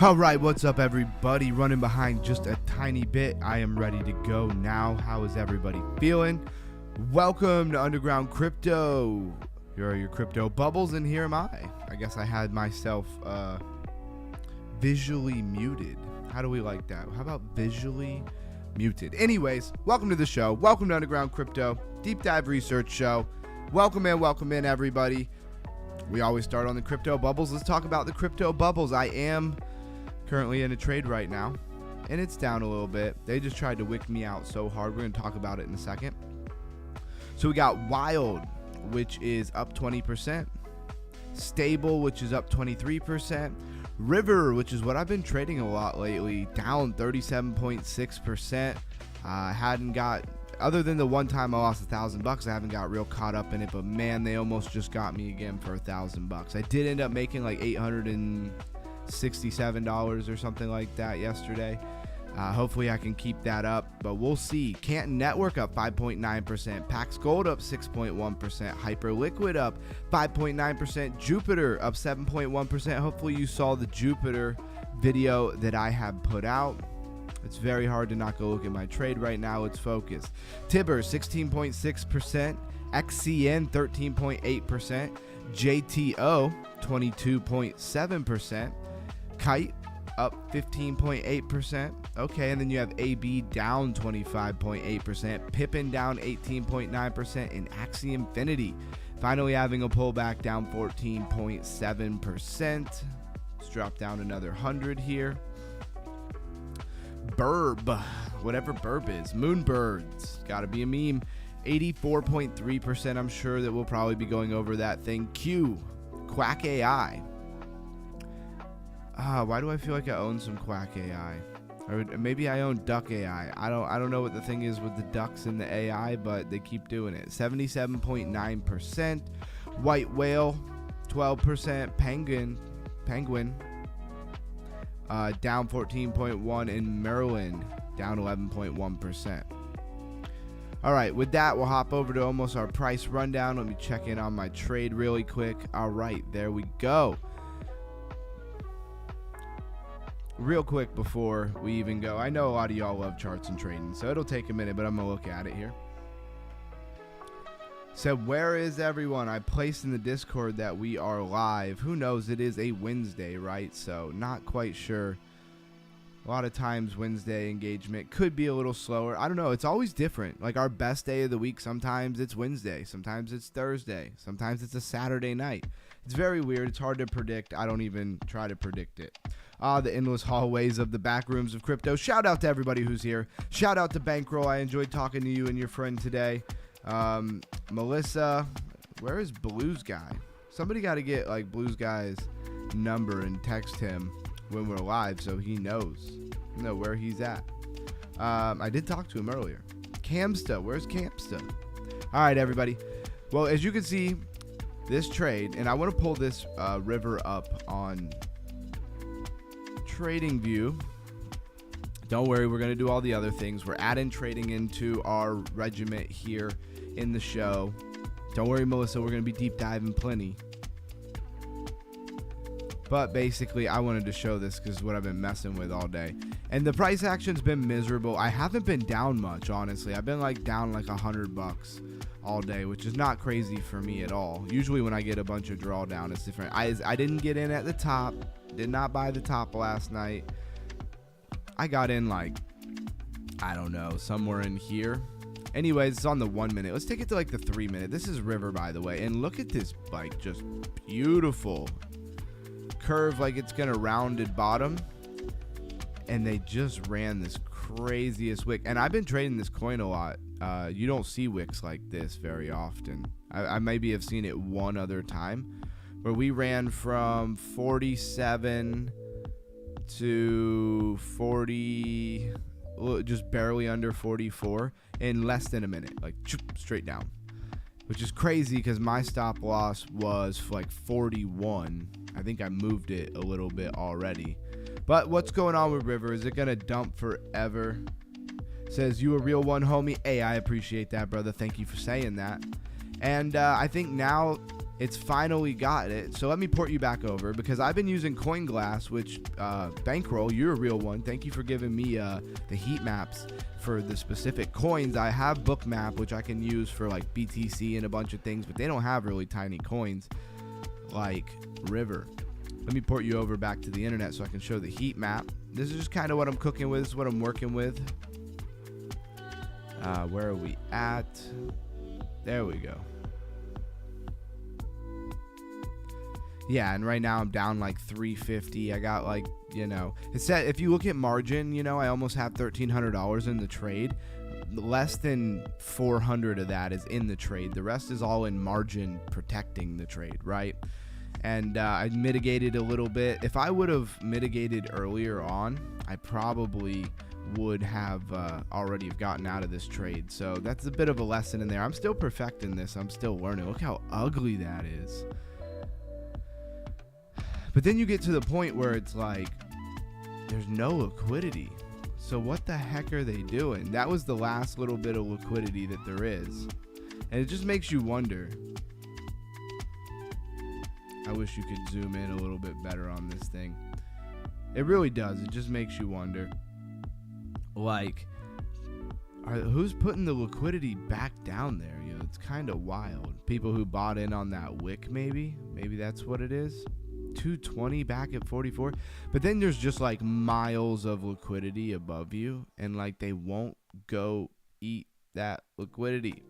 All right, what's up, everybody? Running behind just a tiny bit. I am ready to go now. How is everybody feeling? Welcome to Underground Crypto. Here are your crypto bubbles, and here am I. I guess I had myself visually muted. How do we like that? How about visually muted? Anyways, welcome to the show. Welcome to Underground Crypto, deep dive research show. Welcome in, everybody. We always start on the crypto bubbles. Let's talk about the crypto bubbles. I am currently in a trade right now, and it's down a little bit. They just tried to wick me out so hard. We're going to talk about it in a second. So we got Wild, which is up 20%. Stable, which is up 23%. River, which is what I've been trading a lot lately, down 37.6%. Hadn't got, other than the one time I lost $1,000, I haven't got real caught up in it, but man, they almost just got me again for $1,000. I did end up making like $867 or something like that yesterday. Hopefully I can keep that up, but we'll see. Canton Network up 5.9%, Pax Gold up 6.1%, Hyperliquid up 5.9%, Jupiter up 7.1%. Hopefully you saw the Jupiter video that I have put out. It's very hard to not go look at my trade right now. Let's focus. Tibber 16.6%, XCN 13.8%, JTO 22.7%, Kite up 15.8%. Okay, and then you have AB down 25.8%, Pippin down 18.9%, and Axie Infinity finally having a pullback down 14.7%. Let's drop down another 100 here. Burb, whatever Burb is, Moonbirds, gotta be a meme, 84.3%. I'm sure that we'll probably be going over that thing. Q, Quack AI. Why do I feel like I own some Quack AI? Or maybe I own Duck AI. I don't know what the thing is with the ducks and the AI, but they keep doing it. 77.9%. White Whale, 12%. Penguin, down 14.1%, and Merlin down 11.1%. All right, with that, we'll hop over to almost our price rundown. Let me check in on my trade really quick. All right, there we go. Real quick before we even go, I know a lot of y'all love charts and trading, so it'll take a minute, but I'm gonna look at it here. So where is everyone? I placed in the Discord that we are live. Who knows? It is a Wednesday, right? So not quite sure. A lot of times Wednesday engagement could be a little slower. I don't know. It's always different. Like our best day of the week, sometimes it's Wednesday. Sometimes it's Thursday. Sometimes it's a Saturday night. It's very weird. It's hard to predict. I don't even try to predict it. The endless hallways of the back rooms of crypto. Shout out to everybody who's here. Shout out to Bankroll. I enjoyed talking to you and your friend today. Melissa, where is Blues Guy? Somebody got to get like Blues Guy's number and text him when we're live so he knows where he's at. I did talk to him earlier. Camsta, where's Camsta? All right, everybody. Well, as you can see, this trade, and I want to pull this river up on Trading View. Don't worry, we're going to do all the other things. We're adding trading into our regiment here in the show. Don't worry, Melissa, we're going to be deep diving plenty. But basically, I wanted to show this because it's what I've been messing with all day. And the price action's been miserable. I haven't been down much, honestly. I've been like down like $100 all day, which is not crazy for me at all. Usually when I get a bunch of drawdown, it's different. I didn't get in at the top. Did not buy the top last night. I got in like, I don't know, somewhere in here. Anyways, it's on the 1 minute. Let's take it to like the 3 minute. This is River, by the way. And look at this, like, just beautiful curve, like it's gonna rounded bottom. And they just ran this craziest wick. And I've been trading this coin a lot. You don't see wicks like this very often. I maybe have seen it one other time, where we ran from 47 to 40, just barely under 44 in less than a minute, like straight down, which is crazy because my stop loss was like 41. I think I moved it a little bit already. But what's going on with River? Is it gonna dump forever? Says, you a real one, homie. Hey, I appreciate that, brother. Thank you for saying that. And I think now It's finally got it. So let me port you back over because I've been using CoinGlass, which Bankroll, you're a real one. Thank you for giving me the heat maps for the specific coins. I have Bookmap, which I can use for like BTC and a bunch of things, but they don't have really tiny coins like River. Let me port you over back to the internet so I can show the heat map. This is just kind of what I'm cooking with. This is what I'm working with. Where are we at? There we go. Yeah, and right now I'm down like 350. I got like, you know, it said if you look at margin, you know, I almost have $1,300 in the trade. Less than 400 of that is in the trade. The rest is all in margin protecting the trade, right? And I mitigated a little bit. If I would have mitigated earlier on, I probably would have already have gotten out of this trade. So that's a bit of a lesson in there. I'm still perfecting this. I'm still learning. Look how ugly that is. But then you get to the point where it's like, there's no liquidity. So what the heck are they doing? That was the last little bit of liquidity that there is. And it just makes you wonder. I wish you could zoom in a little bit better on this thing. It really does. It just makes you wonder. Like, who's putting the liquidity back down there? You know, it's kind of wild. People who bought in on that wick, maybe. Maybe that's what it is. 220 back at 44, but then there's just like miles of liquidity above you, and like they won't go eat that liquidity.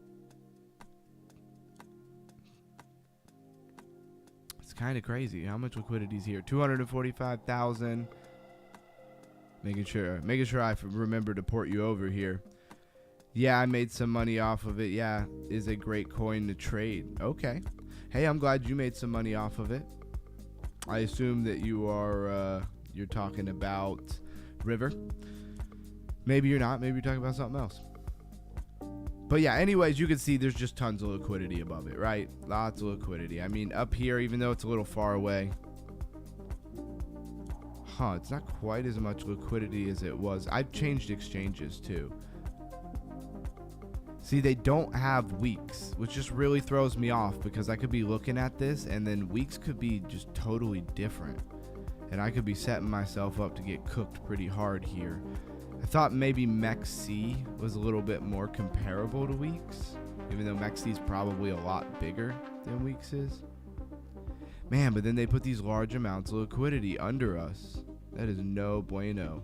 It's kind of crazy. How much liquidity is here? 245,000. Making sure I remember to port you over here. Yeah, I made some money off of it. Yeah, is a great coin to trade. Okay. Hey, I'm glad you made some money off of it. I assume that you are you're talking about River. Maybe you're not. Maybe you're talking about something else. But yeah, anyways, you can see there's just tons of liquidity above it, right? Lots of liquidity. I mean, up here, even though it's a little far away. Huh, it's not quite as much liquidity as it was. I've changed exchanges too. See, they don't have weeks, which just really throws me off because I could be looking at this and then weeks could be just totally different. And I could be setting myself up to get cooked pretty hard here. I thought maybe MEXC was a little bit more comparable to weeks, even though MEXC is probably a lot bigger than weeks is. Man, but then they put these large amounts of liquidity under us. That is no bueno.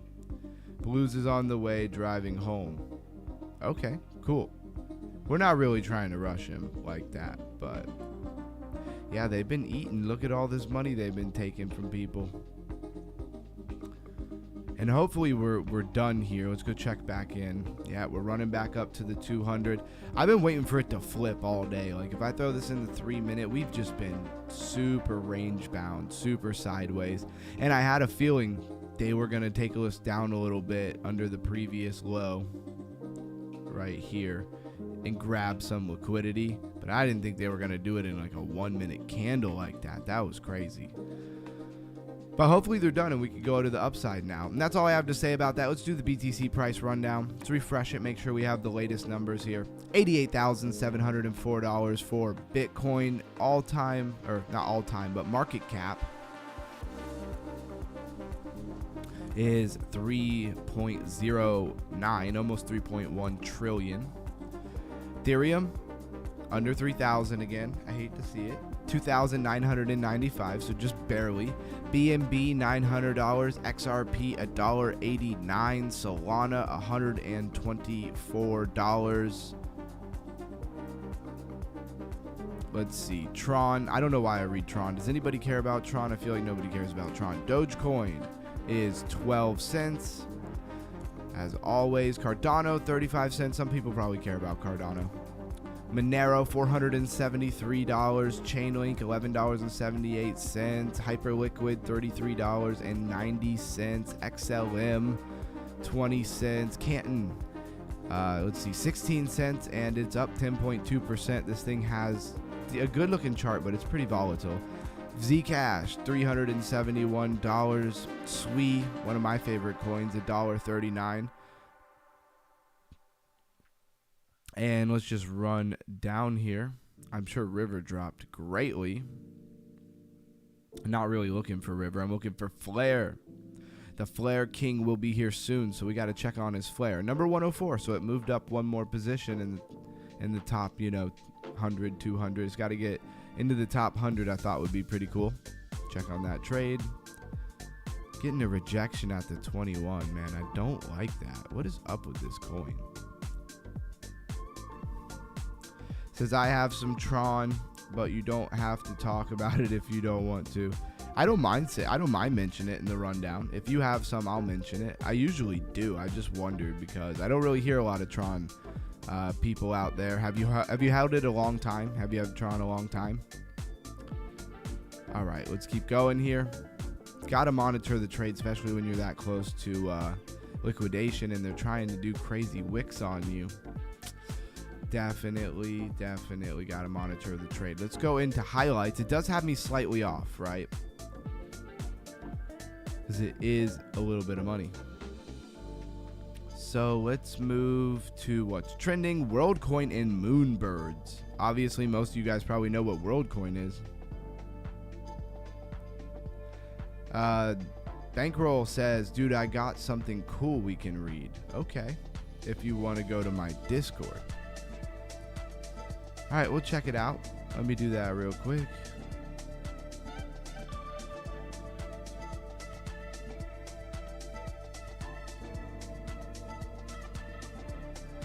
Blues is on the way driving home. Okay, cool. We're not really trying to rush him like that, but yeah, they've been eating. Look at all this money they've been taking from people. And hopefully we're done here. Let's go check back in. Yeah, we're running back up to the 200. I've been waiting for it to flip all day. Like if I throw this in the 3 minute, we've just been super range bound, super sideways. And I had a feeling they were going to take us down a little bit under the previous low right here and grab some liquidity, but I didn't think they were going to do it in like a 1 minute candle like that. That was crazy. But hopefully they're done and we can go to the upside now. And that's all I have to say about that. Let's do the BTC price rundown. Let's refresh it, make sure we have the latest numbers here. $88,704 for Bitcoin all-time, or not all-time, but market cap is 3.09, almost 3.1 trillion. Ethereum under 3,000 again. I hate to see it. 2,995, so just barely. BNB $900, XRP $1.89, Solana $124. Let's see, Tron. I don't know why I read Tron. Does anybody care about Tron? I feel like nobody cares about Tron. Dogecoin is 12 cents. As always, Cardano 35 cents. Some people probably care about Cardano. Monero $473, Chainlink $11.78, Hyperliquid $33.90, XLM 20 cents, Canton let's see, 16 cents, and it's up 10.2%. This thing has a good looking chart, but it's pretty volatile. Zcash $371, Sui, one of my favorite coins, $1.39. And let's just run down here. I'm sure River dropped greatly. Not really looking for River. I'm looking for Flare. The Flare King will be here soon, so we got to check on his Flare. Number 104, so it moved up one more position in the top, 100, 200. It's got to get into the top 100, I thought would be pretty cool. Check on that trade. Getting a rejection at the 21, man. I don't like that. What is up with this coin? Says I have some Tron, but you don't have to talk about it if you don't want to. I don't mind mentioning it in the rundown. If you have some, I'll mention it. I usually do. I just wondered because I don't really hear a lot of Tron people out there. Have you held it a long time? Have you had Tron a long time? All right, let's keep going here. Got to monitor the trade, especially when you're that close to liquidation and they're trying to do crazy wicks on you. Definitely got to monitor the trade. Let's go into highlights. It does have me slightly off, right? Because it is a little bit of money. So let's move to what's trending. WorldCoin and Moonbirds. Obviously, most of you guys probably know what WorldCoin is. Bankroll says, dude, I got something cool we can read. Okay. If you want to go to my Discord. All right, we'll check it out. Let me do that real quick.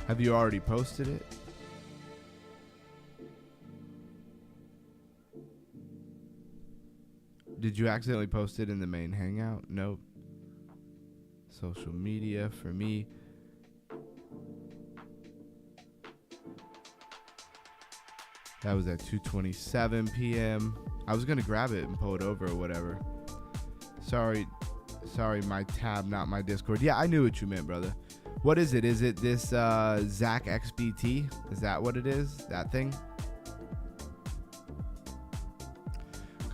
Have you already posted it? Did you accidentally post it in the main hangout? Nope. Social media for me. That was at 2:27 p.m. I was going to grab it and pull it over or whatever. Sorry, my tab, not my Discord. Yeah, I knew what you meant, brother. What is it? Is it this Zach XBT? Is that what it is? That thing?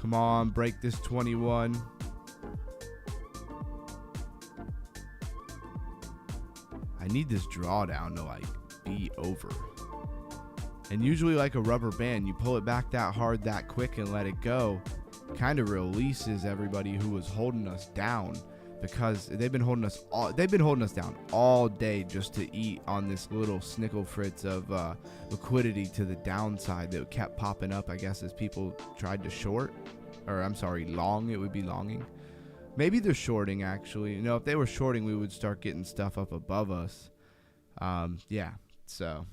Come on, break this 21. I need this drawdown to like be over. And usually like a rubber band, you pull it back that hard that quick and let it go, kind of releases everybody who was holding us down, because they've been holding us down all day just to eat on this little snickle fritz of liquidity to the downside that kept popping up, I guess, as people tried to short, or I'm sorry, long. It would be longing. Maybe they're shorting, actually. You know, if they were shorting, we would start getting stuff up above us. Yeah, so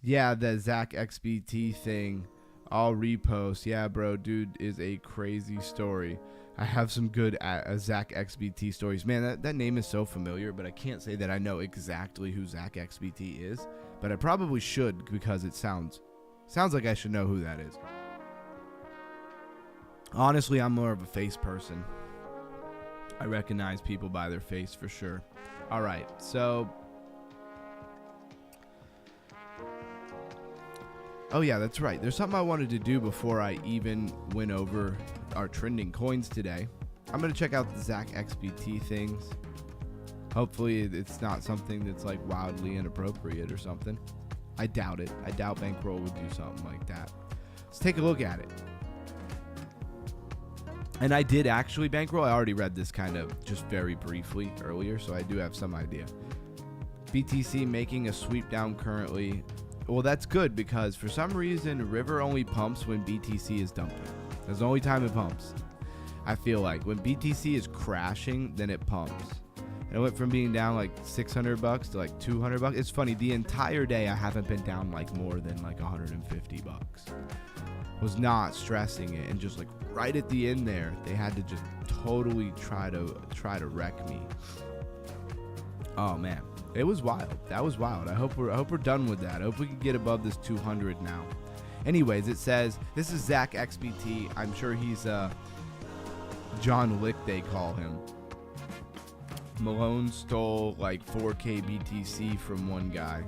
yeah, the Zach XBT thing, I'll repost. Yeah, bro, dude is a crazy story. I have some good Zach XBT stories. Man, that name is so familiar, but I can't say that I know exactly who Zach XBT is. But I probably should, because it sounds like I should know who that is. Honestly, I'm more of a face person. I recognize people by their face for sure. All right, so oh yeah, that's right. There's something I wanted to do before I even went over our trending coins today. I'm going to check out the Zach XBT things. Hopefully it's not something that's like wildly inappropriate or something. I doubt it. I doubt Bankroll would do something like that. Let's take a look at it. And I did actually Bankroll. I already read this kind of just very briefly earlier, so I do have some idea. BTC making a sweep down currently. Well, that's good, because for some reason River only pumps when BTC is dumping. That's the only time it pumps. I feel like when BTC is crashing, then it pumps. And it went from being down like $600 to like $200. It's funny, the entire day I haven't been down like more than like $150. Was not stressing it, and just like right at the end there, they had to just totally try to wreck me. Oh man. It was wild. That was wild. I hope we're done with that. I hope we can get above this 200 now. Anyways, it says this is Zach XBT. I'm sure he's John Lick, they call him. Malone stole like 4K BTC from one guy.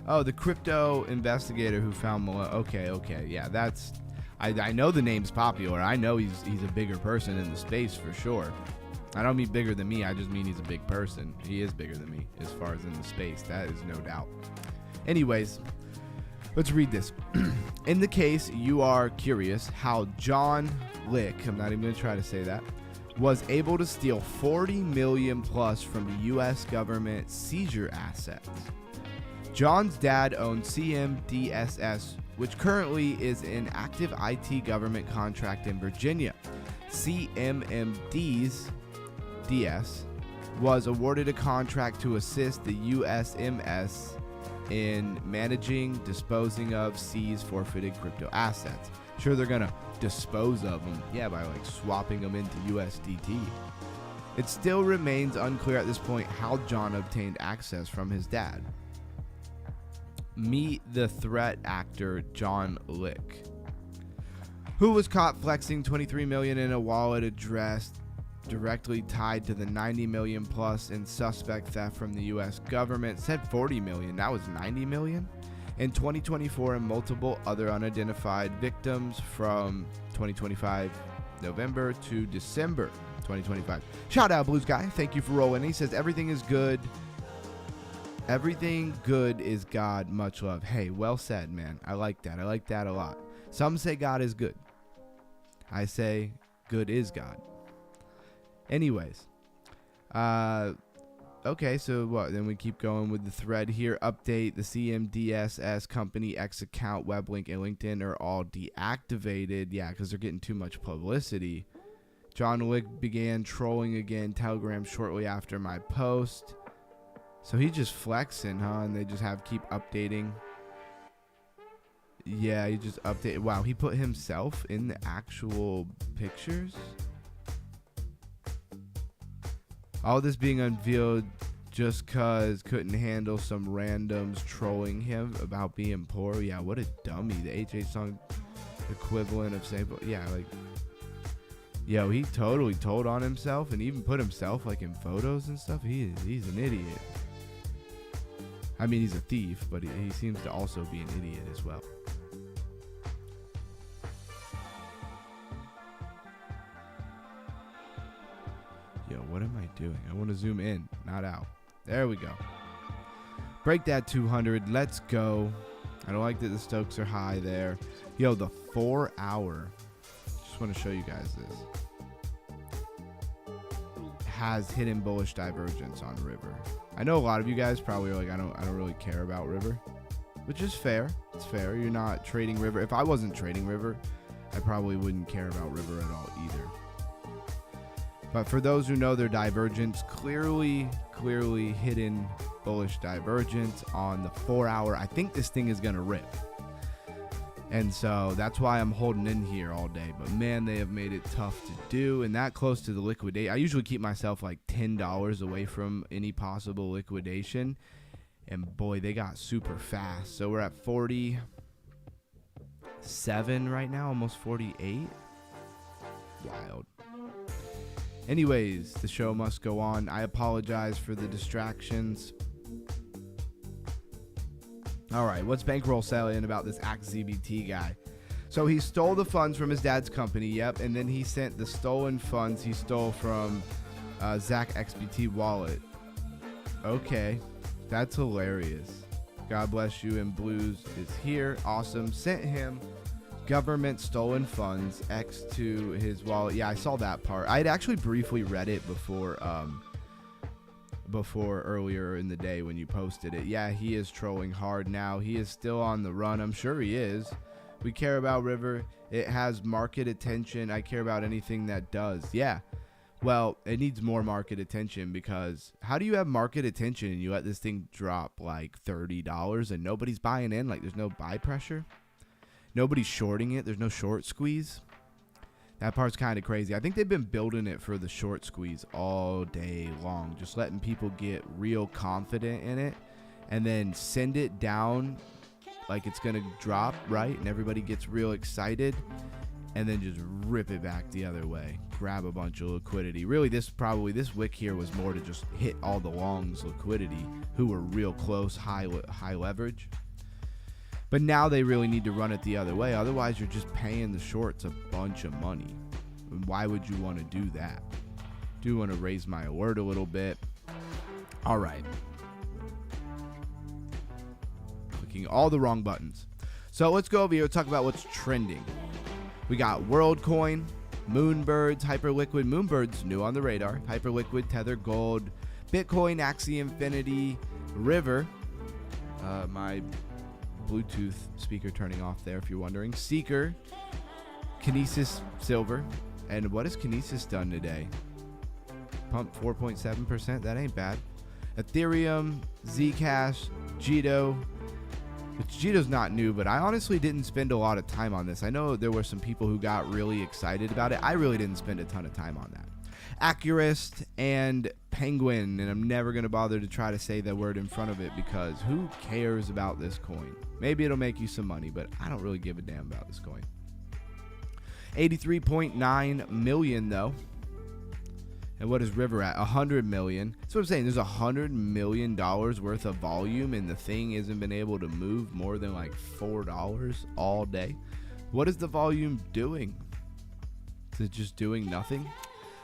Oh, the crypto investigator who found Malone. Okay. Yeah, that's. I know the name's popular. I know he's a bigger person in the space for sure. I don't mean bigger than me. I just mean he's a big person. He is bigger than me as far as in the space. That is no doubt. Anyways, Let's read this. In the case you are curious how John Lick, I'm not even going to try to say that, was able to steal 40 million plus from the U.S. government seizure assets. John's dad owned CMDSS, which currently is an active IT government contract in Virginia. CMMD's DS was awarded a contract to assist the USMS in managing, disposing of, seized, forfeited crypto assets. Sure, they're gonna dispose of them, yeah, by like swapping them into USDT. It still remains unclear at this point how John obtained access from his dad. Meet the threat actor John Lick, who was caught flexing 23 million in a wallet addressed directly tied to the 90 million plus in suspect theft from the US government. Said 40 million, that was 90 million in 2024, and multiple other unidentified victims from 2025 November to December 2025. Shout out Blues Guy, thank you for rolling. He says everything is good. Everything good is God, much love. Hey, well said, man. I like that. I like that a lot. Some say God is good. I say good is God. Anyways, okay, so what? Then we keep going with the thread here. Update: the CMDSS company X account, web link, and LinkedIn are all deactivated. Yeah, because they're getting too much publicity. John Lick began trolling again Telegram shortly after my post. So he's just flexing, huh? And they just keep updating. Yeah, he just updated. Wow, he put himself in the actual pictures. All this being unveiled just cause couldn't handle some randoms trolling him about being poor. Yeah, what a dummy. The HH song equivalent of saying, yeah, like, yo, he totally told on himself and even put himself like in photos and stuff. He's an idiot. I mean, he's a thief, but he seems to also be an idiot as well. Yo, what am I doing? I want to zoom in, not out. There we go. Break that 200. Let's go. I don't like that the Stokes are high there. Yo, the 4 hour. Just want to show you guys this. Has hidden bullish divergence on River. I know a lot of you guys probably are like, I don't really care about River, which is fair. It's fair. You're not trading River. If I wasn't trading River, I probably wouldn't care about River at all either. But for those who know their divergence, clearly hidden bullish divergence on the 4 hour. I think this thing is going to rip. And so that's why I'm holding in here all day. But man, they have made it tough to do. And that close to the liquidation. I usually keep myself like $10 away from any possible liquidation. And boy, they got super fast. So we're at 47 right now, almost 48. Wild. Anyways, the show must go on. I apologize for the distractions. All right, what's Bankroll saying about this AxeZBT guy? So he stole the funds from his dad's company, yep, and then he sent the stolen funds he stole from Zach XBT wallet. Okay, that's hilarious. God bless you, and Blues is here. Awesome. Sent him government stolen funds X to his wallet. Yeah, I saw that part. I had actually briefly read it before earlier in the day when you posted it. Yeah, he is trolling hard now. He is still on the run. I'm sure he is. We care about River. It has market attention. I care about anything that does. Yeah. Well, it needs more market attention, because how do you have market attention and you let this thing drop like $30 and nobody's buying in? Like, there's no buy pressure. Nobody's shorting it. There's no short squeeze. That part's kind of crazy. I think they've been building it for the short squeeze all day long, just letting people get real confident in it and then send it down like it's going to drop, right? And everybody gets real excited and then just rip it back the other way. Grab a bunch of liquidity. Really, this wick here was more to just hit all the longs liquidity who were real close, high leverage. But now they really need to run it the other way. Otherwise, you're just paying the shorts a bunch of money. And why would you want to do that? Do want to raise my alert a little bit. All right. Clicking all the wrong buttons. So let's go over here and talk about what's trending. We got WorldCoin, Moonbirds, Hyperliquid. Moonbirds new on the radar. Hyperliquid, Tether Gold, Bitcoin, Axie Infinity, River. My Bluetooth speaker turning off there if you're wondering. Seeker, Kinesis Silver. And what has Kinesis done today? Pumped 4.7%. That ain't bad. Ethereum, Zcash, Jito. Which Jito's not new, but I honestly didn't spend a lot of time on this. I know there were some people who got really excited about it. I really didn't spend a ton of time on that. Accurist and Penguin, and I'm never going to bother to try to say the word in front of it because who cares about this coin? Maybe it'll make you some money, but I don't really give a damn about this coin. 83.9 million though. And what is River at? 100 million. That's what I'm saying. There's $100 million worth of volume, and the thing hasn't been able to move more than like $4 all day. What is the volume doing? Is it just doing nothing?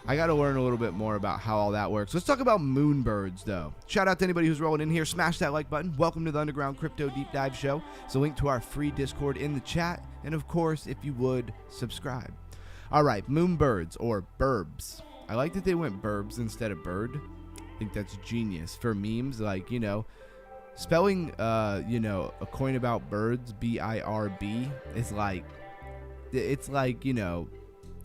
I got to learn a little bit more about how all that works. Let's talk about Moonbirds, though. Shout out to anybody who's rolling in here. Smash that like button. Welcome to the Underground Crypto Deep Dive Show. It's a link to our free Discord in the chat. And, of course, if you would, subscribe. All right, Moonbirds, or Burbs. I like that they went Burbs instead of Bird. I think that's genius. For memes, like, you know, spelling, a coin about birds, B-I-R-B, is like, it's like, you know,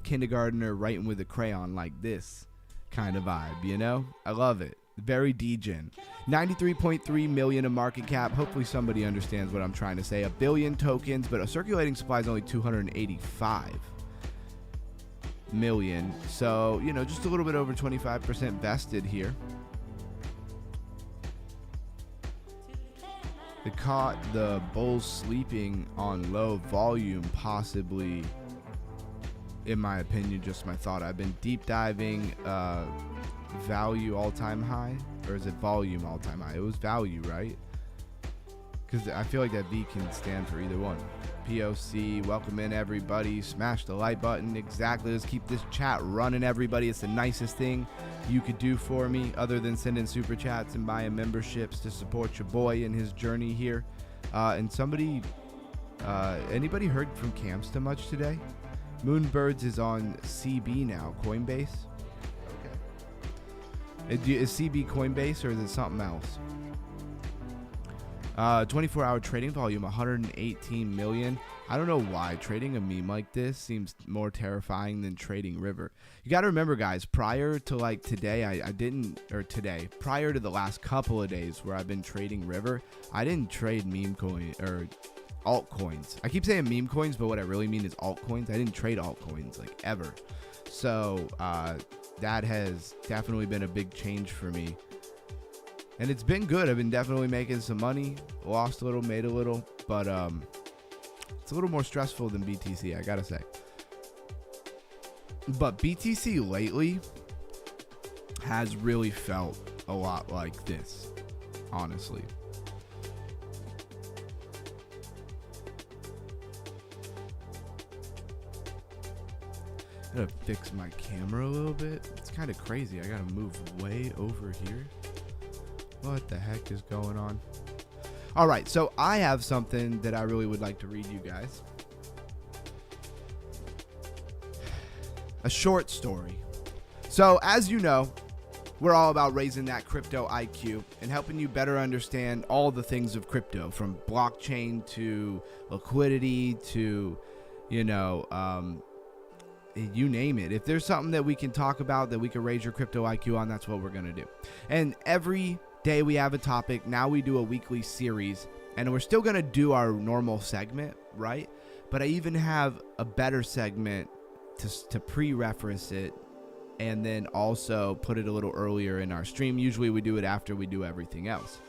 kindergartner writing with a crayon like this kind of vibe, you know? I love it. Very degen. 93.3 million in market cap. Hopefully somebody understands what I'm trying to say. 1 billion tokens, but a circulating supply is only 285 million. So, you know, just a little bit over 25% vested here. They caught the bulls sleeping on low volume, possibly, in my opinion, just my thought. I've been deep diving value all-time high, or is it volume all-time high? It was value, right? Because I feel like that V can stand for either one. POC, welcome in everybody. Smash the like button. Exactly. Let's keep this chat running, everybody. It's the nicest thing you could do for me, other than sending super chats and buying memberships to support your boy in his journey here. And somebody, anybody heard from Camsta much today? Moonbirds is on CB now, Coinbase. Okay. Is CB Coinbase or is it something else? 24-hour trading volume, 118 million. I don't know why trading a meme like this seems more terrifying than trading River. You got to remember, guys, prior to like today, prior to the last couple of days where I've been trading River, I didn't trade meme coin or altcoins. I keep saying meme coins, but what I really mean is altcoins. I didn't trade altcoins like ever. So that has definitely been a big change for me. And it's been good. I've been definitely making some money. Lost a little, made a little. But it's a little more stressful than BTC, I gotta say. But BTC lately has really felt a lot like this, honestly. I gotta fix my camera a little bit. It's kind of crazy. I gotta move way over here. What the heck is going on? All right, so I have something that I really would like to read you guys. A short story. So as you know, we're all about raising that crypto IQ and helping you better understand all the things of crypto, from blockchain to liquidity to, you know, you name it. If there's something that we can talk about that we can raise your crypto IQ on, that's what we're going to do. And every day we have a topic. Now we do a weekly series, and we're still going to do our normal segment, right? But I even have a better segment to pre-reference it, and then also put it a little earlier in our stream. Usually we do it after we do everything else.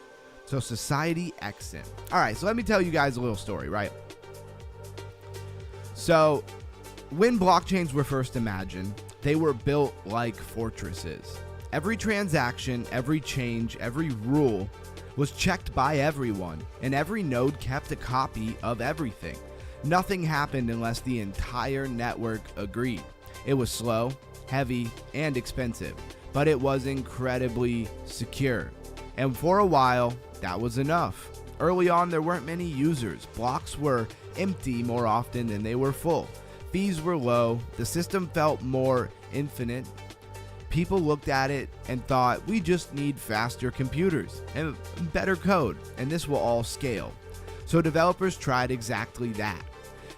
So Society Exit. All right, so let me tell you guys a little story, right? So when blockchains were first imagined, they were built like fortresses. Every transaction, every change, every rule was checked by everyone, and every node kept a copy of everything. Nothing happened unless the entire network agreed. It was slow, heavy, and expensive, but it was incredibly secure. And for a while, that was enough. Early on, there weren't many users. Blocks were empty more often than they were full. Fees were low. The system felt more infinite. People looked at it and thought, we just need faster computers and better code, and this will all scale. So developers tried exactly that.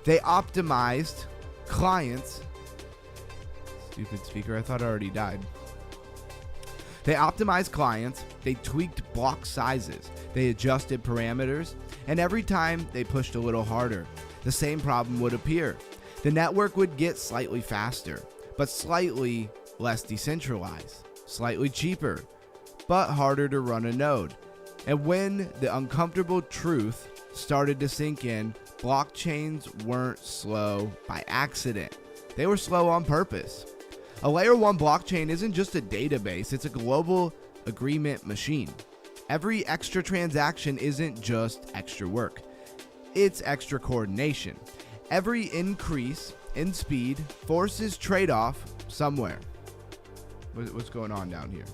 They optimized clients. Stupid speaker, I thought I already died. They optimized clients, they tweaked block sizes, they adjusted parameters, and every time they pushed a little harder, the same problem would appear. The network would get slightly faster, but slightly less decentralized, slightly cheaper, but harder to run a node. And when the uncomfortable truth started to sink in, blockchains weren't slow by accident. They were slow on purpose. A layer 1 blockchain isn't just a database, it's a global agreement machine. Every extra transaction isn't just extra work, it's extra coordination. Every increase in speed forces trade-off somewhere. What's going on down here?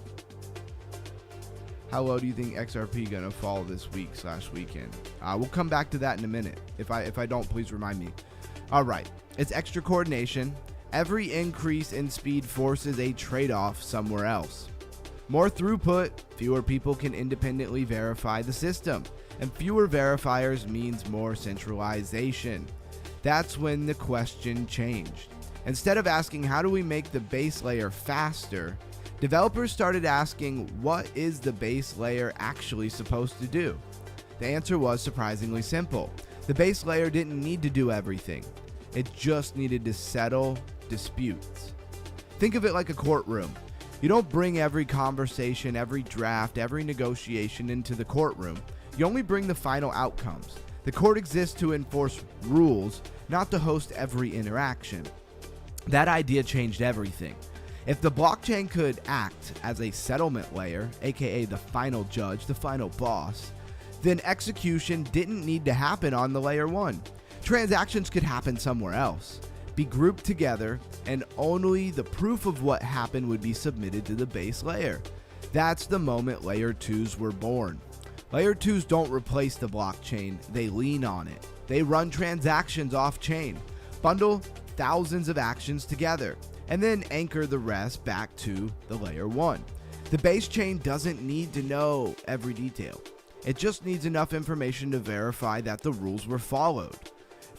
How low do you think XRP gonna fall this week/weekend? We'll come back to that in a minute. If I don't, please remind me. All right, it's extra coordination. Every increase in speed forces a trade-off somewhere else. More throughput, fewer people can independently verify the system, and fewer verifiers means more centralization. That's when the question changed. Instead of asking how do we make the base layer faster, developers started asking what is the base layer actually supposed to do? The answer was surprisingly simple. The base layer didn't need to do everything. It just needed to settle disputes. Think of it like a courtroom. You don't bring every conversation, every draft, every negotiation into the courtroom. You only bring the final outcomes. The court exists to enforce rules, not to host every interaction. That idea changed everything. If the blockchain could act as a settlement layer, aka the final judge, the final boss, then execution didn't need to happen on the layer 1. Transactions could happen somewhere else, be grouped together, and only the proof of what happened would be submitted to the base layer. That's the moment layer 2s were born. Layer 2s don't replace the blockchain, they lean on it. They run transactions off-chain, bundle thousands of actions together, and then anchor the rest back to the layer 1. The base chain doesn't need to know every detail. It just needs enough information to verify that the rules were followed.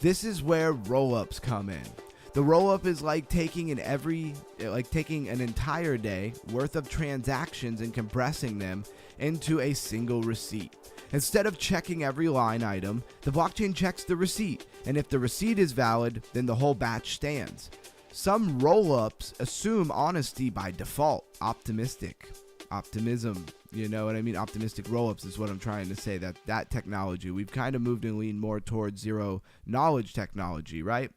This is where rollups come in. The rollup is like taking an entire day worth of transactions and compressing them into a single receipt. Instead of checking every line item, the blockchain checks the receipt, and if the receipt is valid, then the whole batch stands. Some rollups assume honesty by default. Optimism, you know what I mean? Optimistic rollups is what I'm trying to say. That technology, we've kind of moved and leaned more towards zero knowledge technology, right?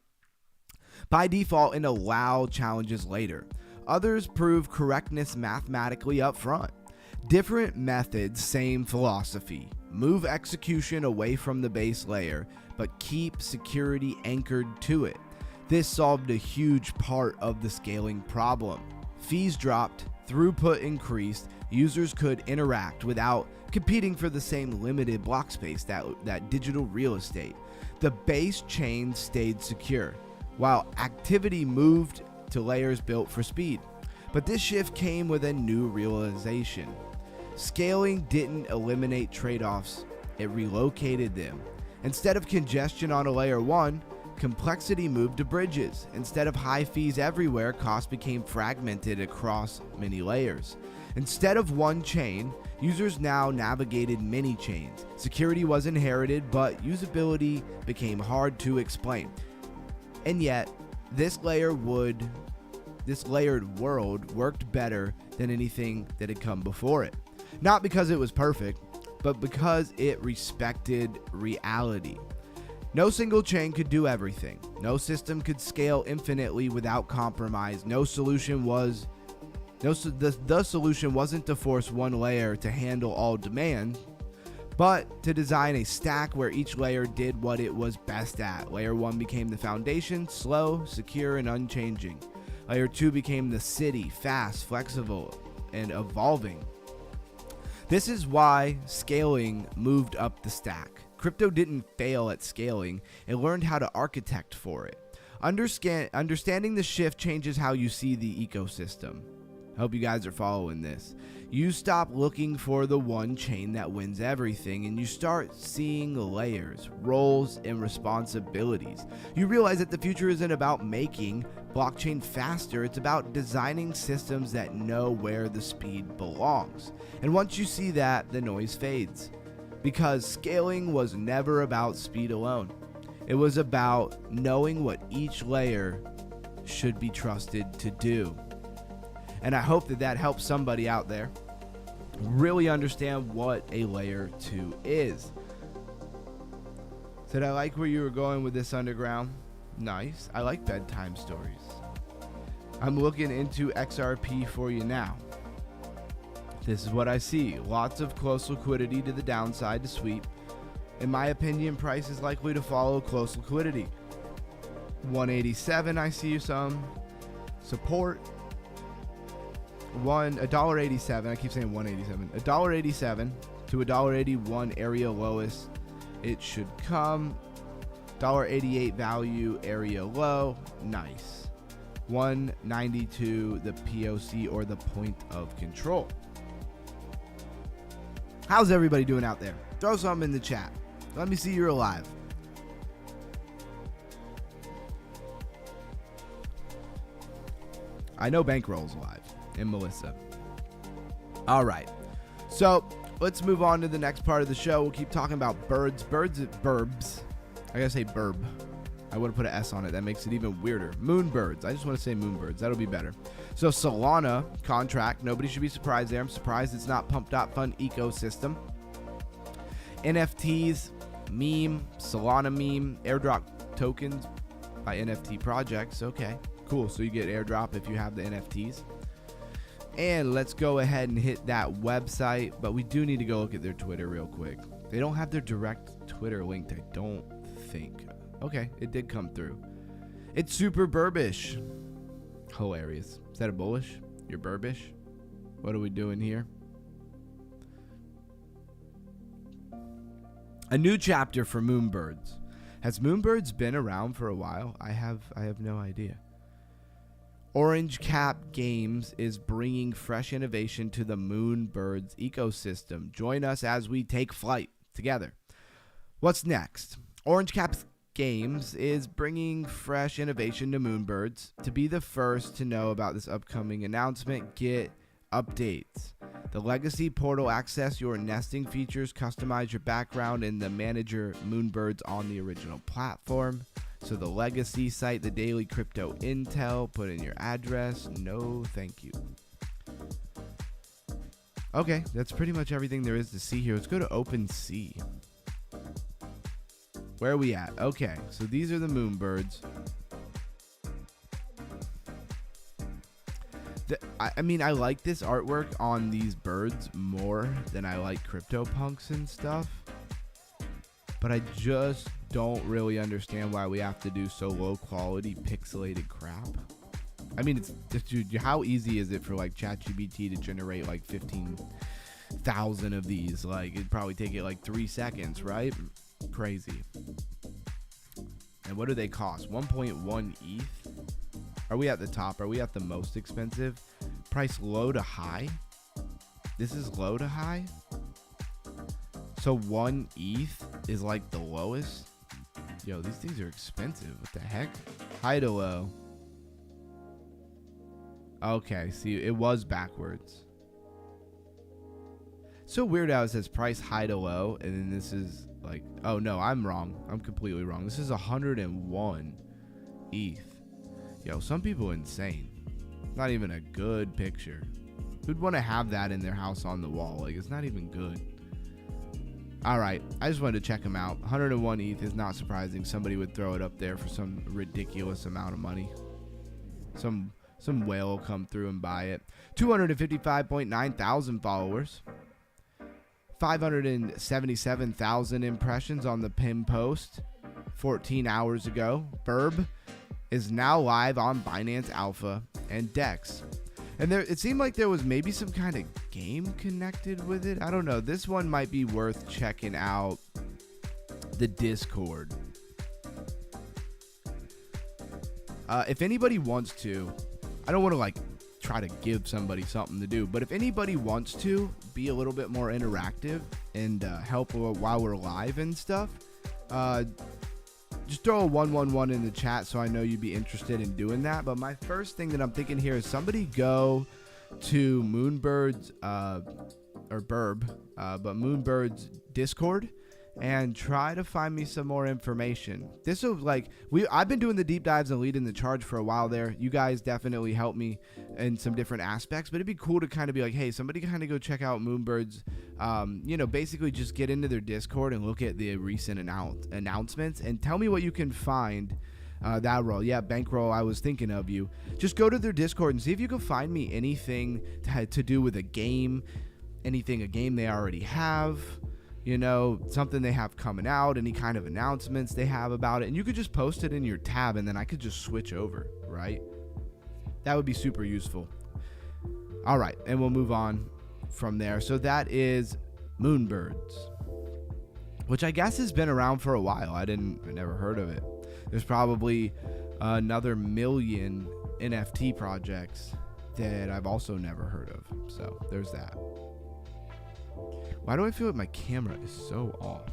By default, and allow challenges later. Others prove correctness mathematically up front. Different methods, same philosophy. Move execution away from the base layer, but keep security anchored to it. This solved a huge part of the scaling problem. Fees dropped, throughput increased, users could interact without competing for the same limited block space, that digital real estate. The base chain stayed secure, while activity moved to layers built for speed. But this shift came with a new realization. Scaling didn't eliminate trade-offs, it relocated them. Instead of congestion on a layer 1, complexity moved to bridges. Instead of high fees everywhere, costs became fragmented across many layers. Instead of one chain, users now navigated many chains. Security was inherited, but usability became hard to explain. And yet, this layered world worked better than anything that had come before it. Not because it was perfect, but because it respected reality. No single chain could do everything. No system could scale infinitely without compromise. The solution wasn't to force one layer to handle all demand, but to design a stack where each layer did what it was best at. Layer 1 became the foundation, slow, secure, and unchanging. Layer 2 became the city, fast, flexible, and evolving. This is why scaling moved up the stack. Crypto didn't fail at scaling, it learned how to architect for it. Understanding the shift changes how you see the ecosystem. I hope you guys are following this. You stop looking for the one chain that wins everything and you start seeing layers, roles, and responsibilities. You realize that the future isn't about making blockchain faster, it's about designing systems that know where the speed belongs. And once you see that, the noise fades. Because scaling was never about speed alone. It was about knowing what each layer should be trusted to do. And I hope that that helps somebody out there really understand what a layer 2 is. Said I like where you were going with this, Underground. Nice. I like bedtime stories. I'm looking into XRP for you now. This is what I see. Lots of close liquidity to the downside to sweep. In my opinion, price is likely to follow close liquidity. 187, I see some support. $1.87. I keep saying 187. $1.87 to $1.81 area lowest. It should come. $1.88 value area low. Nice. 192 the POC or the point of control. How's everybody doing out there? Throw something in the chat. Let me see you're alive. I know Bankroll's alive. And Melissa. All right. So let's move on to the next part of the show. We'll keep talking about birds. Burbs. I gotta say burb. I would have put an S on it. That makes it even weirder. Moonbirds. I just want to say moonbirds. That'll be better. So Solana contract. Nobody should be surprised there. I'm surprised it's not Pump.Fun ecosystem. NFTs, meme, Solana meme, airdrop tokens by NFT projects. Okay, cool. So you get airdrop if you have the NFTs. And let's go ahead and hit that website. But we do need to go look at their Twitter real quick. They don't have their direct Twitter linked, I don't think. Okay, it did come through. It's super burbish. Hilarious. Is that a bullish? You're burbish? What are we doing here? A new chapter for Moonbirds. Has Moonbirds been around for a while? I have no idea. Orange Cap Games is bringing fresh innovation to the Moonbirds ecosystem. Join us as we take flight together. What's next? Orange Cap Games is bringing fresh innovation to Moonbirds. To be the first to know about this upcoming announcement, get updates. The Legacy portal, access your nesting features, customize your background in the manager Moonbirds on the original platform. So the Legacy site, the daily crypto intel, put in your address. No, thank you. Okay, that's pretty much everything there is to see here. Let's go to OpenSea. Where are we at? Okay, so these are the Moonbirds. I mean, I like this artwork on these birds more than I like CryptoPunks and stuff. But I just don't really understand why we have to do so low quality pixelated crap. I mean, dude, how easy is it for like ChatGPT to generate like 15,000 of these? Like, it'd probably take it like 3 seconds, right? Crazy. And what do they cost? 1.1 ETH? Are we at the top? Are we at the most expensive? Price low to high? This is low to high? So 1 ETH is like the lowest? Yo, these things are expensive. What the heck? High to low. Okay, see, it was backwards. So weird how it says price high to low, and then this is like, oh no, I'm wrong. I'm completely wrong. This is 101 ETH. Yo, some people are insane. Not even a good picture. Who'd want to have that in their house on the wall? Like, it's not even good. All right, I just wanted to check them out. 101 ETH is not surprising. Somebody would throw it up there for some ridiculous amount of money. Some whale will come through and buy it. 255.9 thousand followers. 577,000 impressions on the pin post 14 hours ago. Burb is now live on Binance Alpha and DEX. And it seemed like there was maybe some kind of game connected with it. I don't know. This one might be worth checking out the Discord. If anybody wants to, I don't want to like try to give somebody something to do, but if anybody wants to be a little bit more interactive and help while we're live and stuff, just throw a 111 in the chat so I know you'd be interested in doing that. But my first thing that I'm thinking here is somebody go to Moonbird's Moonbird's Discord and try to find me some more information. This will I've been doing the deep dives and leading the charge for a while there. You guys definitely helped me in some different aspects, but it'd be cool to kind of be like, hey, somebody kind of go check out Moonbird's, basically just get into their Discord and look at the recent announcements and tell me what you can find. That roll. Yeah, bankroll, I was thinking of you. Just go to their Discord and see if you can find me anything to do with a game they already have. Something they have coming out, any kind of announcements they have about it. And you could just post it in your tab and then I could just switch over, right? That would be super useful. All right, and we'll move on from there. So that is Moonbirds, which I guess has been around for a while. I never heard of it. There's probably another million NFT projects that I've also never heard of. So there's that. Why do I feel like my camera is so off?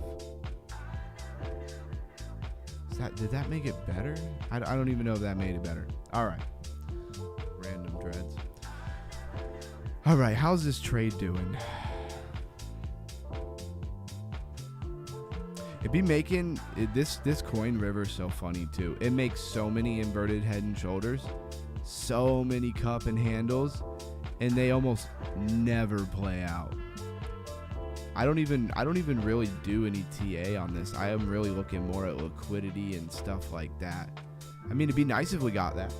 Did that make it better? I don't even know if that made it better. All right. Random dreads. All right. How's this trade doing? It'd be making this coin river so funny too. It makes so many inverted head and shoulders, so many cup and handles, and they almost never play out. I don't even really do any TA on this. I am really looking more at liquidity and stuff like that. I mean, it'd be nice if we got that.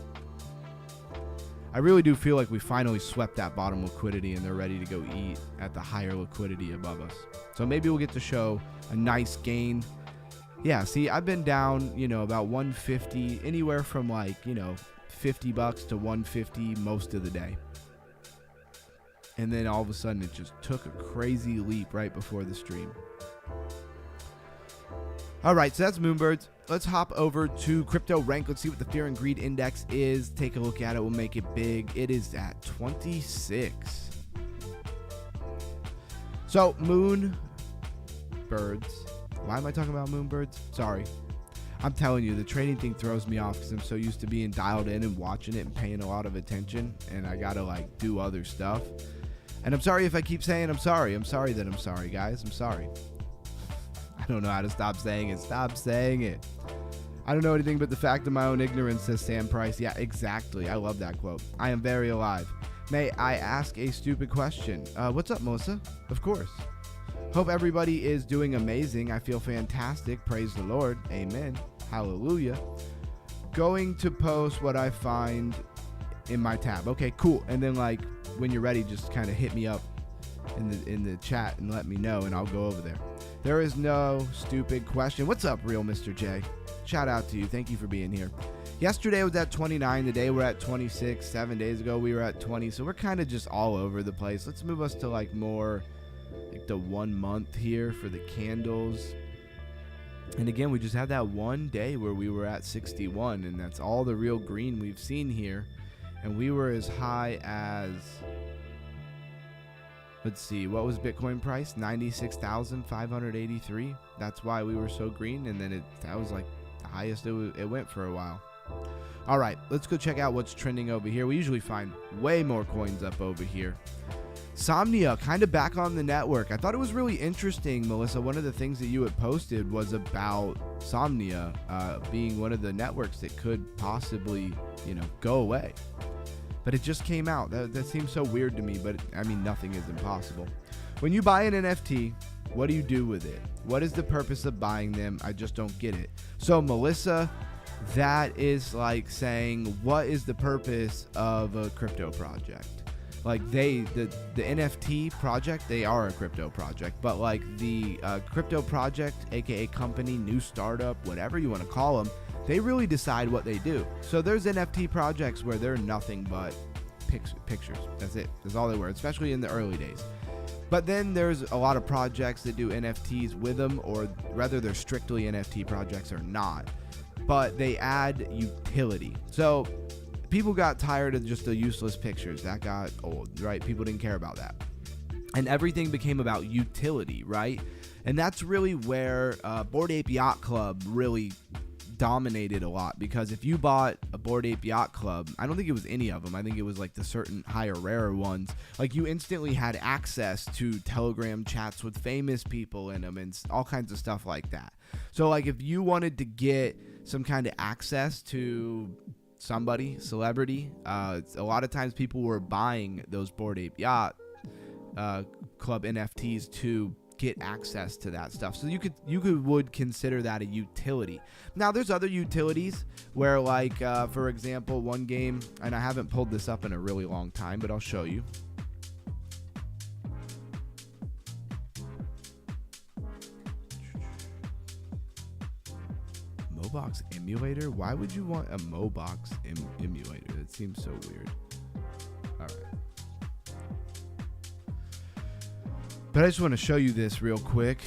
I really do feel like we finally swept that bottom liquidity and they're ready to go eat at the higher liquidity above us. So maybe we'll get to show a nice gain. Yeah, see, I've been down, about 150, anywhere from $50 to 150 most of the day. And then all of a sudden it just took a crazy leap right before the stream. All right, so that's Moonbirds. Let's hop over to Crypto Rank. Let's see what the Fear and Greed Index is. Take a look at it. We'll make it big. It is at 26. So Moonbirds. Why am I talking about Moonbirds? Sorry. I'm telling you, the trading thing throws me off because I'm so used to being dialed in and watching it and paying a lot of attention. And I got to do other stuff. And I'm sorry if I keep saying I'm sorry. I'm sorry that I'm sorry, guys. I'm sorry. I don't know how to stop saying it. Stop saying it. I don't know anything but the fact of my own ignorance, says Sam Price. Yeah, exactly. I love that quote. I am very alive. May I ask a stupid question? What's up, Melissa? Of course. Hope everybody is doing amazing. I feel fantastic. Praise the Lord. Amen. Hallelujah. Going to post what I find in my tab. Okay, cool. And then when you're ready, just kind of hit me up in the chat and let me know, and I'll go over there. There is no stupid question. What's up, real Mr. J? Shout out to you. Thank you for being here. Yesterday was at 29. Today we're at 26. 7 days ago we were at 20. So we're kind of just all over the place. Let's move us to more the 1 month here for the candles. And again, we just had that one day where we were at 61, and that's all the real green we've seen here. And we were as high as, let's see, what was Bitcoin price? 96,583. That's why we were so green. And then that was the highest it went for a while. All right, let's go check out what's trending over here. We usually find way more coins up over here. Somnia, kind of back on the network. I thought it was really interesting, Melissa. One of the things that you had posted was about Somnia being one of the networks that could possibly, go away. But it just came out. That seems so weird to me, but nothing is impossible. When you buy an NFT, what do you do with it? What is the purpose of buying them? I just don't get it. So, Melissa, that is like saying, what is the purpose of a crypto project? The NFT project, they are a crypto project, but the crypto project, aka company, new startup, whatever you want to call them, they really decide what they do. So there's NFT projects where they're nothing but pictures. That's it. That's all they were, especially in the early days. But then there's a lot of projects that do NFTs with them, or rather they're strictly NFT projects or not, but they add utility. So people got tired of just the useless pictures. That got old, right? People didn't care about that. And everything became about utility, right? And that's really where Bored Ape Yacht Club really dominated a lot, because if you bought a Bored Ape Yacht Club, I don't think it was any of them, I think it was like the certain higher rarer ones, like you instantly had access to Telegram chats with famous people in them and all kinds of stuff like that. So like if you wanted to get some kind of access to somebody, celebrity, a lot of times people were buying those Bored Ape Yacht Club NFTs to get access to that stuff. So you would consider that a utility. Now there's other utilities where, like for example, one game, and I haven't pulled this up in a really long time, but I'll show you. Mobox emulator? Why would you want a Mobox emulator? It seems so weird. All right. But I just want to show you this real quick.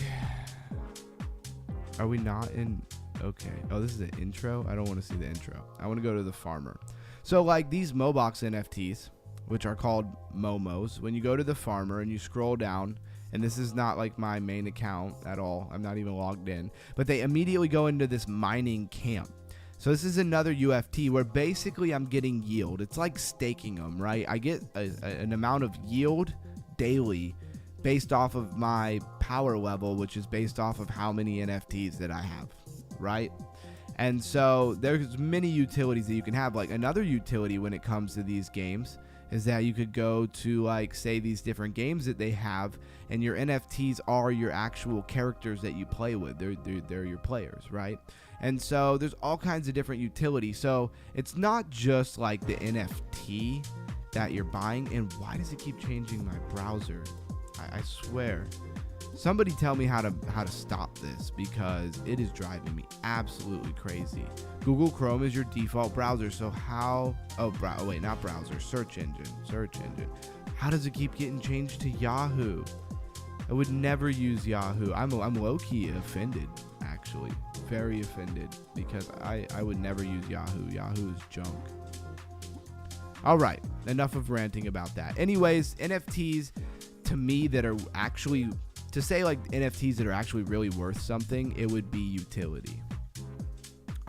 Are we not in? Okay. Oh, this is the intro. I don't want to see the intro. I want to go to the farmer. So like these Mobox NFTs, which are called Momos, when you go to the farmer and you scroll down, and this is not like my main account at all, I'm not even logged in, but they immediately go into this mining camp. So this is another UFT where basically I'm getting yield. It's like staking them, right? I get an amount of yield daily based off of my power level, which is based off of how many NFTs that I have, right? And so there's many utilities that you can have. Like another utility when it comes to these games is that you could go to, like, say these different games that they have, and your NFTs are your actual characters that you play with. They're your players, right? And so there's all kinds of different utilities. So it's not just like the NFT that you're buying. And why does it keep changing my browser? I swear. Somebody tell me how to stop this, because it is driving me absolutely crazy. Google Chrome is your default browser, so how? Oh, wait, not browser. Search engine. How does it keep getting changed to Yahoo? I would never use Yahoo. I'm low-key offended, actually, very offended, because I would never use Yahoo. Yahoo is junk. All right, enough of ranting about that. Anyways, NFTs to me that are actually, to say like NFTs that are actually really worth something, it would be utility.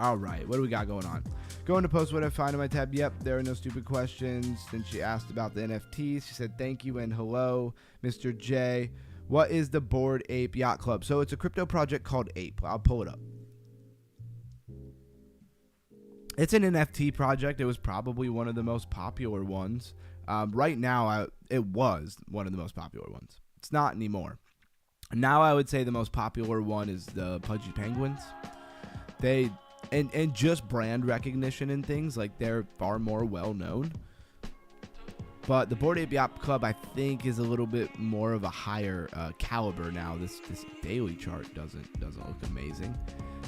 All right, what do we got going on? Going to post what I find in my tab. Yep, there are no stupid questions. Then she asked about the NFTs. She said thank you and hello, Mr. J. What is the Bored Ape Yacht Club? So it's a crypto project called Ape. I'll pull it up. It's an NFT project. It was probably one of the most popular ones. Right now, it was one of the most popular ones. It's not anymore. Now I would say the most popular one is the Pudgy Penguins. They and just brand recognition and things, like they're far more well known. But the Bored Ape Yacht Club, I think, is a little bit more of a higher caliber now. This daily chart doesn't look amazing.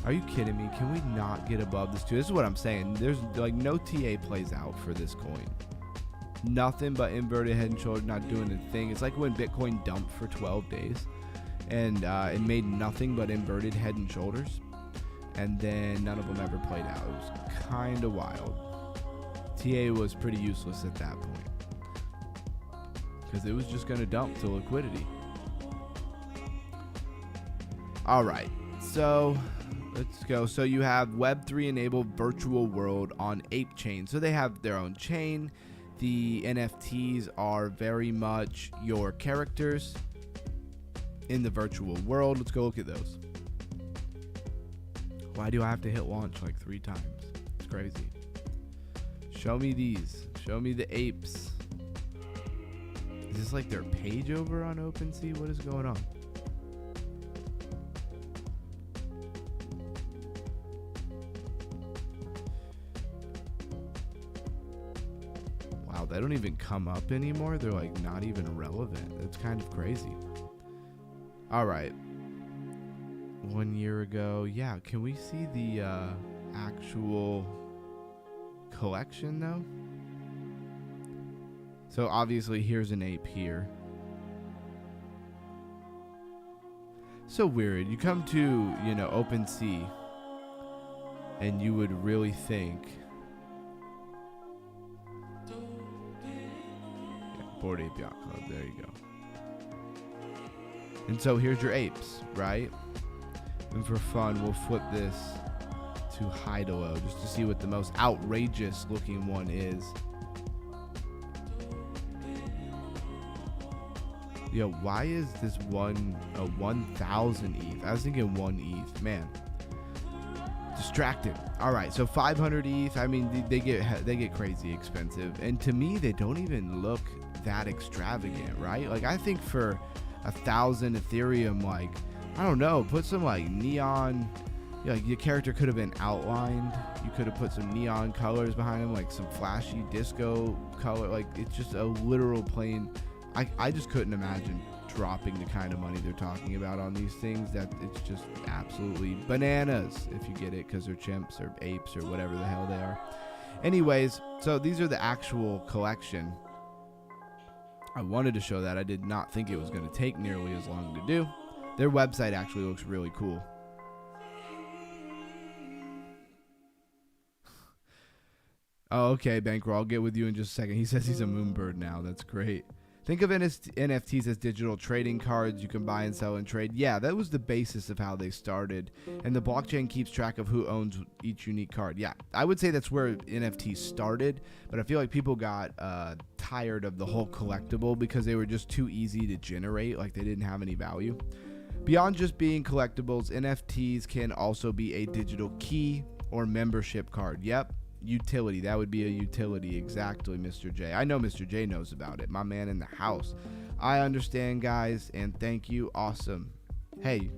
Are you kidding me? Can we not get above this 2? This is what I'm saying. There's like no TA plays out for this coin. Nothing but inverted head and shoulder, not doing a thing. It's like when Bitcoin dumped for 12 days and it made nothing but inverted head and shoulders, and then none of them ever played out. It was kind of wild. TA was pretty useless at that point because it was just going to dump to liquidity. All right, so let's go. So you have Web3 enabled virtual world on Ape Chain. So they have their own chain. The NFTs are very much your characters in the virtual world. Let's go look at those. Why do I have to hit launch like 3 times? It's crazy. Show me these. Show me the apes. Is this like their page over on OpenSea? What is going on? Wow, they don't even come up anymore. They're like not even relevant. It's kind of crazy. All right. 1 year ago. Yeah, can we see the actual collection though? So obviously here's an ape here. So weird. You come to, you know, OpenSea and you would really think, yeah, Bored Ape Yacht Club, there you go. And so here's your apes, right? And for fun, we'll flip this to high-to-low just to see what the most outrageous looking one is. Yo, why is this one a 1,000 ETH? I was thinking 1 ETH. Man, distracted. All right, so 500 ETH. I mean, they get crazy expensive, and to me, they don't even look that extravagant, right? Like I think for 1,000 Ethereum, like I don't know, put some like neon. Like your character could have been outlined. You could have put some neon colors behind him, like some flashy disco color. Like it's just a literal plain. I just couldn't imagine dropping the kind of money they're talking about on these things. That it's just absolutely bananas if you get it, because they're chimps or apes or whatever the hell they are. Anyways, so these are the actual collection. I wanted to show that. I did not think it was going to take nearly as long to do. Their website actually looks really cool. Oh, okay, Bankroll. I'll get with you in just a second. He says he's a moonbird now. That's great. Think of NFTs as digital trading cards you can buy and sell and trade. Yeah, that was the basis of how they started. And the blockchain keeps track of who owns each unique card. Yeah, I would say that's where NFTs started. But I feel like people got tired of the whole collectible because they were just too easy to generate. Like they didn't have any value. Beyond just being collectibles, NFTs can also be a digital key or membership card. Yep. Utility. That would be a utility. Exactly, Mr. J. I know Mr. J knows about it. My man in the house. I understand, guys, and thank you. Awesome. Hey,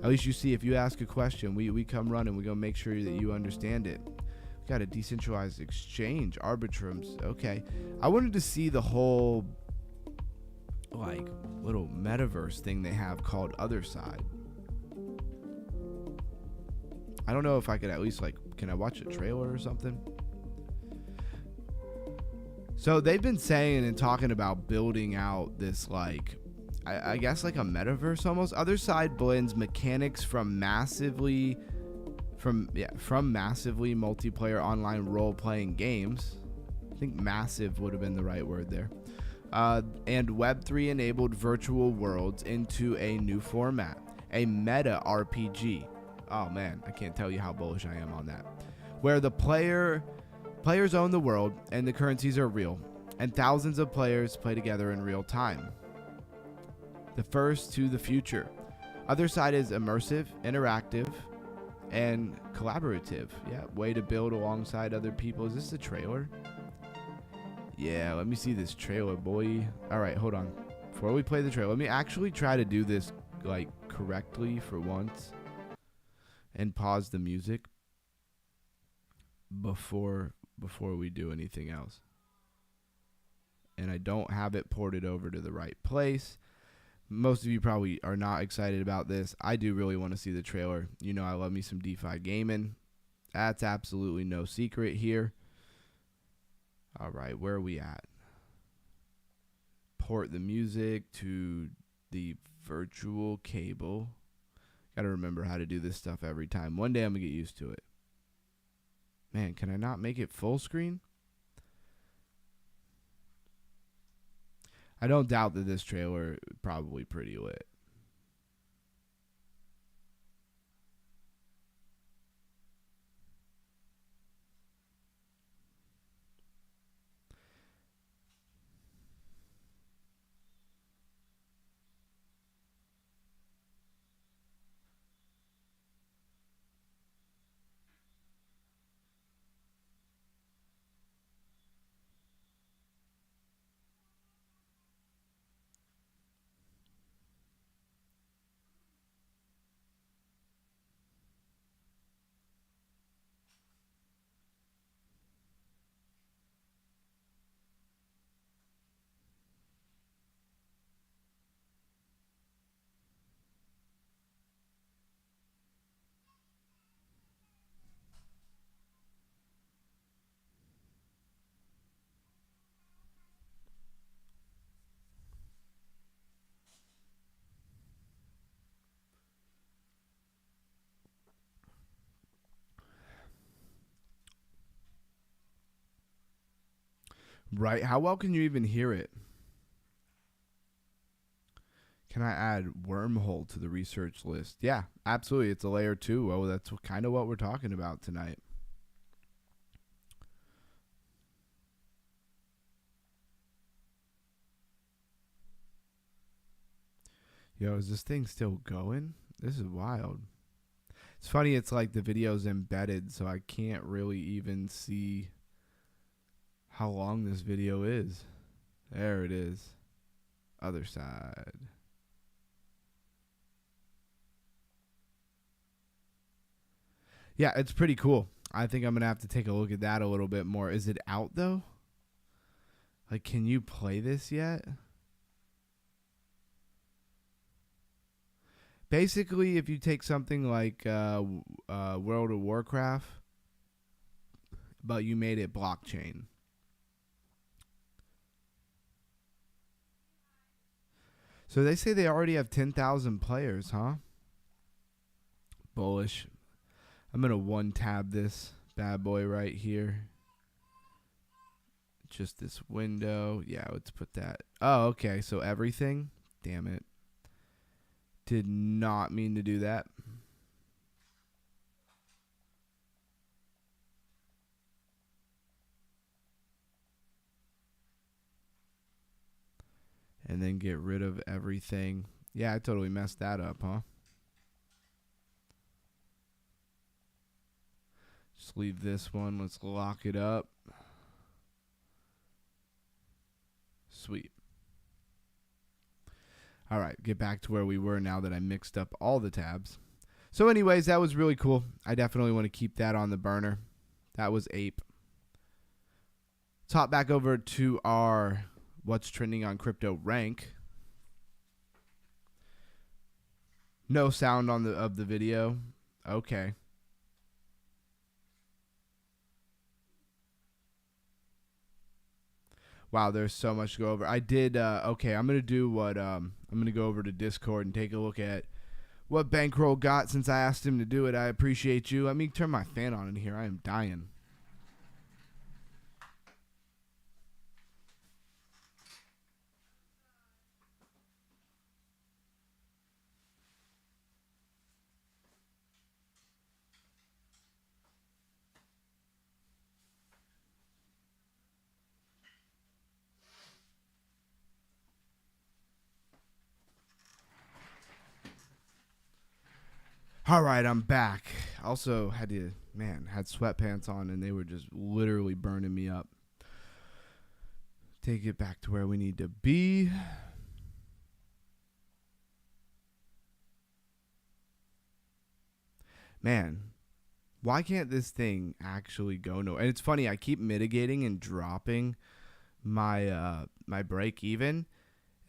at least you see if you ask a question, we come running. We're going to make sure that you understand it. We got a decentralized exchange. Arbitrums. Okay. I wanted to see the whole, like, little metaverse thing they have called Other Side. I don't know if I could at least, like, can I watch a trailer or something? So they've been saying and talking about building out this, like, I guess like a metaverse almost. Other Side blends mechanics from massively multiplayer online role-playing games. I think massive would have been the right word there. And Web3 enabled virtual worlds into a new format, a meta RPG. Oh man, I can't tell you how bullish I am on that. Where the players own the world and the currencies are real, and thousands of players play together in real time. The first to the future. Other Side is immersive, interactive, and collaborative. Yeah, way to build alongside other people. Is this the trailer? Yeah, let me see this trailer, boy. All right, hold on. Before we play the trailer, let me actually try to do this like correctly for once. And pause the music before we do anything else. And I don't have it ported over to the right place. Most of you probably are not excited about this. I do really want to see the trailer. You know I love me some DeFi gaming. That's absolutely no secret here. All right, where are we at? Port the music to the virtual cable. Got to remember how to do this stuff every time. One day I'm going to get used to it. Man, can I not make it full screen? I don't doubt that this trailer is probably pretty lit. Right? How well can you even hear it? Can I add wormhole to the research list? Yeah, absolutely. It's a layer 2. Oh, that's kind of what we're talking about tonight. Yo, is this thing still going? This is wild. It's funny, it's like the video's embedded, so I can't really even see how long this video is. There it is. Other side. Yeah, it's pretty cool. I think I'm going to have to take a look at that a little bit more. Is it out, though? Like, can you play this yet? Basically, if you take something like World of Warcraft, but you made it blockchain. So they say they already have 10,000 players, huh? Bullish. I'm going to one tab this bad boy right here. Just this window. Yeah, let's put that. Oh, okay. So everything. Damn it. Did not mean to do that. And then get rid of everything. Yeah, I totally messed that up, huh? Just leave this one. Let's lock it up. Sweet. All right, get back to where we were now that I mixed up all the tabs. So anyways, that was really cool. I definitely want to keep that on the burner. That was Ape. Let's hop back over to our What's Trending on Crypto rank. No sound on of the video. Okay. Wow, there's so much to go over. I did, okay, I'm going to do what, I'm going to go over to Discord and take a look at what Bankroll got since I asked him to do it. I appreciate you. Let me turn my fan on in here. I am dying. All right, I'm back. Also had sweatpants on and they were just literally burning me up. Take it back to where we need to be. Man, why can't this thing actually go nowhere? And it's funny, I keep mitigating and dropping my my break even.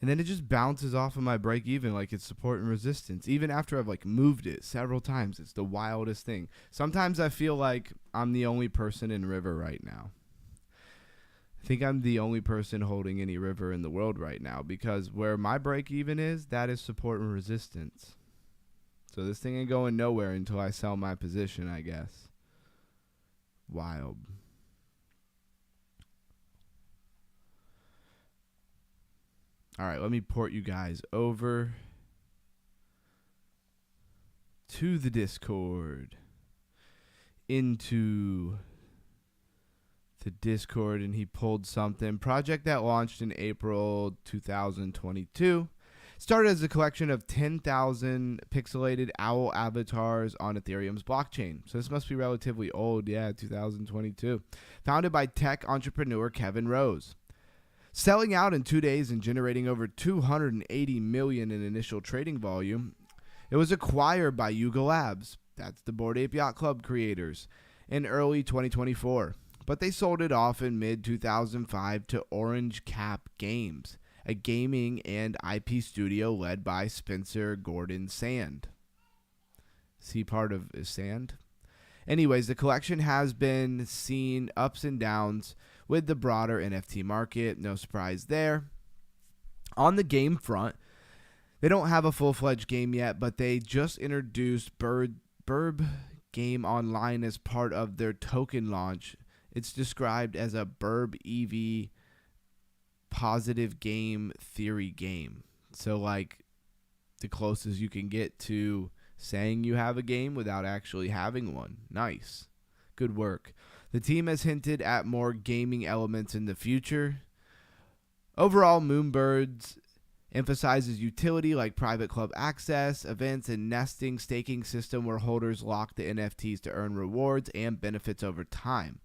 And then it just bounces off of my break even like it's support and resistance. Even after I've like moved it several times. It's the wildest thing. Sometimes I feel like I'm the only person in River right now. I think I'm the only person holding any River in the world right now. Because where my break even is, that is support and resistance. So this thing ain't going nowhere until I sell my position, I guess. Wild. All right, let me port you guys over to the Discord. Into the Discord, and he pulled something. Project that launched in April 2022. Started as a collection of 10,000 pixelated owl avatars on Ethereum's blockchain. So this must be relatively old. Yeah, 2022. Founded by tech entrepreneur Kevin Rose. Selling out in 2 days and generating over $280 million in initial trading volume, it was acquired by Yuga Labs, that's the Bored Ape Yacht Club creators, in early 2024. But they sold it off in mid-2005 to Orange Cap Games, a gaming and IP studio led by Spencer Gordon Sand. Is he part of Sand? Anyways, the collection has been seen ups and downs with the broader NFT market. No surprise there. On the game front, they don't have a full-fledged game yet, but they just introduced Burb Game Online as part of their token launch. It's described as a Burb EV positive game theory game. So like the closest you can get to saying you have a game without actually having one. Nice. Good work. The team has hinted at more gaming elements in the future. Overall, Moonbirds emphasizes utility like private club access, events, and nesting staking system where holders lock the NFTs to earn rewards and benefits over time.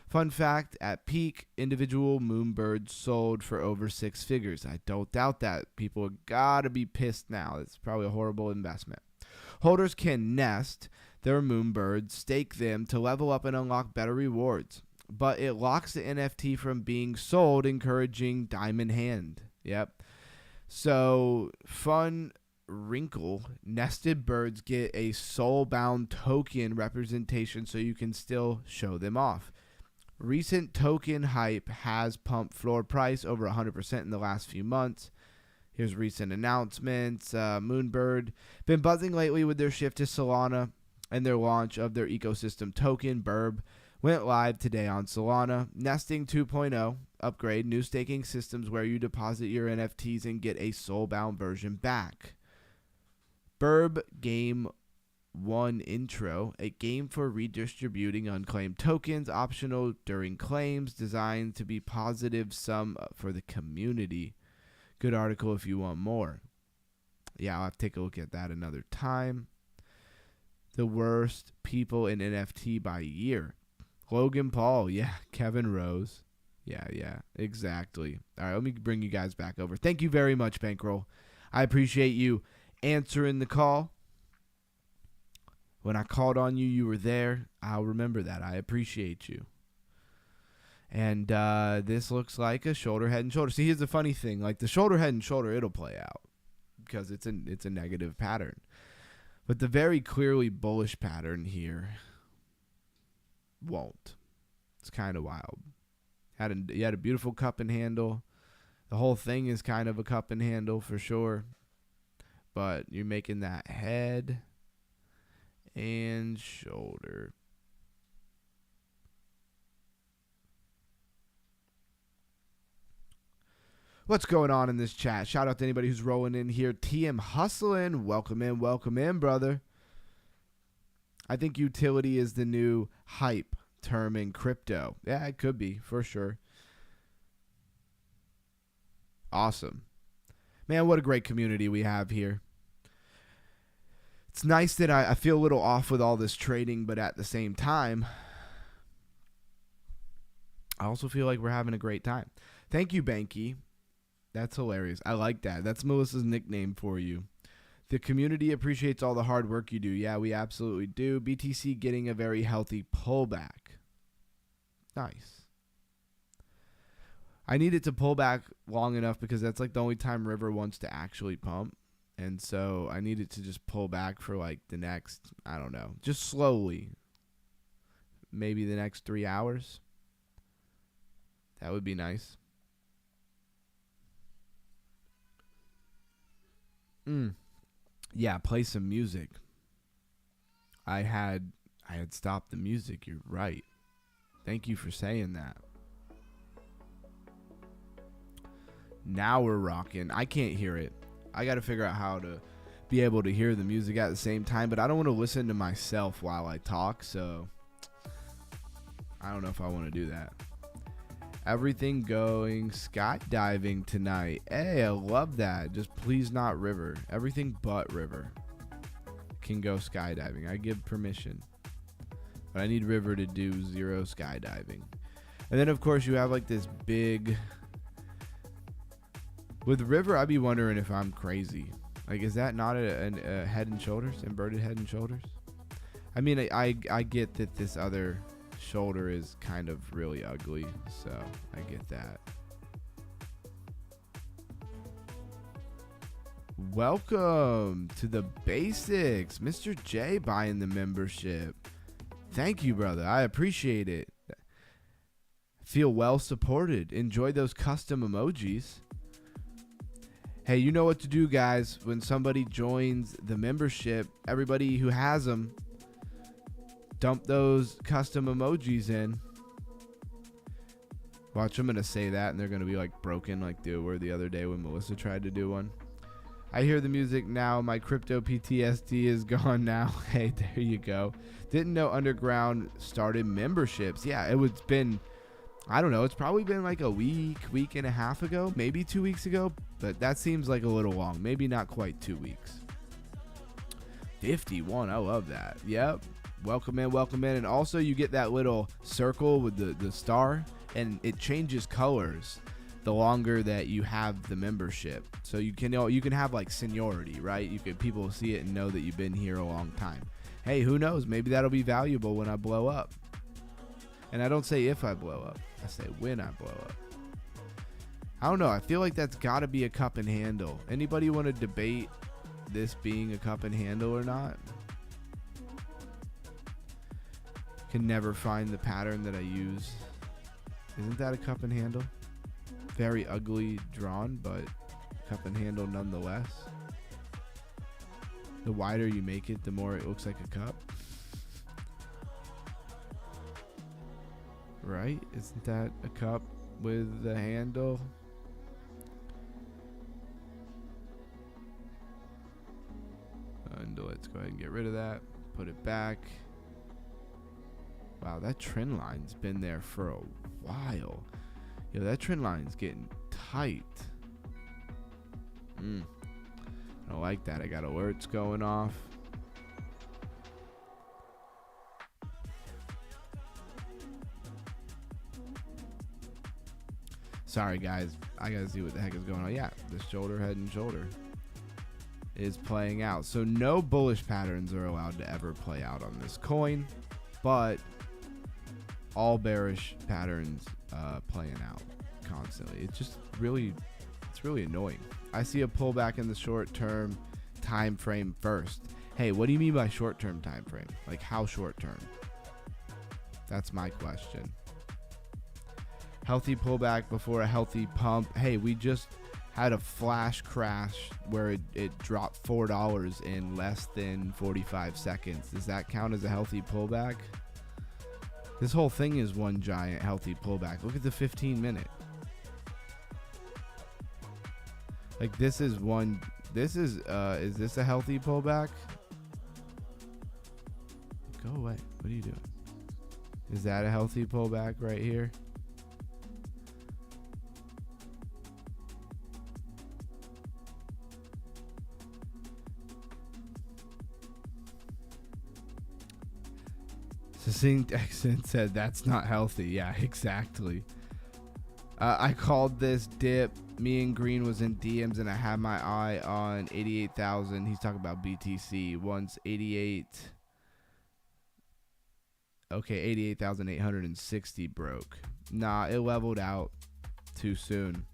Fun fact, at peak, individual Moonbirds sold for over 6 figures. I don't doubt that. People gotta be pissed now. It's probably a horrible investment. Holders can nest their Moonbirds, stake them to level up and unlock better rewards. But it locks the NFT from being sold, encouraging diamond hand. Yep. So, fun wrinkle, nested birds get a soul-bound token representation so you can still show them off. Recent token hype has pumped floor price over 100% in the last few months. Here's recent announcements. Moonbird been buzzing lately with their shift to Solana, and their launch of their ecosystem token, Burb, went live today on Solana. Nesting 2.0 upgrade, new staking systems where you deposit your NFTs and get a soul-bound version back. Burb Game 1 Intro, a game for redistributing unclaimed tokens, optional during claims, designed to be positive sum for the community. Good article if you want more. Yeah, I'll have to take a look at that another time. The worst people in NFT by year. Logan Paul, yeah. Kevin Rose. Yeah, exactly. All right, let me bring you guys back over. Thank you very much, Bankroll. I appreciate you answering the call. When I called on you, you were there. I'll remember that. I appreciate you. And this looks like a shoulder, head, and shoulder. See, here's the funny thing. Like the shoulder, head, and shoulder, it'll play out because it's a negative pattern. But the very clearly bullish pattern here won't. It's kind of wild. You had a beautiful cup and handle. The whole thing is kind of a cup and handle for sure. But you're making that head and shoulder. What's going on in this chat? Shout out to anybody who's rolling in here. TM Hustling. Welcome in, brother. I think utility is the new hype term in crypto. Yeah, it could be, for sure. Awesome. Man, what a great community we have here. It's nice that I feel a little off with all this trading, but at the same time, I also feel like we're having a great time. Thank you, Banky. That's hilarious. I like that. That's Melissa's nickname for you. The community appreciates all the hard work you do. Yeah, we absolutely do. BTC getting a very healthy pullback. Nice. I need it to pull back long enough because that's like the only time River wants to actually pump. And so I need it to just pull back for like the next, I don't know, just slowly. Maybe the next 3 hours. That would be nice. Yeah, play some music. I had stopped the music. You're right. Thank you for saying that. Now we're rocking. I can't hear it. I got to figure out how to be able to hear the music at the same time, but I don't want to listen to myself while I talk, so I don't know if I want to do that. Everything going skydiving tonight. Hey, I love that. Just please not River. Everything but River can go skydiving. I give permission. But I need River to do 0 skydiving. And then, of course, you have like this big... With River, I'd be wondering if I'm crazy. Like, is that not a head and shoulders? Inverted head and shoulders? I mean, I get that this other... shoulder is kind of really ugly, so I get that. Welcome to the basics, Mr. J buying the membership. Thank you, brother. I appreciate it. Feel well supported. Enjoy those custom emojis. Hey, you know what to do, guys. When somebody joins the membership, everybody who has them, dump those custom emojis in. Watch, I'm going to say that and they're going to be like broken like they were the other day when Melissa tried to do one. I hear the music now. My crypto PTSD is gone now. Hey, there you go. Didn't know Underground started memberships. Yeah, it's been, I don't know. It's probably been like a week and a half ago, maybe 2 weeks ago. But that seems like a little long. Maybe not quite 2 weeks. 51. I love that. Yep. Welcome in, welcome in. And also you get that little circle with the star. And it changes colors the longer that you have the membership. So you can have like seniority, right? People see it and know that you've been here a long time. Hey, who knows? Maybe that'll be valuable when I blow up. And I don't say if I blow up. I say when I blow up. I don't know. I feel like that's got to be a cup and handle. Anybody want to debate this being a cup and handle or not? Can never find the pattern that I use. Isn't that a cup and handle? Very ugly drawn, but cup and handle nonetheless. The wider you make it, the more it looks like a cup. Right? Isn't that a cup with the handle? And let's go ahead and get rid of that. Put it back. Wow, that trend line's been there for a while. Yo, that trend line's getting tight. I don't like that. I got alerts going off. Sorry, guys. I gotta see what the heck is going on. Yeah, the shoulder, head, and shoulder is playing out. So no bullish patterns are allowed to ever play out on this coin, but all bearish patterns playing out constantly. It's really annoying. I see a pullback in the short term time frame first. Hey, what do you mean by short term time frame? Like how short term? That's my question. Healthy pullback before a healthy pump. Hey, we just had a flash crash where it dropped $4 in less than 45 seconds. Does that count as a healthy pullback? This whole thing is one giant healthy pullback. Look at the 15-minute. Like this is is this a healthy pullback? Go away. What are you doing? Is that a healthy pullback right here? Succinct accent said that's not healthy. Yeah, exactly. I called this dip. Me and Green was in DMs and I had my eye on 88,000. He's talking about BTC. Once 88. Okay, 88,860 broke. Nah, it leveled out too soon.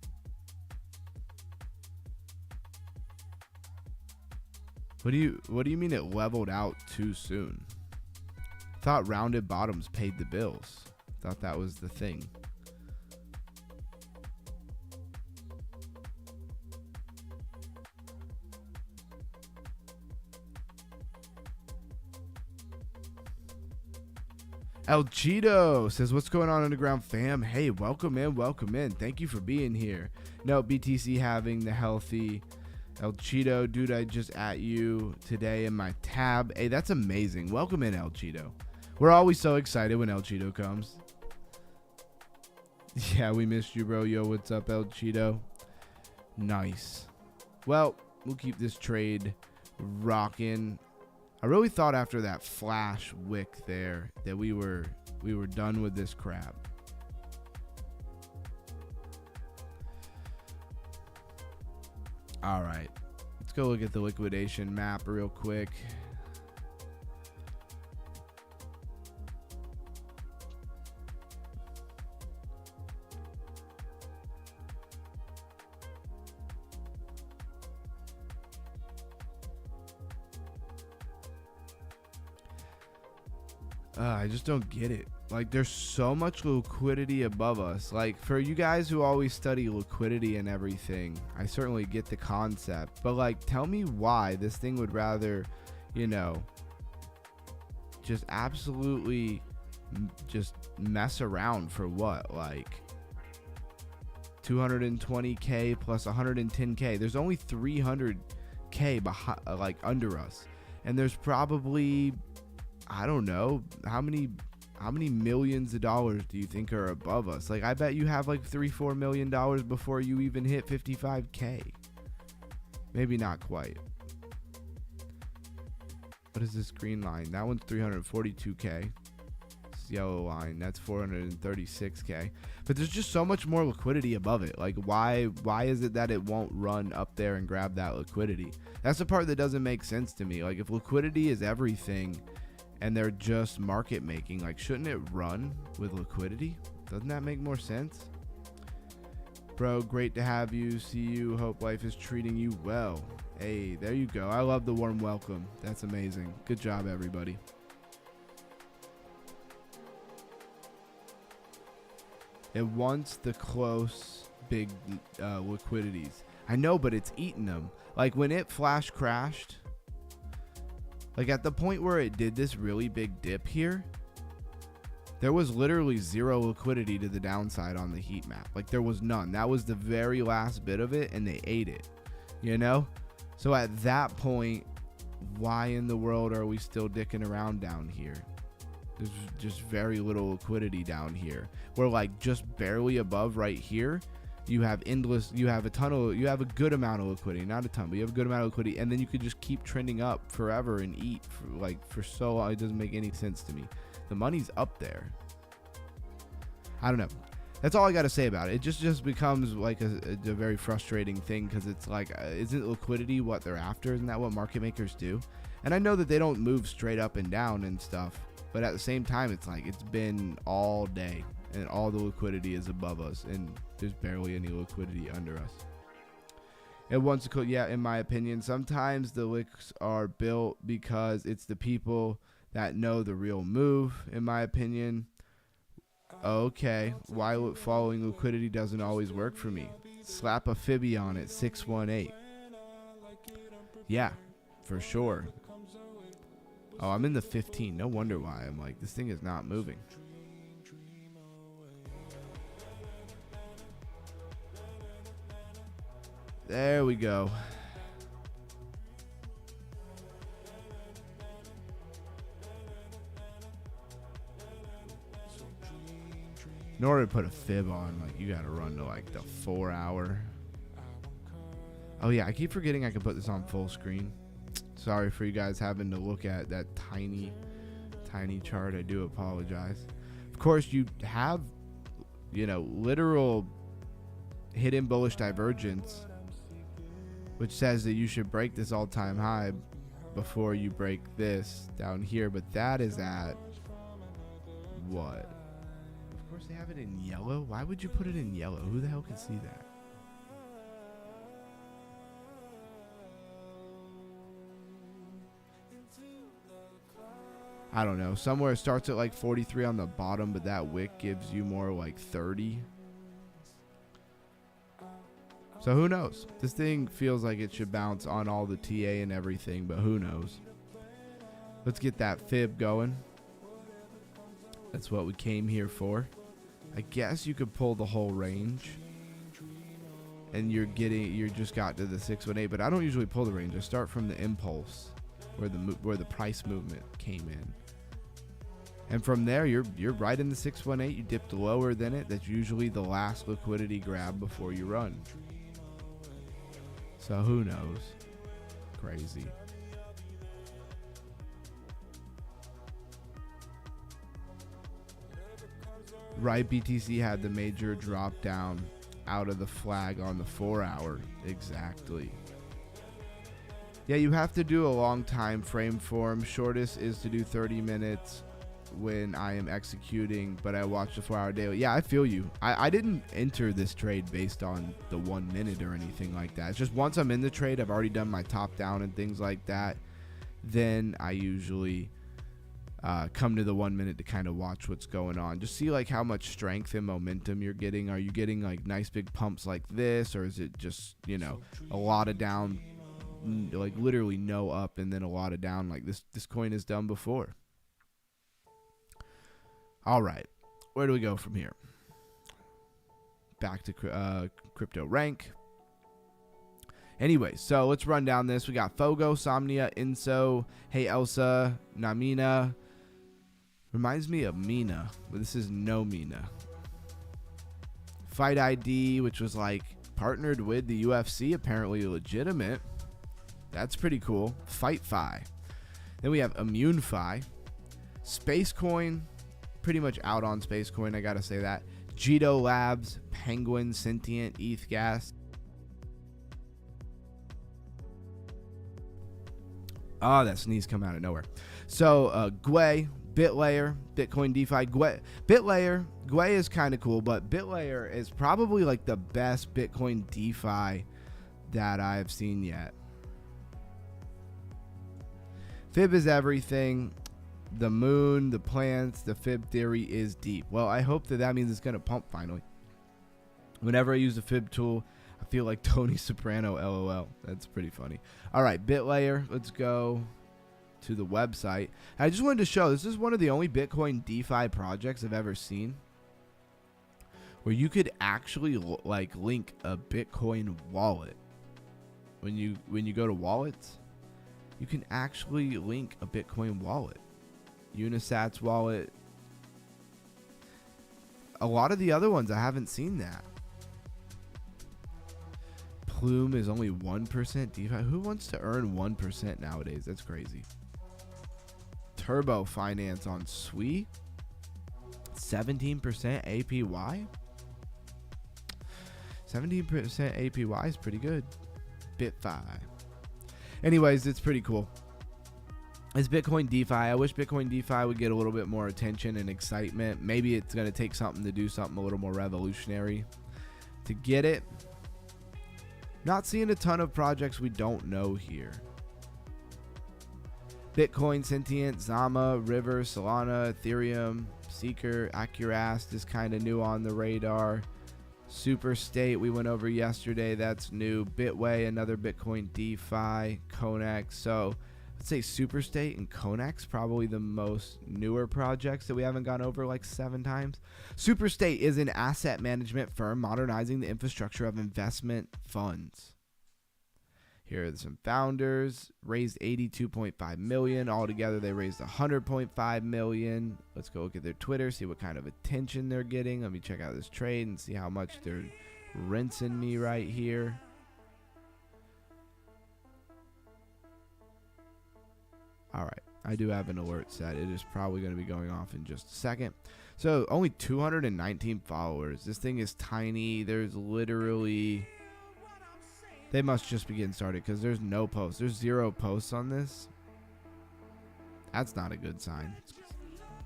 What do you mean it leveled out too soon? Thought rounded bottoms paid the bills. Thought that was the thing. El Cheeto says, what's going on, Underground fam? Hey, welcome in, welcome in. Thank you for being here. No, BTC having the healthy. El Cheeto, dude, I just at you today in my tab. Hey, that's amazing. Welcome in, El Cheeto. We're always so excited when El Cheeto comes. Yeah, we missed you, bro. Yo, what's up, El Cheeto? Nice. Well, we'll keep this trade rocking. I really thought after that flash wick there that we were done with this crap. All right. Let's go look at the liquidation map real quick. I just don't get it. Like, there's so much liquidity above us. Like, for you guys who always study liquidity and everything, I certainly get the concept. But, like, tell me why this thing would rather, you know, just absolutely just mess around for what? Like, 220k plus 110k. There's only 300k behind, like under us, and there's probably, I don't know, how many millions of dollars do you think are above us? Like, I bet you have like $3-4 million before you even hit 55k. Maybe not quite. What is this green line? That one's 342k. This yellow line, that's 436k. But there's just so much more liquidity above it. Like, why is it that it won't run up there and grab that liquidity? That's the part that doesn't make sense to me. Like, if liquidity is everything and they're just market making, like, shouldn't it run with liquidity? Doesn't that make more sense? Bro, great to have you. See you. Hope life is treating you well. Hey, there you go. I love the warm welcome. That's amazing. Good job, everybody. It wants the close, big liquidities. I know, but it's eating them. Like, when it flash crashed, like at the point where it did this really big dip here, there was literally zero liquidity to the downside on the heat map. Like, there was none. That was the very last bit of it, and they ate it, you know? So at that point, why in the world are we still dicking around down here? There's just very little liquidity down here. We're like just barely above right here. You have a good amount of liquidity, not a ton, but you have a good amount of liquidity, and then you could just keep trending up forever and eat for so long. It doesn't make any sense to me. The money's up there. I don't know. That's all I got to say about it. It just becomes like a very frustrating thing, because it's like, isn't liquidity what they're after? Isn't that what market makers do? And I know that they don't move straight up and down and stuff, but at the same time, it's like it's been all day and all the liquidity is above us, and there's barely any liquidity under us. It wants to, yeah, in my opinion, sometimes the licks are built because it's the people that know the real move, in my opinion. Okay, why following liquidity doesn't always work for me. Slap a Fibby on it, 618. Yeah, for sure. Oh, I'm in the 15. No wonder why. I'm like, this thing is not moving. There we go. In order to put a fib on, like, you gotta run to like the 4 hour. Oh yeah, I keep forgetting I can put this on full screen. Sorry for you guys having to look at that tiny chart. I do apologize. Of course, you have, literal hidden bullish divergence, which says that you should break this all-time high before you break this down here. But that is at what? Of course, they have it in yellow. Why would you put it in yellow? Who the hell can see that? I don't know. Somewhere it starts at like 43 on the bottom, but that wick gives you more like 30. So who knows? This thing feels like it should bounce on all the TA and everything, but who knows? Let's get that fib going. That's what we came here for. I guess you could pull the whole range, and you just got to the 618, but I don't usually pull the range. I start from the impulse where the price movement came in. And from there, you're right in the 618. You dipped lower than it. That's usually the last liquidity grab before you run. So who knows? Crazy. Right, BTC had the major drop down out of the flag on the 4 hour. Exactly. Yeah, you have to do a long time frame for him. Shortest is to do 30 minutes when I am executing, but I watch the 4 hour daily. Yeah, I feel you. I didn't enter this trade based on the 1 minute or anything like that. It's just once I'm in the trade, I've already done my top down and things like that. Then I usually come to the 1 minute to kind of watch what's going on. Just see like how much strength and momentum you're getting. Are you getting like nice big pumps like this, or is it just, a lot of down, like literally no up and then a lot of down like this coin has done before? All right, where do we go from here? back to crypto rank. Anyway, so let's run down this. We got Fogo, Somnia, Inso, Hey Elsa, Namina. Reminds me of Mina, but this is no Mina. Fight ID, which was like partnered with the UFC, apparently legitimate. That's pretty cool. FightFi. Then we have ImmuneFi. Spacecoin, pretty much out on Spacecoin, I gotta say that. Jito Labs, Penguin, Sentient, ETHGas. Oh, that sneeze come out of nowhere. So, Gwei, BitLayer, Bitcoin DeFi. Gwei is kind of cool, but BitLayer is probably like the best Bitcoin DeFi that I've seen yet. Fib is everything. The moon, the plants, the fib theory is deep. Well, I hope that means it's going to pump finally. Whenever I use the fib tool, I feel like Tony Soprano, LOL. That's pretty funny. All right, BitLayer. Let's go to the website. I just wanted to show, this is one of the only Bitcoin DeFi projects I've ever seen where you could actually like link a Bitcoin wallet. When you go to wallets, you can actually link a Bitcoin wallet. Unisat's wallet. A lot of the other ones, I haven't seen that. Plume is only 1% DeFi. Who wants to earn 1% nowadays? That's crazy. Turbo Finance on Sui. 17% APY. 17% APY is pretty good. BitFi. Anyways, it's pretty cool. It's Bitcoin DeFi. I wish Bitcoin DeFi would get a little bit more attention and excitement. Maybe it's going to take something to do something a little more revolutionary to get it. Not seeing a ton of projects we don't know here. Bitcoin, Sentient, Zama, River, Solana, Ethereum, Seeker, Accurast is kind of new on the radar. Superstate we went over yesterday. That's new. Bitway, another Bitcoin DeFi. Konex. So let's say Superstate and Konex, probably the most newer projects that we haven't gone over like 7 times. Superstate is an asset management firm modernizing the infrastructure of investment funds. Here are some founders. Raised $82.5 million. Altogether, they raised $100.5 million. Let's go look at their Twitter, see what kind of attention they're getting. Let me check out this trade and see how much they're rinsing me right here. All right, I do have an alert set. It is probably going to be going off in just a second. So only 219 followers. This thing is tiny. There's literally, they must just be getting started because there's no posts. There's 0 posts on this. That's not a good sign.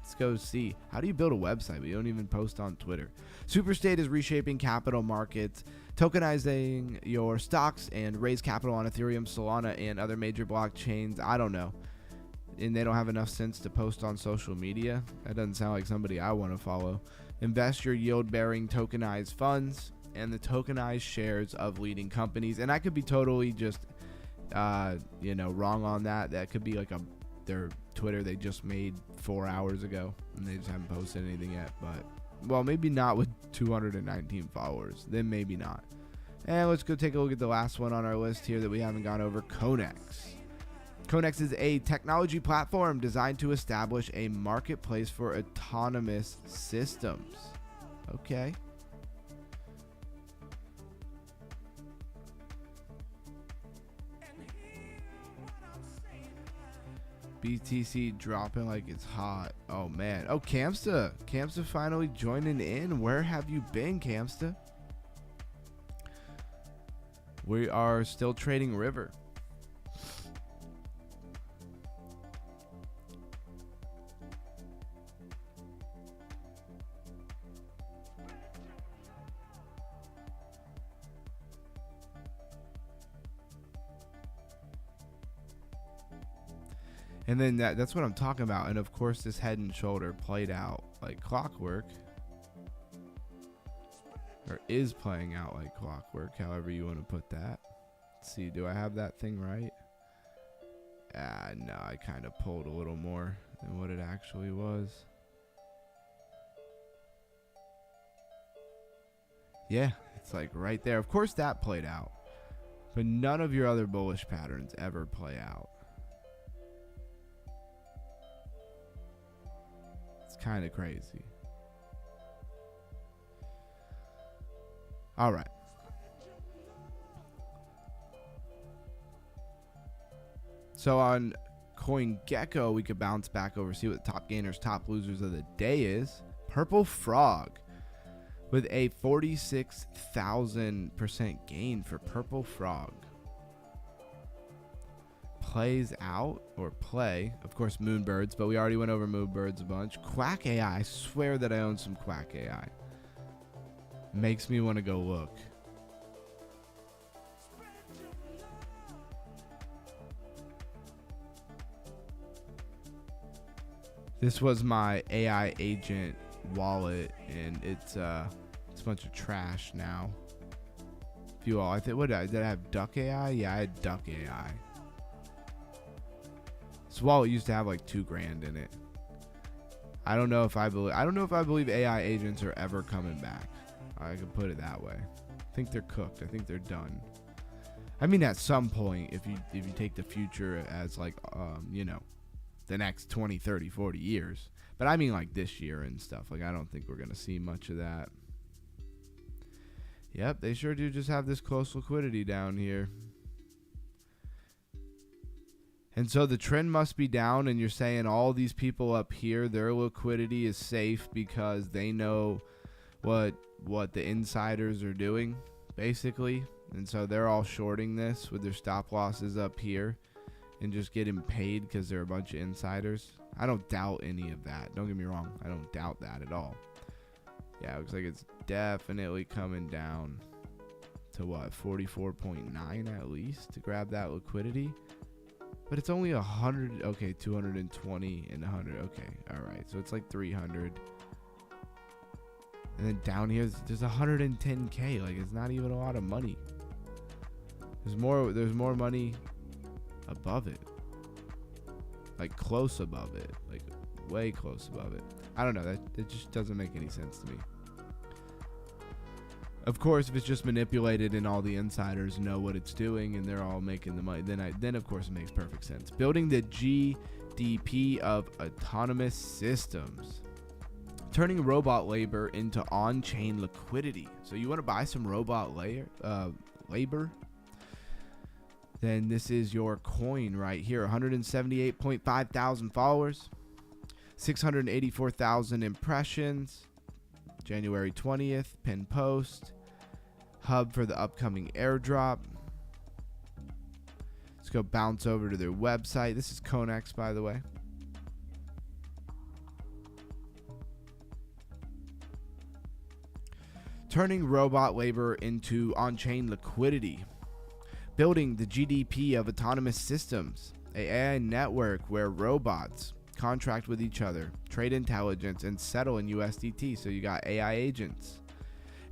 Let's go see. How do you build a website but you don't even post on Twitter? Superstate is reshaping capital markets, tokenizing your stocks, and raise capital on Ethereum, Solana, and other major blockchains. I don't know. And they don't have enough sense to post on social media. That doesn't sound like somebody I want to follow. Invest your yield-bearing tokenized funds and the tokenized shares of leading companies. And I could be totally just, wrong on that. That could be like their Twitter they just made 4 hours ago, and they just haven't posted anything yet. But, well, maybe not with 219 followers. Then maybe not. And let's go take a look at the last one on our list here that we haven't gone over, Konex. Konex is a technology platform designed to establish a marketplace for autonomous systems. Okay. BTC dropping like it's hot. Oh, man. Oh, Kamsta. Kamsta finally joining in. Where have you been, Kamsta? We are still trading River. And then that's what I'm talking about. And of course, this head and shoulder played out like clockwork. Or is playing out like clockwork, however you want to put that. Let's see, do I have that thing right? No, I kind of pulled a little more than what it actually was. Yeah, it's like right there. Of course that played out. But none of your other bullish patterns ever play out. It's kind of crazy. All right. So on CoinGecko, we could bounce back over, see what the top gainers, top losers of the day is. Purple Frog with a 46,000% gain for Purple Frog. Plays out, or play, of course, Moonbirds, but we already went over Moonbirds a bunch. Quack AI, I swear that I own some Quack AI. Makes me want to go look. This was my AI agent wallet, and it's a bunch of trash now. If you all, I think, what did I have? Duck AI? Yeah, I had Duck AI. This wallet used to have like $2,000 in it. I don't know if I believe AI agents are ever coming back. I could put it that way. I think they're cooked. I think they're done. I mean, at some point, if you take the future as like you know, the next 20, 30, 40 years. But I mean like this year and stuff. Like I don't think we're going to see much of that. Yep, they sure do just have this close liquidity down here. And so the trend must be down, and you're saying all these people up here, their liquidity is safe because they know what the insiders are doing, basically. And so they're all shorting this with their stop losses up here and just getting paid because they're a bunch of insiders. I don't doubt any of that. Don't get me wrong. I don't doubt that at all. Yeah, it looks like it's definitely coming down to what, 44.9 at least to grab that liquidity. But it's only 100. Okay, 220 and 100. Okay, all right. So it's like 300. And then down here, there's 110K. Like, it's not even a lot of money. There's more money above it. Like, close above it. Like, way close above it. I don't know. That just doesn't make any sense to me. Of course, if it's just manipulated and all the insiders know what it's doing and they're all making the money, then of course it makes perfect sense. Building the GDP of autonomous systems. Turning robot labor into on-chain liquidity. So you want to buy some robot labor? Then this is your coin right here. 178.5 thousand followers. 684,000 impressions. January 20th, pin post. Hub for the upcoming airdrop. Let's go bounce over to their website. This is Conex, by the way. Turning robot labor into on-chain liquidity. Building the GDP of autonomous systems. An AI network where robots contract with each other, trade intelligence, and settle in USDT. So you got AI agents.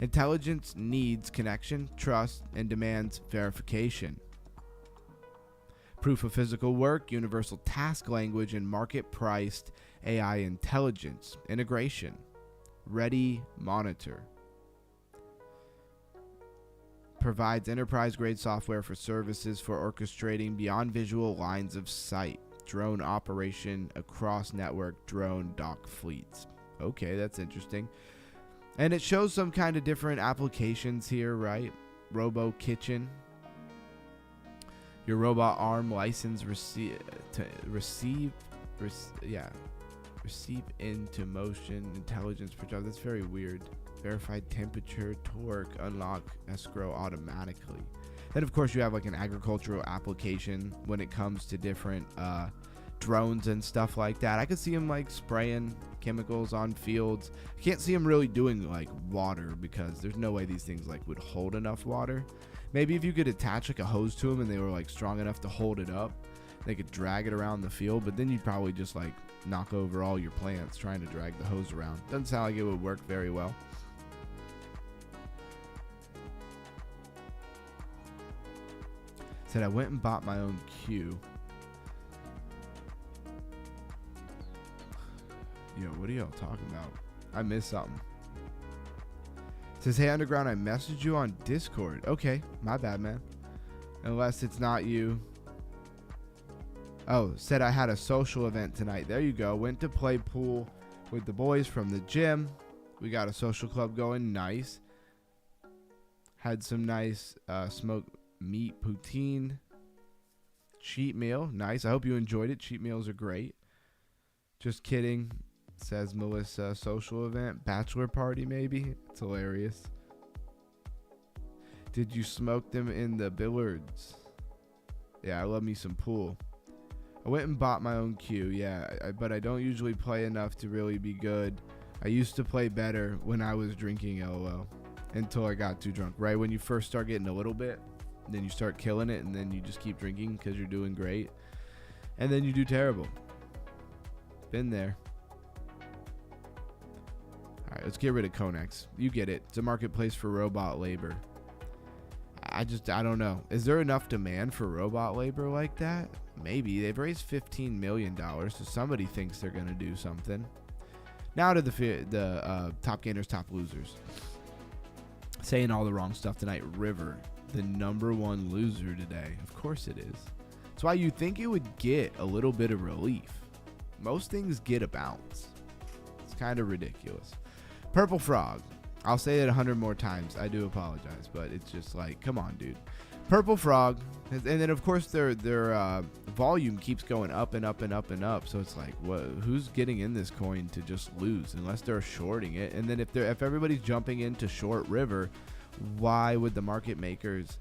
Intelligence needs connection, trust, and demands verification. Proof of physical work, universal task language, and market-priced AI intelligence. Integration. Ready monitor. Provides enterprise-grade software for services for orchestrating beyond visual lines of sight. Drone operation across network drone dock fleets. Okay, that's interesting. And it shows some kind of different applications here, right? Robo kitchen. Your robot arm license receive into motion intelligence per job. That's very weird. Verified temperature, torque, unlock escrow automatically. Then of course you have like an agricultural application when it comes to different drones and stuff like that. I could see him like spraying chemicals on fields. I can't see him really doing like water because there's no way these things like would hold enough water. Maybe if you could attach like a hose to them and they were like strong enough to hold it up, they could drag it around the field, but then you'd probably just like knock over all your plants trying to drag the hose around. Doesn't sound like it would work very well. Said I went and bought my own queue. Yo, what are y'all talking about? I missed something. Says, hey, Underground, I messaged you on Discord. Okay, my bad, man. Unless it's not you. Oh, said I had a social event tonight. There you go. Went to play pool with the boys from the gym. We got a social club going. Nice. Had some nice smoked meat poutine. Cheat meal. Nice. I hope you enjoyed it. Cheat meals are great. Just kidding. Says Melissa, social event. Bachelor party, maybe. It's hilarious. Did you smoke them in the billiards? Yeah, I love me some pool. I went and bought my own cue. Yeah, but I don't usually play enough to really be good. I used to play better when I was drinking, LOL. Until I got too drunk. Right when you first start getting a little bit, then you start killing it, and then you just keep drinking because you're doing great. And then you do terrible. Been there. Alright, let's get rid of Konex. You get it. It's a marketplace for robot labor. I don't know. Is there enough demand for robot labor like that? Maybe. They've raised $15 million, so somebody thinks they're going to do something. Now to the top gainers, top losers. Saying all the wrong stuff tonight. River, the #1 loser today. Of course it is. That's why you think it would get a little bit of relief. Most things get a bounce. It's kind of ridiculous. Purple Frog. I'll say it 100 more times. I do apologize, but it's just like, come on, dude. Purple Frog, and then of course their volume keeps going up and up and up and up. So it's like, who's getting in this coin to just lose unless they're shorting it? And then if everybody's jumping into short River, why would the market makers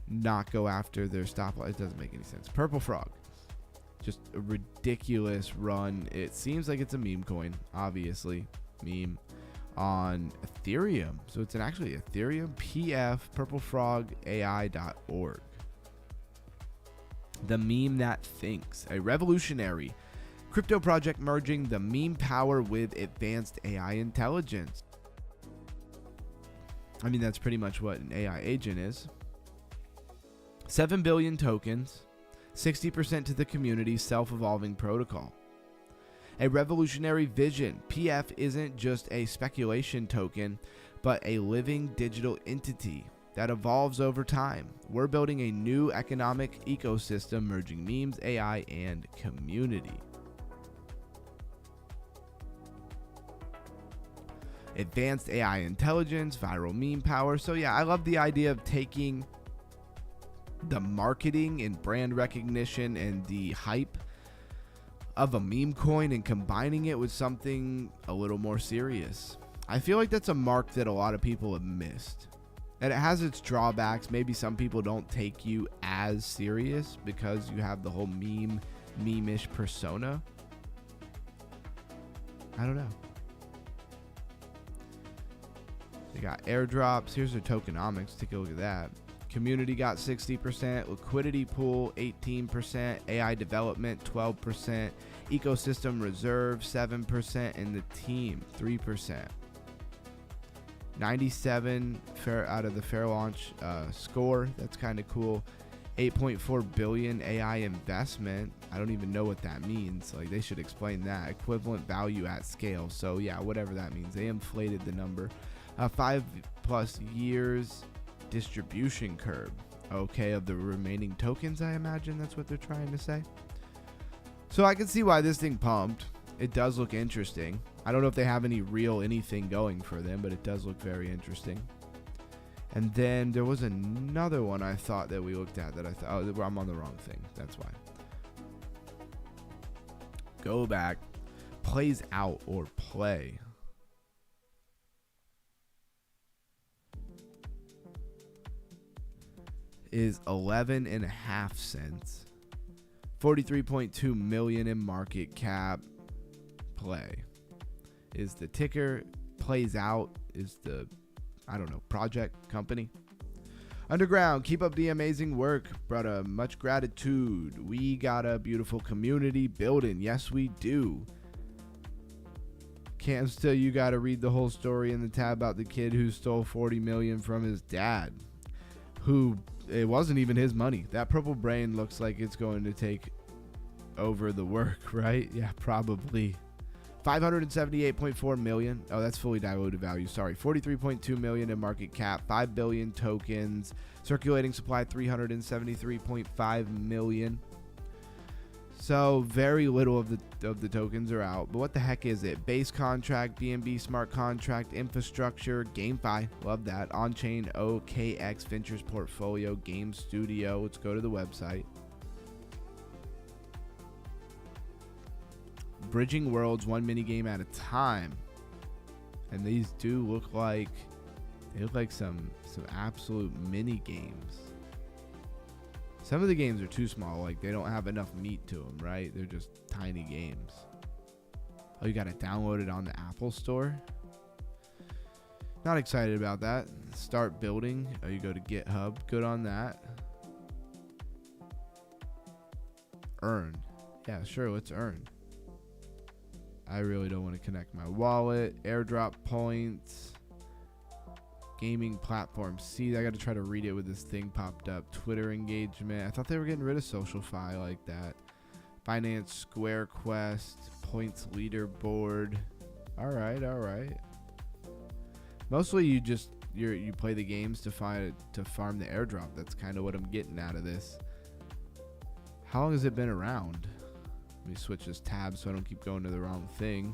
not go after their stop loss? It doesn't make any sense. Purple Frog, just a ridiculous run. It seems like it's a meme coin, obviously meme. On Ethereum. So it's actually Ethereum PF purplefrogai.org. The meme that thinks. A revolutionary crypto project merging the meme power with advanced AI intelligence. I mean, that's pretty much what an AI agent is. 7 billion tokens, 60% to the community, self-evolving protocol. A revolutionary vision. PF isn't just a speculation token, but a living digital entity that evolves over time. We're building a new economic ecosystem merging memes, AI, and community. Advanced AI intelligence, viral meme power. So yeah, I love the idea of taking the marketing and brand recognition and the hype of a meme coin and combining it with something a little more serious. I feel like that's a mark that a lot of people have missed. And it has its drawbacks. Maybe some people don't take you as serious because you have the whole meme-ish persona. I don't know. They got airdrops. Here's their tokenomics. Take a look at that. Community got 60%, liquidity pool 18%, AI development 12%, ecosystem reserve 7%, and the team 3%. 97 out of the fair launch score. That's kind of cool. 8.4 billion AI investment. I don't even know what that means. Like, they should explain that. Equivalent value at scale. So yeah, whatever that means. They inflated the number. 5+ years distribution curve, okay, of the remaining tokens. I imagine that's what they're trying to say. So I can see why this thing pumped. It does look interesting. I don't know if they have any real anything going for them, but it does look very interesting. And then there was another one I thought that we looked at that I thought, oh, I'm on the wrong thing. That's why. Go back. Plays out or play. Is 11.5 cents. 43.2 million in market cap. Play is the ticker. Plays out is the, I don't know, project company. Underground, keep up the amazing work. Brother, much gratitude. We got a beautiful community building. Yes, we do. Can't still, you got to read the whole story in the tab about the kid who stole 40 million from his dad, who it wasn't even his money. That purple brain looks like it's going to take over the work, right? Yeah, probably. 578.4 million. Oh, that's fully diluted value. Sorry. 43.2 million in market cap. 5 billion tokens. Circulating supply 373.5 million. So very little of the tokens are out. But what the heck is it? Base contract, BNB smart contract, infrastructure, GameFi. Love that. On-chain OKX Ventures portfolio, game studio. Let's go to the website. Bridging worlds, one mini game at a time. And these do look like some absolute mini games. Some of the games are too small, like they don't have enough meat to them, right? They're just tiny games. Oh, you got to download it on the Apple Store? Not excited about that. Start building. Oh, you go to GitHub. Good on that. Earn. Yeah, sure, let's earn. I really don't want to connect my wallet. Airdrop points. Gaming platform. See, I got to try to read it with this thing popped up. Twitter engagement. I thought they were getting rid of SocialFi like that. Finance Square Quest. Points leaderboard. All right. Mostly you play the games to farm the airdrop. That's kind of what I'm getting out of this. How long has it been around? Let me switch this tab so I don't keep going to the wrong thing.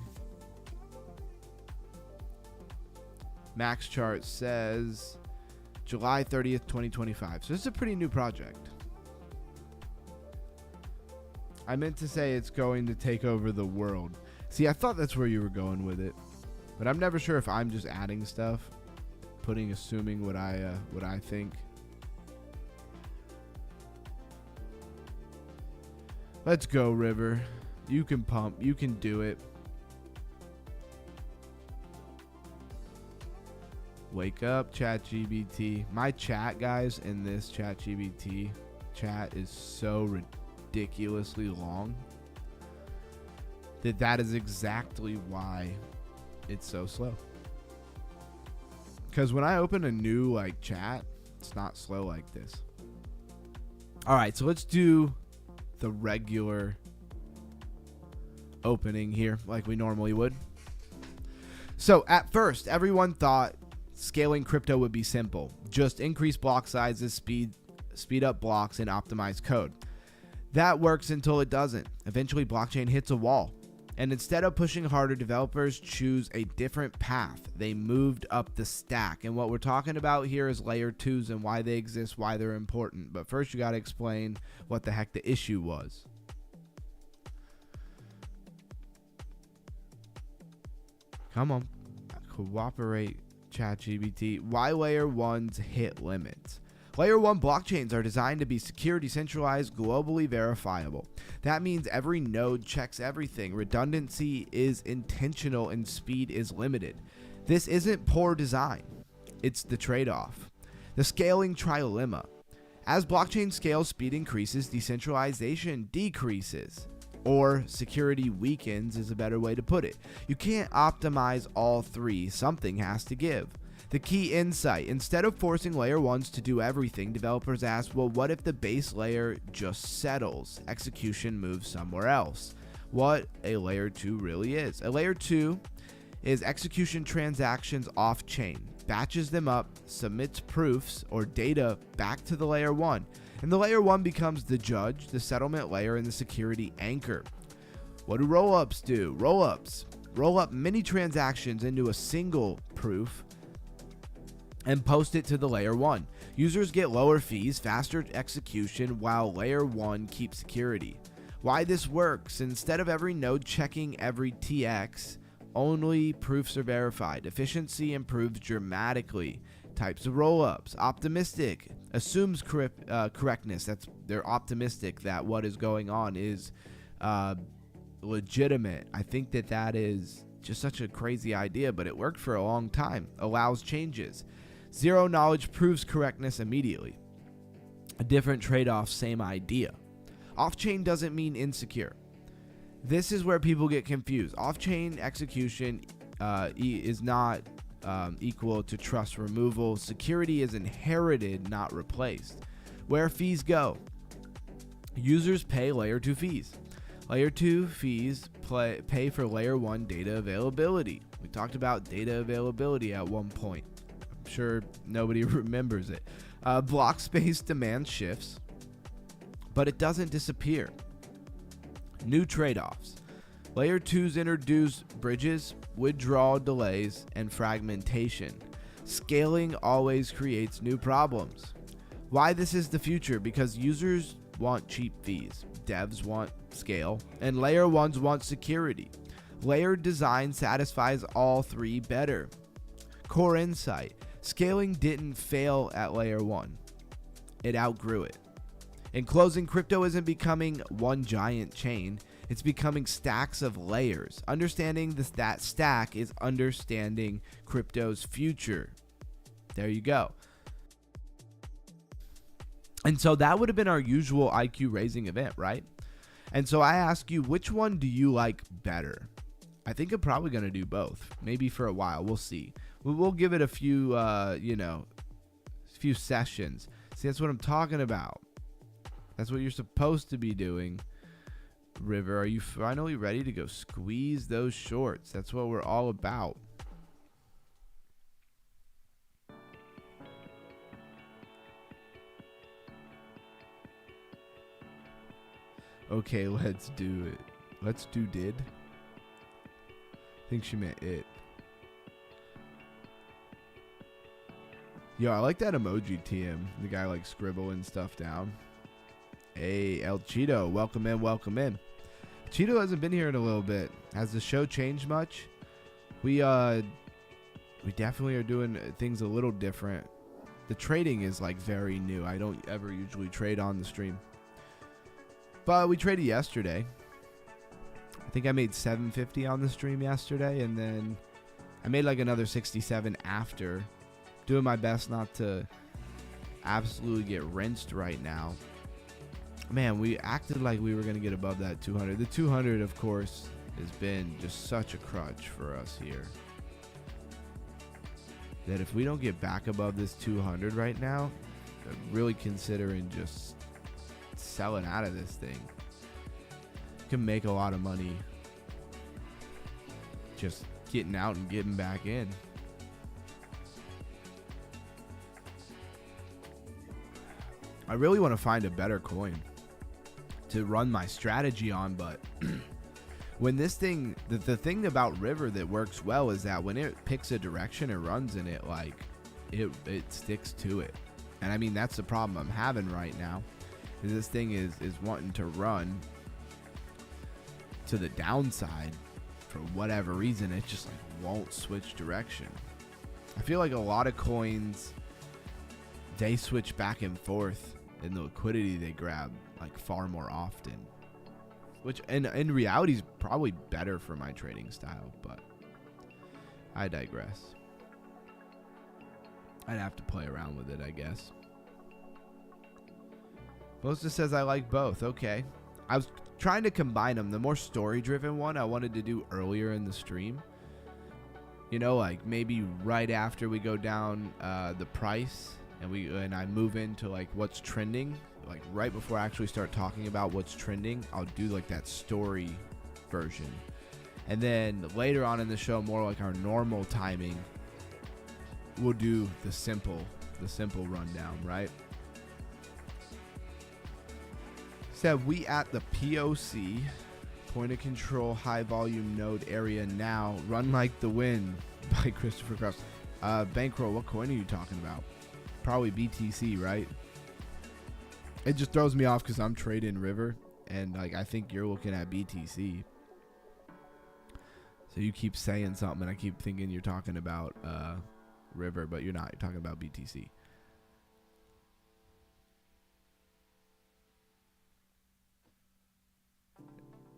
Max chart says July 30th, 2025. So this is a pretty new project. I meant to say it's going to take over the world. See, I thought that's where you were going with it, but I'm never sure if I'm just adding stuff, assuming what I think. Let's go, River. You can pump. You can do it. Wake up, ChatGPT. My chat, guys, in this ChatGPT chat is so ridiculously long that is exactly why it's so slow. Because when I open a new chat, it's not slow like this. All right, so let's do the regular opening here like we normally would. So at first, everyone thought scaling crypto would be simple. Just increase block sizes, speed up blocks, and optimize code. That works until it doesn't. Eventually, blockchain hits a wall. And instead of pushing harder, developers choose a different path. They moved up the stack. And what we're talking about here is layer 2s and why they exist, why they're important. But first, you got to explain what the heck the issue was. Come on. Cooperate, ChatGPT. Why layer 1s hit limits? Layer 1 blockchains are designed to be secure, decentralized, globally verifiable. That means every node checks everything. Redundancy is intentional and speed is limited. This isn't poor design. It's the trade-off. The scaling trilemma. As blockchain scales, speed increases, decentralization decreases. Or security weakens is a better way to put it. You can't optimize all three. Something has to give. The key insight: instead of forcing layer 1s to do everything, developers ask, well, what if the base layer just settles? Execution moves somewhere else. What a layer 2 really is. A layer 2 is execution transactions off-chain, batches them up, submits proofs or data back to the layer 1. And the layer 1 becomes the judge, the settlement layer, and the security anchor. What do rollups do? Rollups roll up many transactions into a single proof and post it to the layer 1. Users get lower fees, faster execution, while layer 1 keeps security. Why this works: instead of every node checking every TX, only proofs are verified. Efficiency improves dramatically. Types of rollups: optimistic, assumes correctness. They're optimistic that what is going on is legitimate. I think that is just such a crazy idea, but it worked for a long time. Allows changes. Zero knowledge proves correctness immediately. A different trade-off, same idea. Off-chain doesn't mean insecure. This is where people get confused. Off-chain execution is not equal to trust removal. Security is inherited, not replaced. Where fees go: users pay layer 2 fees. Layer 2 fees pay for layer 1 data availability. We talked about data availability at one point. I'm sure nobody remembers it. Block space demand shifts, but it doesn't disappear. New trade-offs. Layer 2s introduce bridges, withdrawal delays, and fragmentation. Scaling always creates new problems. Why this is the future? Because users want cheap fees, devs want scale, and layer 1s want security. Layered design satisfies all three better. Core insight. Scaling didn't fail at layer 1. It outgrew it. In closing, crypto isn't becoming one giant chain. It's becoming stacks of layers. Understanding that stack is understanding crypto's future. There you go. And so that would have been our usual IQ raising event, right? And so I ask you, which one do you like better? I think I'm probably going to do both. Maybe for a while. We'll see. We'll give it a few, few sessions. See, that's what I'm talking about. That's what you're supposed to be doing. River, are you finally ready to go squeeze those shorts? That's what we're all about. Okay, let's do it. Let's do did. I think she meant it. Yo, I like that emoji TM. The guy like scribbling stuff down. Hey, El Cheeto, welcome in, welcome in. Cheeto hasn't been here in a little bit. Has the show changed much? We definitely are doing things a little different. The trading is like very new. I don't ever usually trade on the stream. But we traded yesterday. I think I made 750 on the stream yesterday, and then I made like another 67 after. Doing my best not to absolutely get rinsed right now. Man, we acted like we were going to get above that 200. The 200, of course, has been just such a crutch for us here. That if we don't get back above this 200 right now, I'm really considering just selling out of this thing. You can make a lot of money just getting out and getting back in. I really want to find a better coin to run my strategy on, but when this thing, the thing about River that works well is that when it picks a direction and runs in it, like it sticks to it. And I mean, that's the problem I'm having right now, is this thing is wanting to run to the downside for whatever reason. It just like won't switch direction. I feel like a lot of coins, they switch back and forth in the liquidity they grab like far more often, which in reality is probably better for my trading style, but I digress. I'd have to play around with it, I guess. Mosta says I like both. Okay, I was trying to combine them. The more story driven one I wanted to do earlier in the stream, you know, like maybe right after we go down the price and I move into like what's trending, like right before I actually start talking about what's trending, I'll do like that story version. And then later on in the show, more like our normal timing, we'll do the simple rundown, right? Said we at the POC, point of control high volume node area now, run like the wind by Christopher Cross. Bankroll, what coin are you talking about? Probably BTC, right? It just throws me off because I'm trading River, and like I think you're looking at BTC. So you keep saying something, and I keep thinking you're talking about River, but you're not. You're talking about BTC.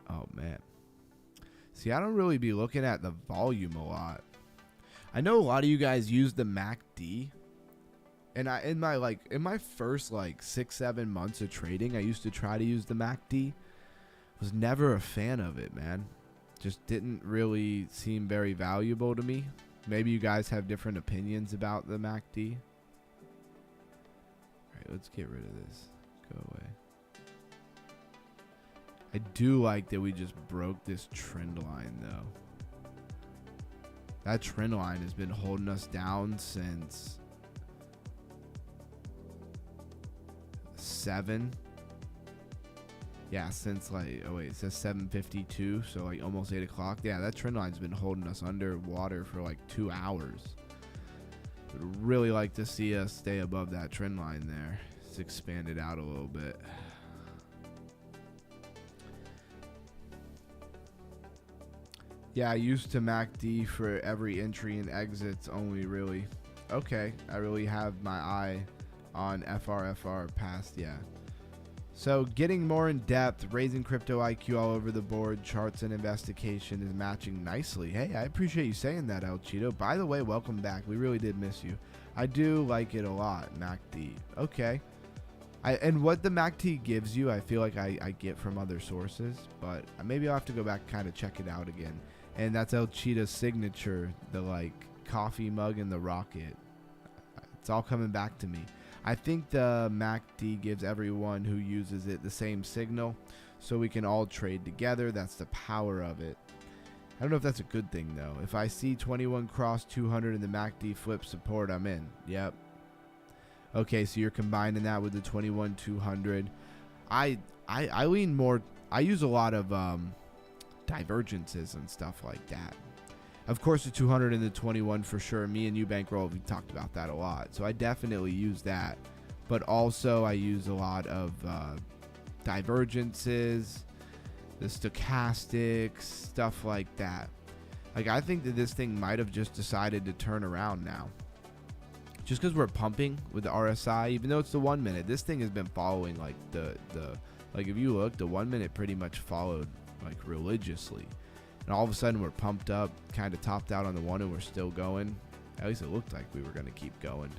Oh man. See, I don't really be looking at the volume a lot. I know a lot of you guys use the MACD. And in my first like 6-7 months of trading, I used to try to use the MACD. Was never a fan of it, man. Just didn't really seem very valuable to me. Maybe you guys have different opinions about the MACD. Alright, let's get rid of this. Go away. I do like that we just broke this trend line though. That trend line has been holding us down since 7. Yeah, since like, oh wait, it says 7:52, so like almost 8 o'clock. Yeah, that trend line's been holding us underwater for like 2 hours. Would really like to see us stay above that trend line there. It's expanded out a little bit. Yeah, I used to MACD for every entry and exits only, really. Okay, I really have my eye on FRFR past, yeah. So getting more in depth, raising crypto IQ all over the board, charts and investigation is matching nicely. Hey, I appreciate you saying that, El Cheeto. By the way, welcome back. We really did miss you. I do like it a lot, MACD. Okay. And what the MACD gives you, I feel like I get from other sources, but maybe I'll have to go back and kind of check it out again. And that's El Cheetah's signature, the like coffee mug and the rocket. It's all coming back to me. I think the MACD gives everyone who uses it the same signal, so we can all trade together. That's the power of it. I don't know if that's a good thing though. If I see 21 cross 200 and the MACD flip support, I'm in. Yep. Okay, so you're combining that with the 21 200. I lean more. I use a lot of divergences and stuff like that. Of course, the 200 and the 21 for sure. Me and you, Bankroll, we talked about that a lot. So I definitely use that. But also I use a lot of divergences, the stochastics, stuff like that. Like, I think that this thing might have just decided to turn around now. Just because we're pumping with the RSI, even though it's the 1 minute, this thing has been following like like if you look, the 1 minute pretty much followed like religiously. And all of a sudden we're pumped up, kind of topped out on the 1 and we're still going. At least it looked like we were going to keep going.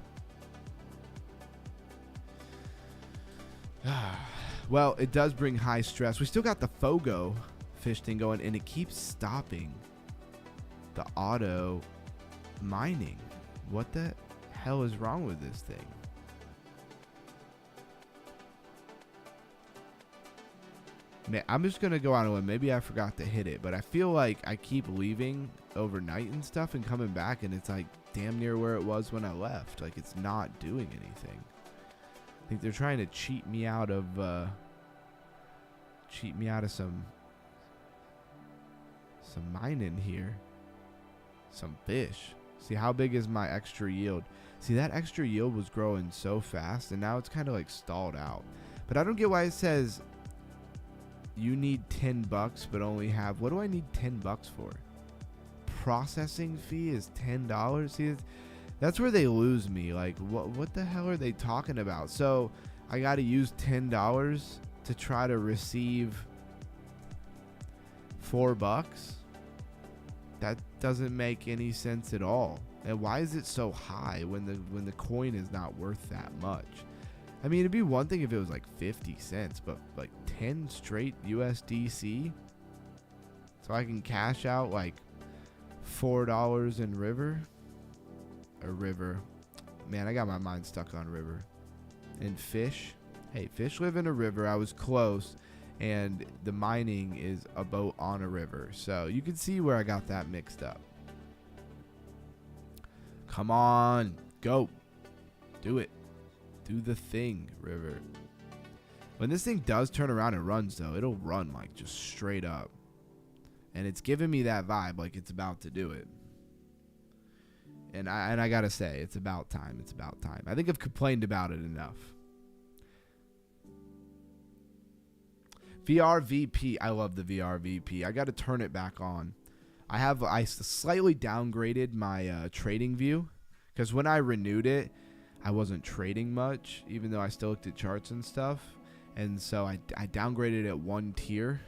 Well, it does bring high stress. We still got the FOGO fish thing going, and it keeps stopping the auto mining. What the hell is wrong with this thing? Man, I'm just going to go on a limb. Maybe I forgot to hit it, but I feel like I keep leaving overnight and stuff and coming back, and it's like damn near where it was when I left. Like, it's not doing anything. I think they're trying to cheat me out of some mining here. Some fish. See, how big is my extra yield? See, that extra yield was growing so fast, and now it's kind of like stalled out. But I don't get why it says you need $10 but only have, what do I need $10 for? Processing fee is $10. See, that's where they lose me. Like, what the hell are they talking about? So I got to use $10 to try to receive $4. That doesn't make any sense at all. And why is it so high when the coin is not worth that much? I mean, it'd be one thing if it was like 50 cents, but like 10 straight USDC, so I can cash out like $4 in River. Man, I got my mind stuck on River. And Fish. Hey, Fish live in a river. I was close. And the mining is a boat on a river. So you can see where I got that mixed up. Come on. Go. Do it. Do the thing, River. When this thing does turn around and runs, though, it'll run like just straight up. And it's giving me that vibe like it's about to do it. And I gotta say, it's about time. It's about time. I think I've complained about it enough. VRVP. I love the VRVP. I got to turn it back on. I slightly downgraded my trading view, because when I renewed it, I wasn't trading much, even though I still looked at charts and stuff. And so I downgraded it 1 tier.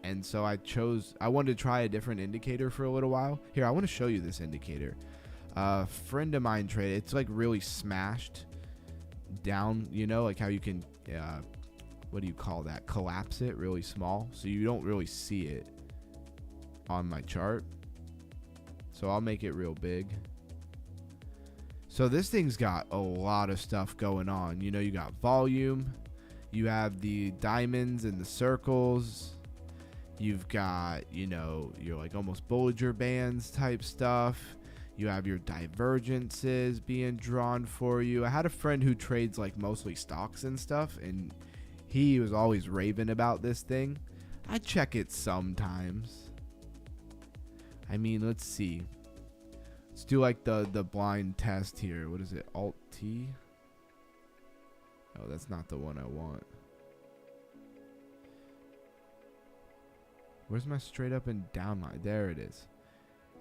And so I wanted to try a different indicator for a little while. Here, I want to show you this indicator. A friend of mine traded. It's like really smashed down, you know, like how you can, what do you call that? Collapse it really small, so you don't really see it on my chart. So I'll make it real big. So this thing's got a lot of stuff going on. You know, you got volume, you have the diamonds and the circles, You've got, you know, your like almost Bollinger Bands type stuff. You have your divergences being drawn for you. I had a friend who trades like mostly stocks and stuff, and he was always raving about this thing. I check it sometimes. I mean, let's see. Let's do like the blind test here. What is it? Alt T? Oh, that's not the one I want. Where's my straight up and down line? There it is.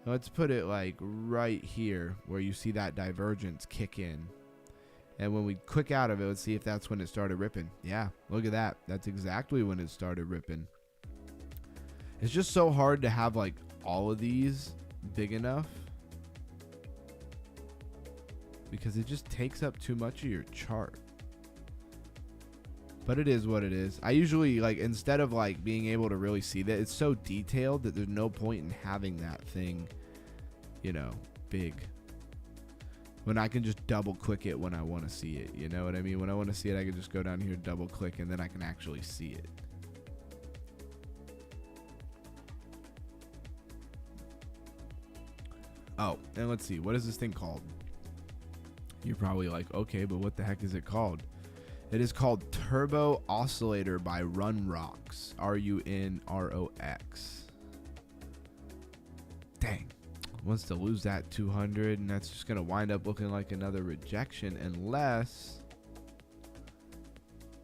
Let's put it like right here where you see that divergence kick in. And when we click out of it, let's see if that's when it started ripping. Yeah, look at that. That's exactly when it started ripping. It's just so hard to have like all of these big enough, because it just takes up too much of your chart. But it is what it is. I usually, like, instead of like being able to really see that, it's so detailed that there's no point in having that thing, you know, big, when I can just double click it when I want to see it. You know what I mean? When I want to see it, I can just go down here, double click, and then I can actually see it. Oh, and let's see. What is this thing called? You're probably like, okay, but what the heck is it called? It is called Turbo Oscillator by Rollups. RUNROX. Dang. Wants to lose that 200, and that's just going to wind up looking like another rejection unless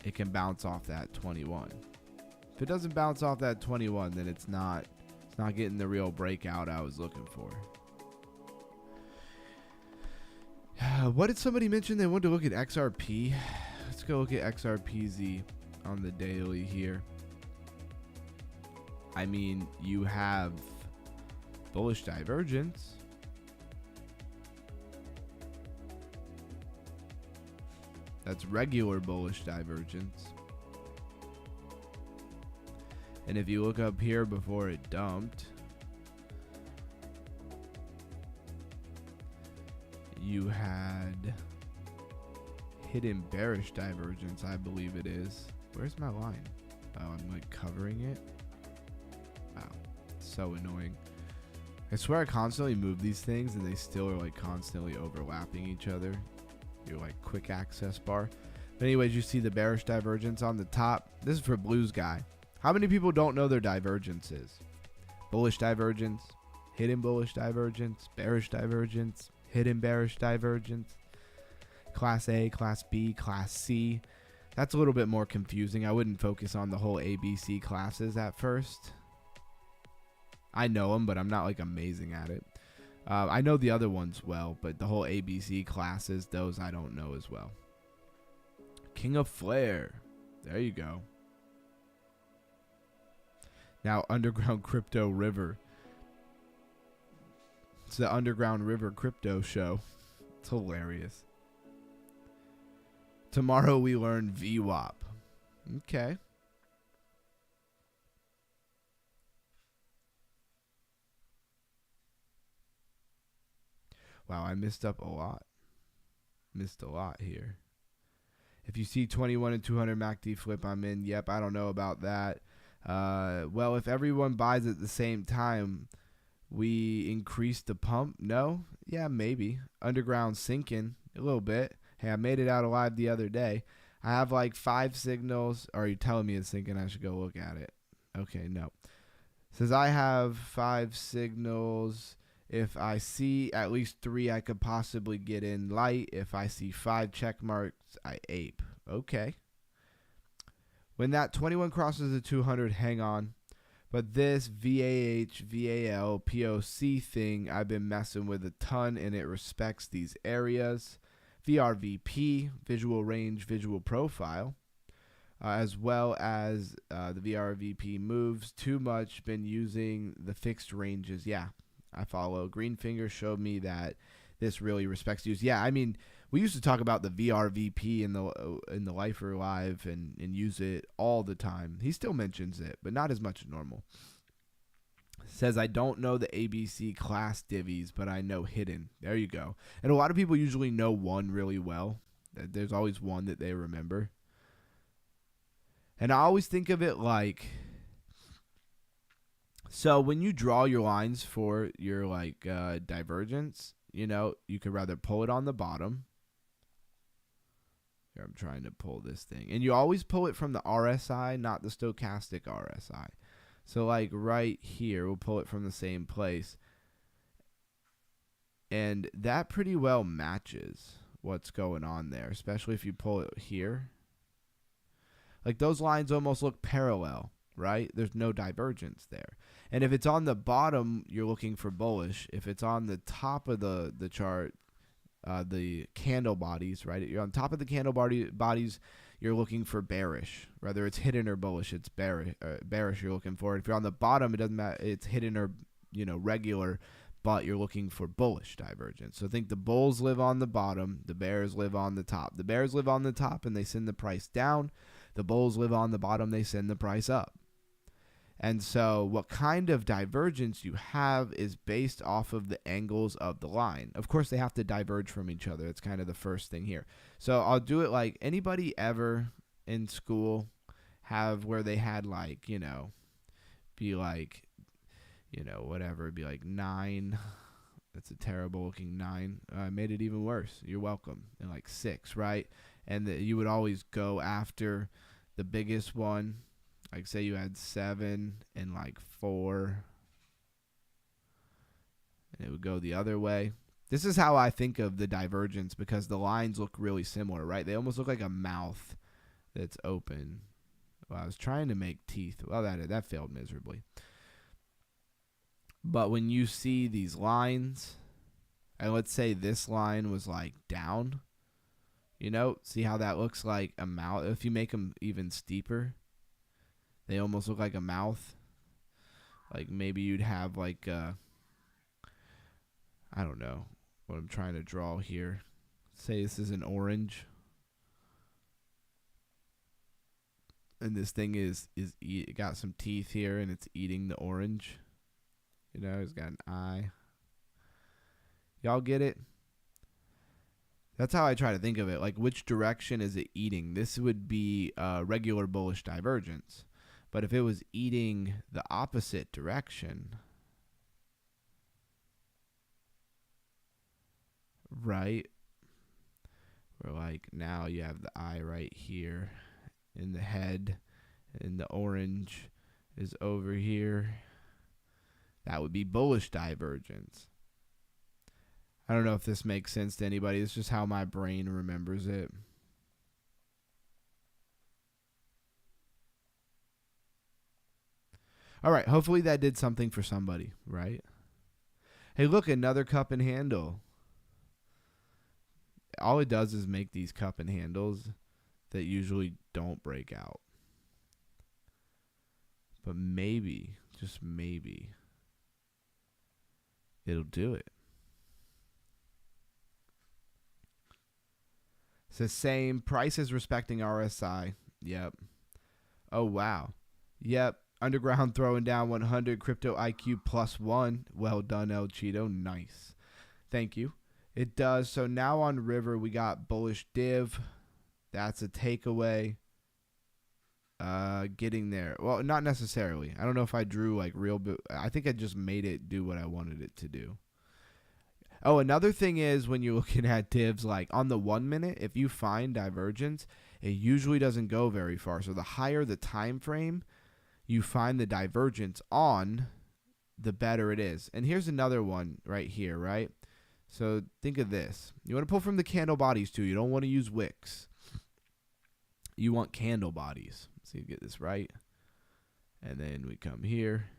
it can bounce off that 21. If it doesn't bounce off that 21, then it's not getting the real breakout I was looking for. What did somebody mention? They wanted to look at XRP. Let's go look at XRPZ on the daily here. I mean, you have bullish divergence. That's regular bullish divergence. And if you look up here before it dumped, you had hidden bearish divergence, I believe it is. Where's my line? Oh, I'm like covering it. Wow, so annoying. I swear I constantly move these things and they still are like constantly overlapping each other. Your like quick access bar. But anyways, you see the bearish divergence on the top. This is for Blues Guy. How many people don't know their divergences? Bullish divergence, hidden bullish divergence, bearish divergence, hidden bearish divergence, class A, class B, class C. That's a little bit more confusing. I wouldn't focus on the whole ABC classes at first. I know them, but I'm not like amazing at it. I know the other ones well, but the whole ABC classes, those I don't know as well. King of Flare. There you go. Now Underground Crypto River. It's the Underground River Crypto Show. It's hilarious. Tomorrow we learn VWAP. Okay. Wow, I missed up a lot. Missed a lot here. If you see 21 and 200 MACD flip, I'm in. Yep, I don't know about that. Well, if everyone buys at the same time, we increase the pump? No? Yeah, maybe. Underground sinking a little bit. Hey, I made it out alive the other day. I have like 5 signals. Or are you telling me it's sinking? I should go look at it. Okay, no. It says I have 5 signals. If I see at least 3, I could possibly get in light. If I see 5 check marks, I ape. Okay. When that 21 crosses the 200, hang on. But this VAH, VAL, POC thing, I've been messing with a ton, and it respects these areas. VRVP, visual range, visual profile, as well as the VRVP moves. Too much, been using the fixed ranges. Yeah, I follow. Greenfinger showed me that this really respects use. Yeah, I mean, we used to talk about the VRVP in the Lifer Live and use it all the time. He still mentions it, but not as much as normal. Says, I don't know the ABC class divvies, but I know hidden. There you go. And a lot of people usually know one really well. There's always one that they remember. And I always think of it like So when you draw your lines for your like divergence, you could rather pull it on the bottom. Here, I'm trying to pull this thing. And you always pull it from the RSI, not the stochastic RSI. So like right here, we'll pull it from the same place. And that pretty well matches what's going on there, especially if you pull it here. Like those lines almost look parallel, right? There's no divergence there. And if it's on the bottom, you're looking for bullish. If it's on the top of the chart, the candle bodies, right? You're on top of the candle bodies, you're looking for bearish. Whether it's hidden or bullish, it's bearish you're looking for. If you're on the bottom, it doesn't matter. It's hidden or regular, but you're looking for bullish divergence. So think the bulls live on the bottom, the bears live on the top. The bears live on the top and they send the price down. The bulls live on the bottom, they send the price up. And so what kind of divergence you have is based off of the angles of the line. Of course, they have to diverge from each other. It's kind of the first thing here. So I'll do it like anybody ever in school have where they had like, be like, whatever, be like 9. That's a terrible looking 9. I made it even worse. You're welcome. And like 6, right? And you would always go after the biggest one. Like say you had 7 and like 4. And it would go the other way. This is how I think of the divergence because the lines look really similar, right? They almost look like a mouth that's open. Well, I was trying to make teeth. Well, that failed miserably. But when you see these lines, and let's say this line was like down, see how that looks like a mouth? If you make them even steeper, they almost look like a mouth. Like maybe you'd have like, I don't know what I'm trying to draw here. Say this is an orange. And this thing is got some teeth here and it's eating the orange. It's got an eye. Y'all get it? That's how I try to think of it. Like, which direction is it eating? This would be regular bullish divergence. But if it was eating the opposite direction, right? Where like now you have the eye right here in the head and the orange is over here. That would be bullish divergence. I don't know if this makes sense to anybody. It's just how my brain remembers it. All right, hopefully that did something for somebody, right? Hey, look, another cup and handle. All it does is make these cup and handles that usually don't break out. But maybe, just maybe, it'll do it. It's the same. Prices respecting RSI. Yep. Oh, wow. Yep. Underground throwing down 100. Crypto IQ +1. Well done, El Cheeto. Nice. Thank you. It does. So now on River, we got bullish div. That's a takeaway. Getting there. Well, not necessarily. I don't know if I drew like real. I think I just made it do what I wanted it to do. Oh, another thing is when you're looking at divs, like on the 1 minute, if you find divergence, it usually doesn't go very far. So the higher the time frame you find the divergence on, the better it is. And here's another one right here, right? So think of this. You want to pull from the candle bodies too. You don't want to use wicks. You want candle bodies. Let's see if you get this right. And then we come here.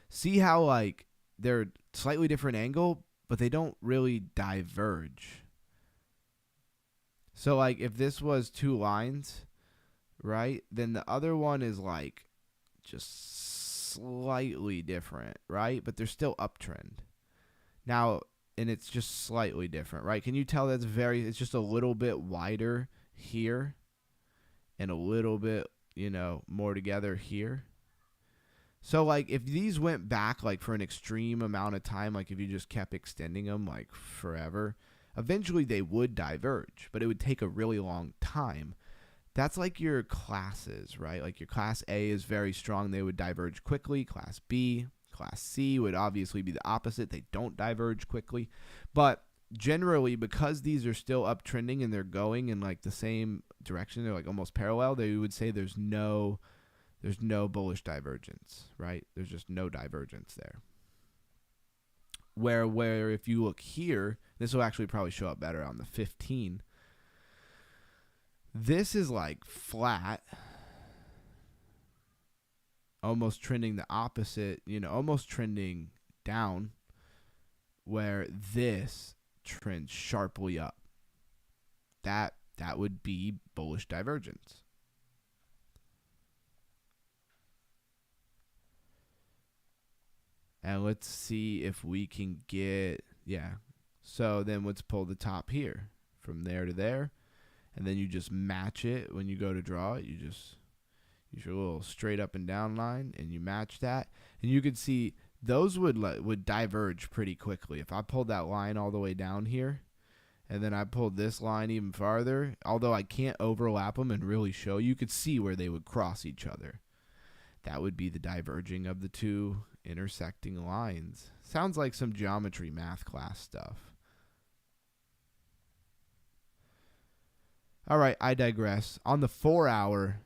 See how like they're slightly different angle, but they don't really diverge. So like if this was 2 lines, right, then the other one is like just slightly different, right? But they're still uptrend. Now, and it's just slightly different, right? Can you tell that's it's just a little bit wider here and a little bit, more together here. So like if these went back like for an extreme amount of time, like if you just kept extending them like forever, eventually they would diverge, but it would take a really long time. that's like your classes, right? Like your class A is very strong. They would diverge quickly. Class B, class C would obviously be the opposite. They don't diverge quickly. But generally, because these are still uptrending and they're going in like the same direction, they're like almost parallel, they would say there's no bullish divergence, right? There's just no divergence there. Where if you look here, this will actually probably show up better on the 15. This is like flat, almost trending the opposite, almost trending down, where this trends sharply up. That would be bullish divergence. And let's see if we can get, So then let's pull the top here from there to there. And then you just match it when you go to draw it. You just use your little straight up and down line and you match that. And you could see those would diverge pretty quickly. If I pulled that line all the way down here and then I pulled this line even farther, although I can't overlap them and really show, you could see where they would cross each other. That would be the diverging of the two intersecting lines. Sounds like some geometry math class stuff. All right, I digress. On the 4 hour,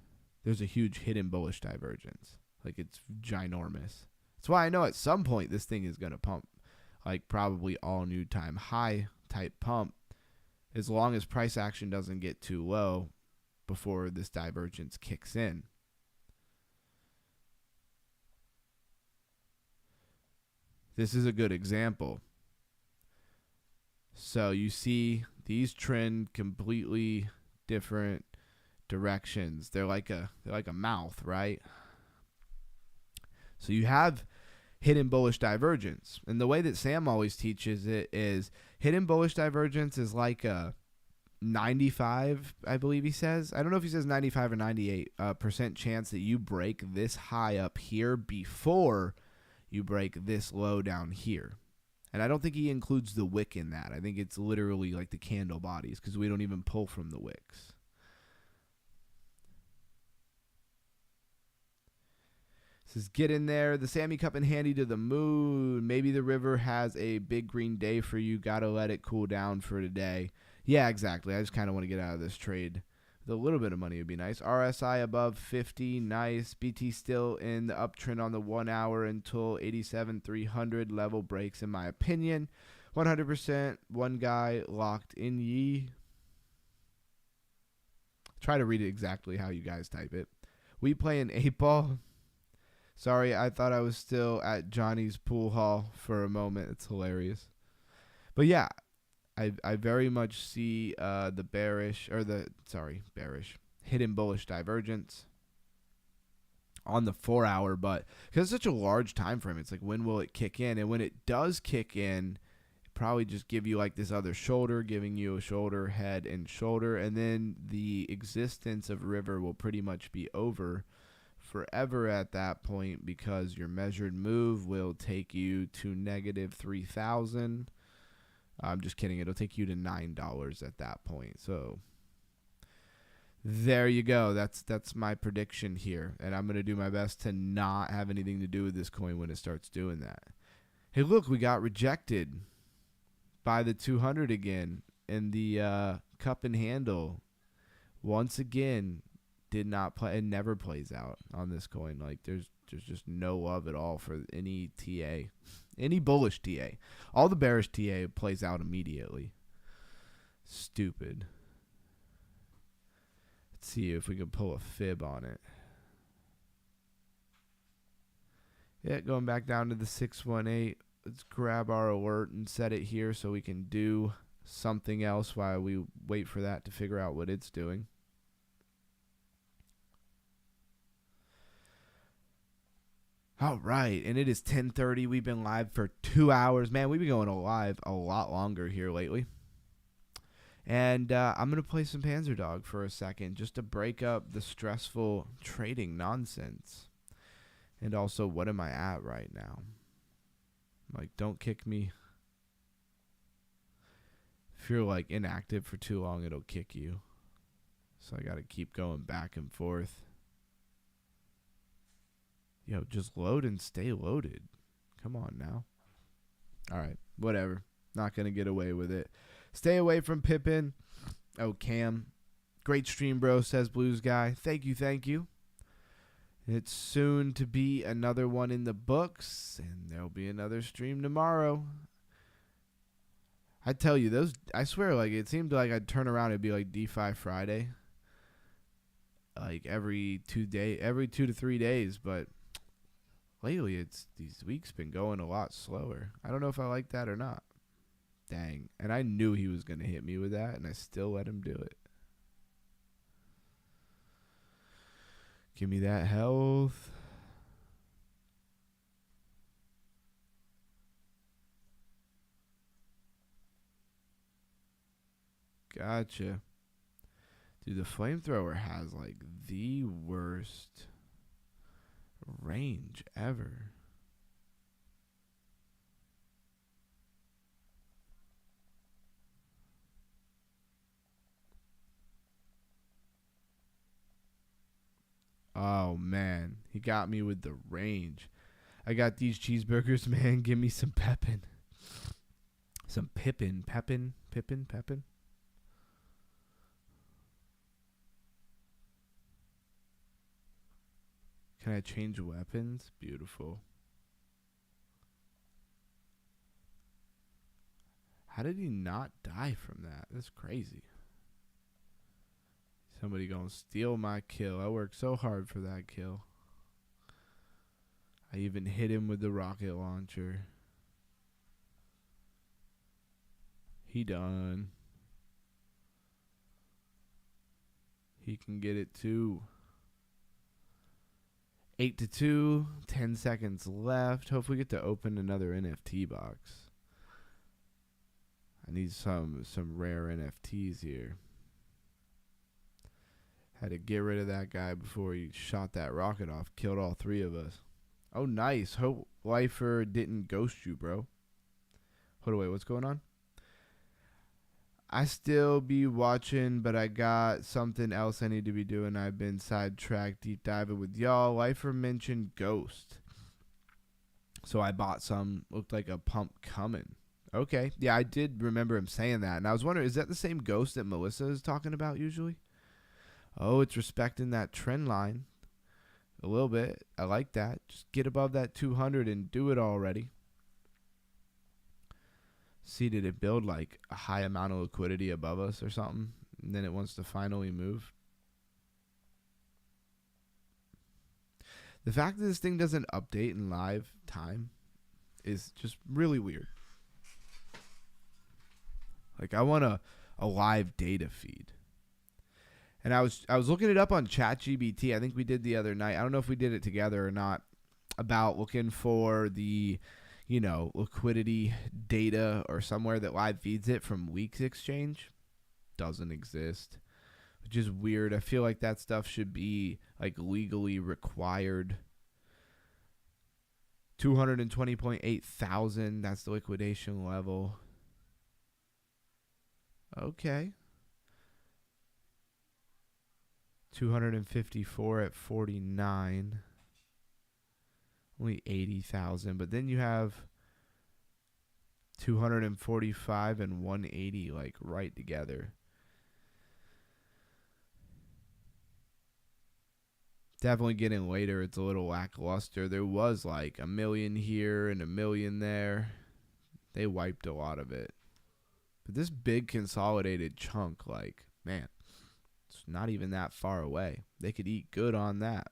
there's a huge hidden bullish divergence. Like it's ginormous. That's why I know at some point this thing is going to pump. Like probably all new time high type pump. As long as price action doesn't get too low before this divergence kicks in. This is a good example. So you see these trend completely different directions. They're like a mouth, right? So you have hidden bullish divergence. And the way that Sam always teaches it is hidden bullish divergence is like a 95, I believe he says. I don't know if he says 95 or 98% chance that you break this high up here before you break this low down here. And I don't think he includes the wick in that. I think it's literally like the candle bodies because we don't even pull from the wicks. Says, get in there. The Sammy Cup and handy to the moon. Maybe the river has a big green day for you. Got to let it cool down for today. Yeah, exactly. I just kind of want to get out of this trade. With a little bit of money would be nice. RSI above 50. Nice. BT still in the uptrend on the 1 hour until 87,300 level breaks, in my opinion. 100%. One guy locked in ye. Try to read it exactly how you guys type it. We play an 8-ball. Sorry, I thought I was still at Johnny's pool hall for a moment. It's hilarious. But yeah, I very much see the hidden bullish divergence on the 4 hour, but because it's such a large time frame, it's like when will it kick in? And when it does kick in, it probably just give you like this other shoulder, giving you a shoulder, head, and shoulder, and then the existence of river will pretty much be over forever at that point because your measured move will take you to negative 3,000. I'm just kidding. It'll take you to $9 at that point. So there you go. That's my prediction here. And I'm going to do my best to not have anything to do with this coin when it starts doing that. Hey, look, we got rejected by the 200 again. And the cup and handle, once again, did not play. It never plays out on this coin. Like there's just no love at all for any TA. Any bullish TA. All the bearish TA plays out immediately. Stupid. Let's see if we can pull a fib on it. Yeah, going back down to the 618. Let's grab our alert and set it here so we can do something else while we wait for that to figure out what it's doing. All right, and it is 10:30. We've been live for 2 hours. Man, we've been going live a lot longer here lately. And I'm going to play some Panzer Dog for a second just to break up the stressful trading nonsense. And also, what am I at right now? Like, don't kick me. If you're, like, inactive for too long, it'll kick you. So I got to keep going back and forth. Yo, just load and stay loaded. Come on now. All right, whatever. Not going to get away with it. Stay away from Pippin. Oh, Cam. Great stream, bro, says Blues Guy. Thank you, thank you. It's soon to be another one in the books, and there'll be another stream tomorrow. I tell you, I swear, like, it seemed like I'd turn around, it'd be like DeFi Friday. Like every 2 to 3 days, but lately these weeks been going a lot slower. I don't know if I like that or not. Dang. And I knew he was going to hit me with that, and I still let him do it. Give me that health. Gotcha. Dude, the flamethrower has like the worst range ever. Oh, man. He got me with the range. I got these cheeseburgers, man. Give me some Peppin. Some Pippin. Peppin. Can I change weapons? Beautiful. How did he not die from that? That's crazy. Somebody gonna steal my kill. I worked so hard for that kill. I even hit him with the rocket launcher. He done. He can get it too. 8-2. 10 seconds left. Hopefully we get to open another NFT box. I need some rare NFTs here. Had to get rid of that guy before he shot that rocket off. Killed all three of us. Oh, nice. Hope Lifer didn't ghost you, bro. Hold on, wait. What's going on? I still be watching, but I got something else I need to be doing. I've been sidetracked deep diving with y'all. Lifer mentioned Ghost. So I bought some. Looked like a pump coming. Okay. Yeah, I did remember him saying that. And I was wondering, is that the same Ghost that Melissa is talking about usually? Oh, it's respecting that trend line a little bit. I like that. Just get above that 200 and do it already. See, did it build like a high amount of liquidity above us or something? And then it wants to finally move. The fact that this thing doesn't update in live time is just really weird. Like, I want a live data feed. And I was looking it up on ChatGPT. I think we did the other night. I don't know if we did it together or not. About looking for the, liquidity data or somewhere that live feeds it from Weeks Exchange. Doesn't exist, which is weird. I feel like that stuff should be like legally required. 220.8 thousand. That's the liquidation level. Okay. 254 at 49. Only 80,000. But then you have 245 and 180 like right together. Definitely getting later. It's a little lackluster. There was like 1 million here and 1 million there. They wiped a lot of it. But this big consolidated chunk, like, man, it's not even that far away. They could eat good on that.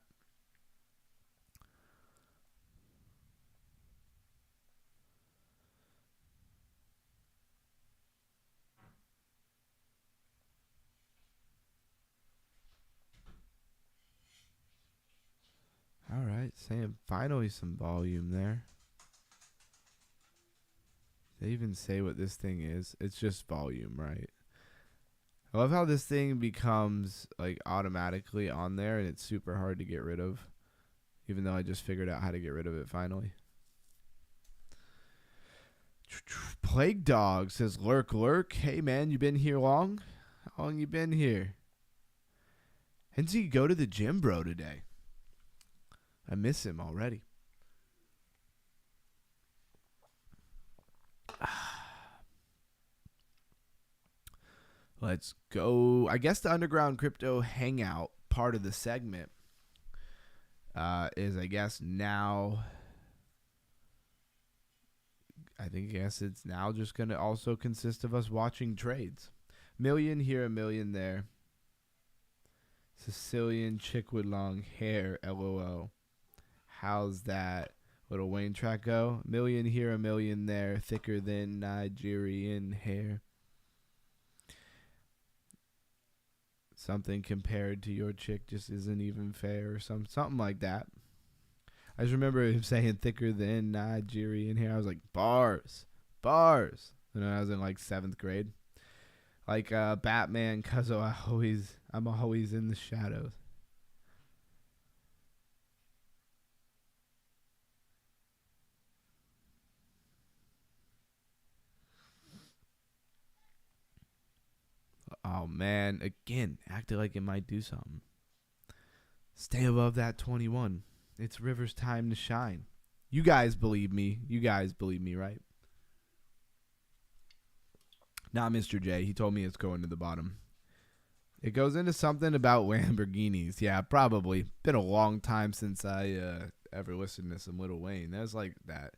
All right, Sam, finally some volume there. They even say what this thing is. It's just volume, right? I love how this thing becomes like automatically on there and it's super hard to get rid of. Even though I just figured out how to get rid of it finally. Plague Dog says, lurk. Hey, man, you been here long? How long you been here? Hensi, go to the gym, bro, today. I miss him already. Let's go. I guess the Underground Crypto Hangout part of the segment is, I guess, now. I guess it's now just going to also consist of us watching trades. Million here, a million there. Sicilian chick with long hair, LOL. How's that little Wayne track go? Million here, a million there. Thicker than Nigerian hair. Something compared to your chick just isn't even fair, or something like that. I just remember him saying thicker than Nigerian hair. I was like, bars. And I was in like 7th grade. Like Batman, cause I'm always in the shadows. Oh man, again, acted like it might do something. Stay above that 21. It's River's time to shine. You guys believe me. Right? Not Mr. J. He told me it's going to the bottom. It goes into something about Lamborghinis. Yeah, probably. Been a long time since I ever listened to some Lil Wayne. That was like that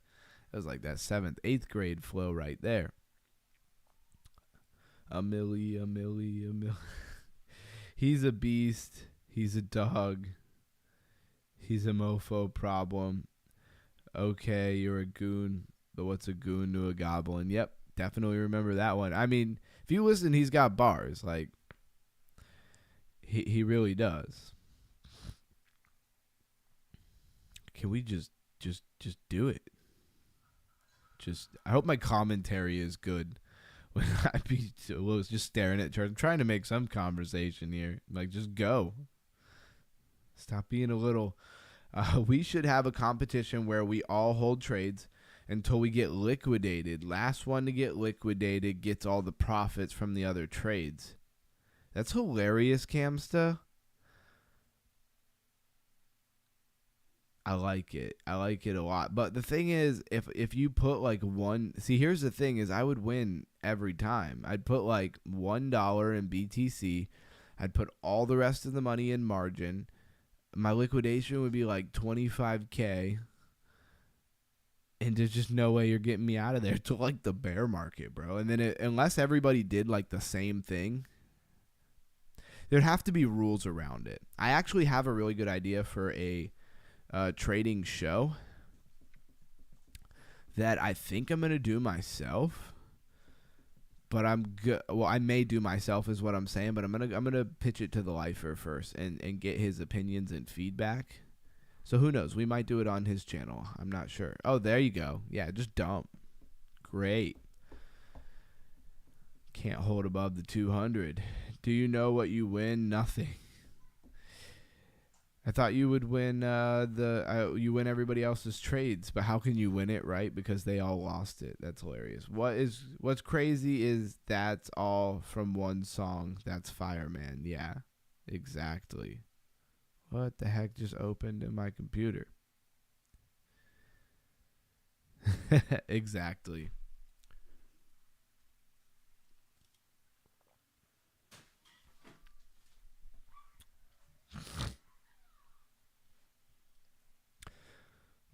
7th, 8th grade flow right there. A milli. He's a beast. He's a dog. He's a mofo problem. Okay, you're a goon. But what's a goon to a goblin? Yep, definitely remember that one. I mean, if you listen, he's got bars. Like, he really does. Can we just do it? I hope my commentary is good. When I was just staring at charts. I'm trying to make some conversation here. Like, just go. Stop being a little. We should have a competition where we all hold trades until we get liquidated. Last one to get liquidated gets all the profits from the other trades. That's hilarious, Camsta. I like it. I like it a lot. But the thing is, if you put like one... See, here's the thing is I would win every time. I'd put like $1 in BTC. I'd put all the rest of the money in margin. My liquidation would be like $25K. And there's just no way you're getting me out of there to like the bear market, bro. And then unless everybody did like the same thing, there'd have to be rules around it. I actually have a really good idea for a trading show that I think I'm going to do myself. But I may do myself is what I'm saying, but I'm gonna pitch it to the lifer first and get his opinions and feedback. So who knows? We might do it on his channel. I'm not sure. Oh, there you go. Yeah, just dump. Great. Can't hold above the 200. Do you know what you win? Nothing. I thought you would win you win everybody else's trades, but how can you win it, right? Because they all lost it. That's hilarious. What's crazy is that's all from one song. That's Fireman. Yeah, exactly. What the heck just opened in my computer? Exactly.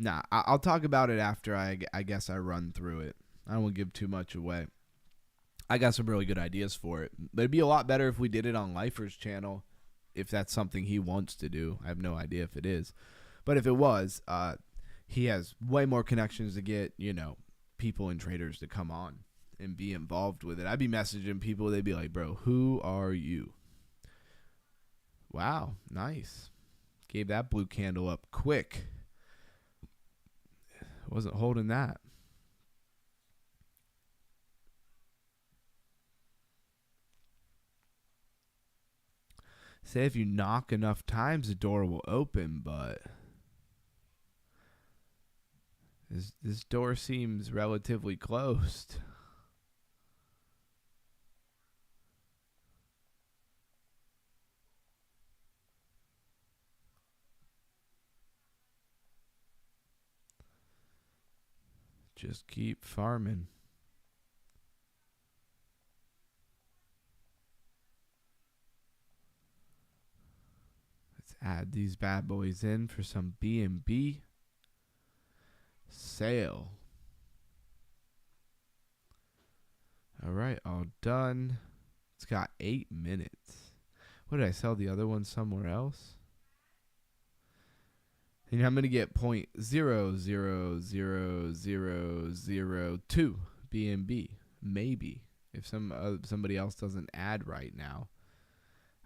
Nah, I'll talk about it after I guess I run through it. I don't want to give too much away. I got some really good ideas for it. But it'd be a lot better if we did it on Lifer's channel, if that's something he wants to do. I have no idea if it is. But if it was, he has way more connections to get, people and traders to come on and be involved with it. I'd be messaging people. They'd be like, bro, who are you? Wow, nice. Gave that blue candle up quick. Wasn't holding that. Say if you knock enough times, the door will open, but this door seems relatively closed. Just keep farming. Let's add these bad boys in for some B&B. Sale. All right, all done. It's got 8 minutes. What did I sell the other one somewhere else? And I'm going to get 0.0000002 BNB. Maybe. If somebody else doesn't add right now.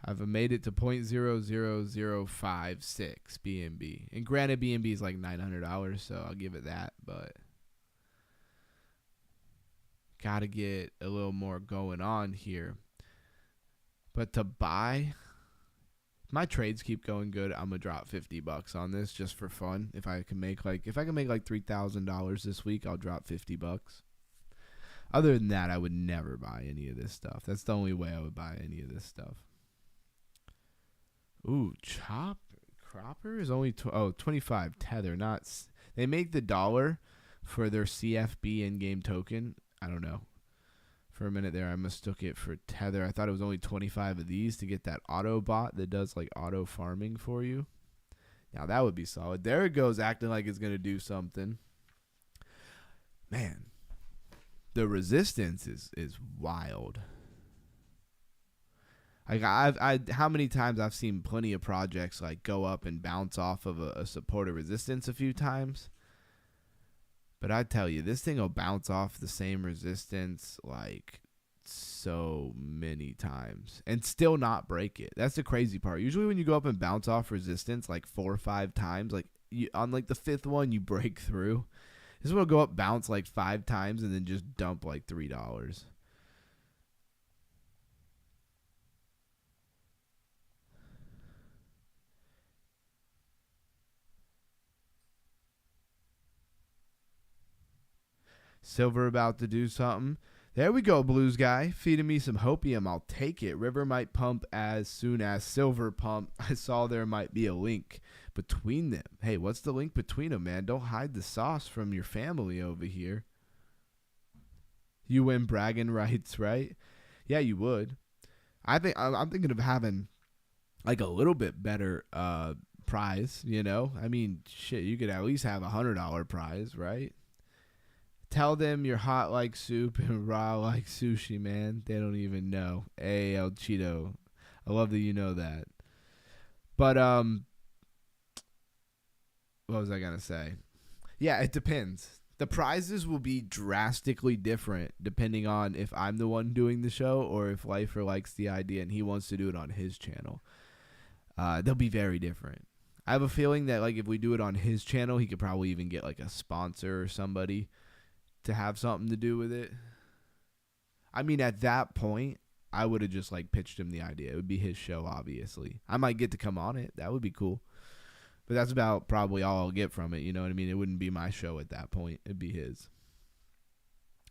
I've made it to 0.00056 BNB. And granted, BNB is like $900, so I'll give it that. But got to get a little more going on here. But to buy... my trades keep going good. I'm gonna drop $50 on this just for fun. If I can make like $3,000 this week, I'll drop $50. Other than that, I would never buy any of this stuff. That's the only way I would buy any of this stuff. Ooh, Cropper is only 25 Tether. They make the dollar for their CFB in-game token. I don't know. For a minute there, I mistook it for Tether. I thought it was only 25 of these to get that auto bot that does like auto farming for you. Now that would be solid. There it goes, acting like it's going to do something. Man, the resistance is wild. Like how many times I've seen plenty of projects like go up and bounce off of a supported resistance a few times. But I tell you, this thing will bounce off the same resistance like so many times and still not break it. That's the crazy part. Usually when you go up and bounce off resistance like 4 or 5 times, like on like the 5th one, you break through. This one will go up, bounce like 5 times, and then just dump like $3. Silver about to do something. There we go, Blues guy. Feeding me some hopium. I'll take it. River might pump as soon as Silver pump. I saw there might be a link between them. Hey, what's the link between them, man? Don't hide the sauce from your family over here. You win bragging rights, right? Yeah, you would. I'm thinking of having like a little bit better prize, you know? I mean, shit, you could at least have $100 prize, right? Tell them you're hot like soup and raw like sushi, man. They don't even know. Hey, El Cheeto. I love that you know that. But, what was I going to say? Yeah, it depends. The prizes will be drastically different depending on if I'm the one doing the show or if Lifer likes the idea and he wants to do it on his channel. They'll be very different. I have a feeling that like if we do it on his channel, he could probably even get like a sponsor or somebody to have something to do with it. I mean, at that point, I would have just like pitched him the idea. It would be his show, obviously. I might get to come on it. That would be cool. But that's about probably all I'll get from it. You know what I mean? It wouldn't be my show at that point. It'd be his.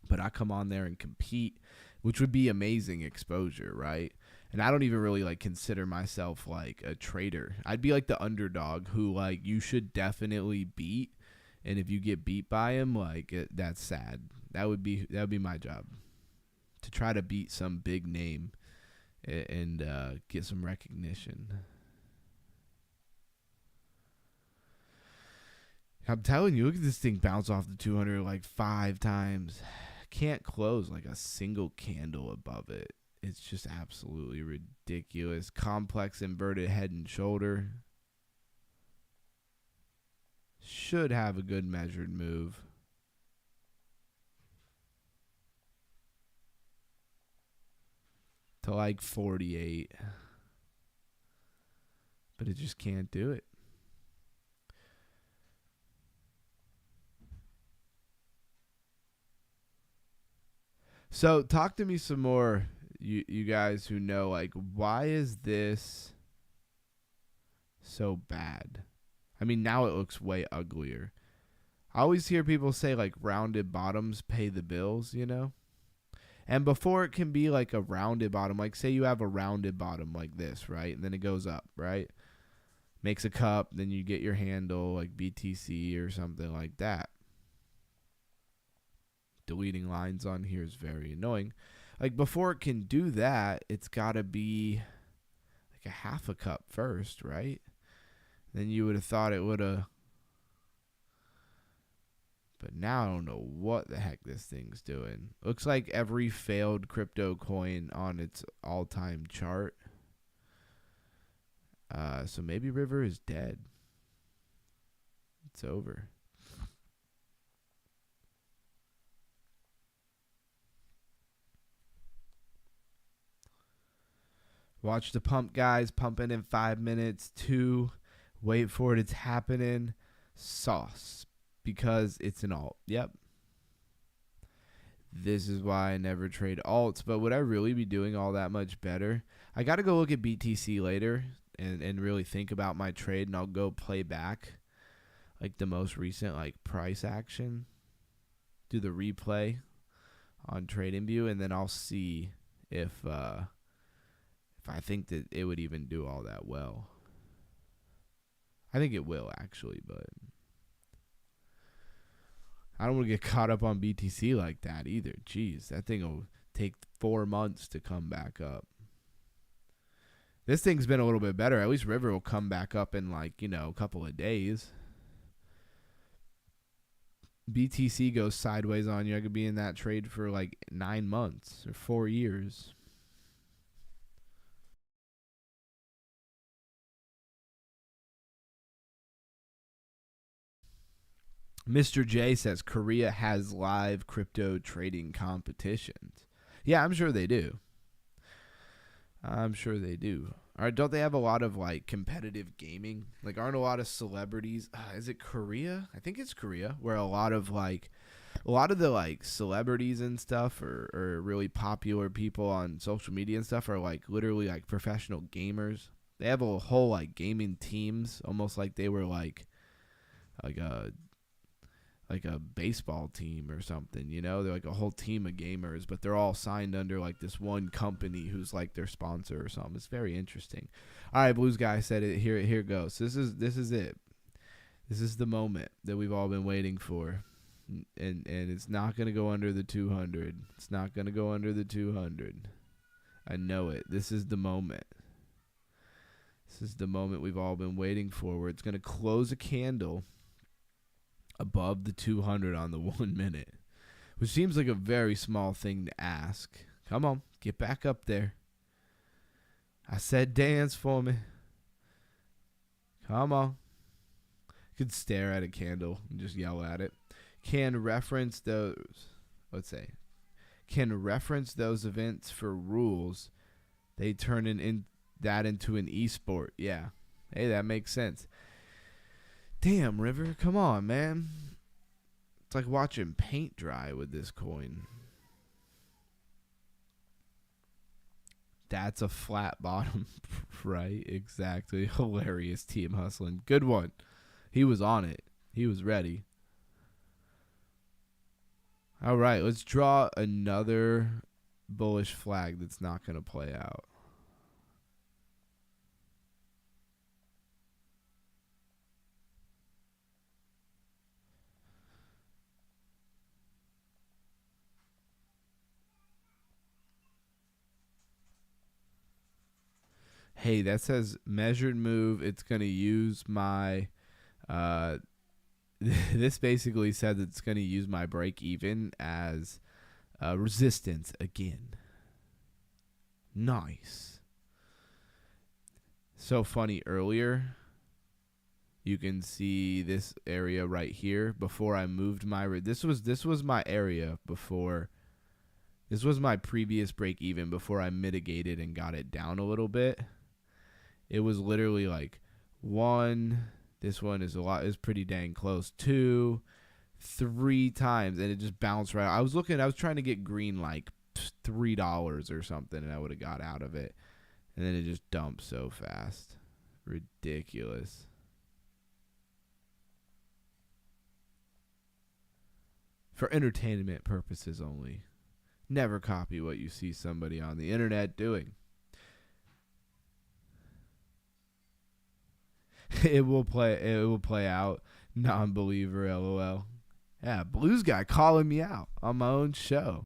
But I come on there and compete, which would be amazing exposure, right? And I don't even really like consider myself like a trader. I'd be like the underdog who like you should definitely beat. And if you get beat by him, like that's sad. That would be my job, to try to beat some big name and get some recognition. I'm telling you, look at this thing bounce off the 200 like 5 times. Can't close like a single candle above it. It's just absolutely ridiculous. Complex inverted head and shoulder. Should have a good measured move. To like 48. But it just can't do it. So talk to me some more, you guys who know, like, why is this so bad? I mean, now it looks way uglier. I always hear people say, like, rounded bottoms pay the bills, you know? And before it can be, like, a rounded bottom, like, say you have a rounded bottom like this, right? And then it goes up, right? Makes a cup, then you get your handle, like BTC or something like that. Deleting lines on here is very annoying. Like, before it can do that, it's got to be like a half a cup first, right? Then you would have thought it would have. But now I don't know what the heck this thing's doing. Looks like every failed crypto coin on its all-time chart. So maybe River is dead. It's over. Watch the pump, guys. Pumping in 5 minutes. 2. Wait for it. It's happening. Sauce. Because it's an alt. Yep. This is why I never trade alts. But would I really be doing all that much better? I got to go look at BTC later and really think about my trade. And I'll go play back like the most recent like price action. Do the replay on TradingView. And then I'll see if I think that it would even do all that well. I think it will, actually, but I don't want to get caught up on BTC like that either. Jeez, that thing will take 4 months to come back up. This thing's been a little bit better. At least River will come back up in like, a couple of days. BTC goes sideways on you. I could be in that trade for like 9 months or 4 years. Mr. J says Korea has live crypto trading competitions. Yeah, I'm sure they do. I'm sure they do. All right, don't they have a lot of like competitive gaming? Like, aren't a lot of celebrities? Is it Korea? I think it's Korea, where a lot of the like celebrities and stuff or really popular people on social media and stuff are like literally like professional gamers. They have a whole like gaming teams, almost like they were like a baseball team or something, They're like a whole team of gamers, but they're all signed under like this one company who's like their sponsor or something. It's very interesting. All right, Blues Guy said it. Here it goes. This is it. This is the moment that we've all been waiting for, and it's not gonna go under the 200. It's not gonna go under the 200. I know it. This is the moment. This is the moment we've all been waiting for, where it's gonna close a candle above the 200 on the 1 minute, which seems like a very small thing to ask. Come on, get back up there. I said dance for me. Come on. You could stare at a candle and just yell at it. Can reference those events for rules. They turn that into an esport. Yeah. Hey, that makes sense. Damn, River, come on, man. It's like watching paint dry with this coin. That's a flat bottom, right? Exactly. Hilarious team hustling. Good one. He was on it. He was ready. All right, let's draw another bullish flag that's not going to play out. Hey, that says measured move. It's going to use my, this basically says it's going to use my break even as resistance again. Nice. So funny, earlier, you can see this area right here before I moved my, this was my area before, this was my previous break even before I mitigated and got it down a little bit. It was literally like 1. This one is pretty dang close. 2, 3 times, and it just bounced right. I was trying to get green like $3 or something, and I would have got out of it. And then it just dumped so fast. Ridiculous. For entertainment purposes only. Never copy what you see somebody on the internet doing. It will play out. Non-believer, LOL. Yeah, Blues guy calling me out on my own show.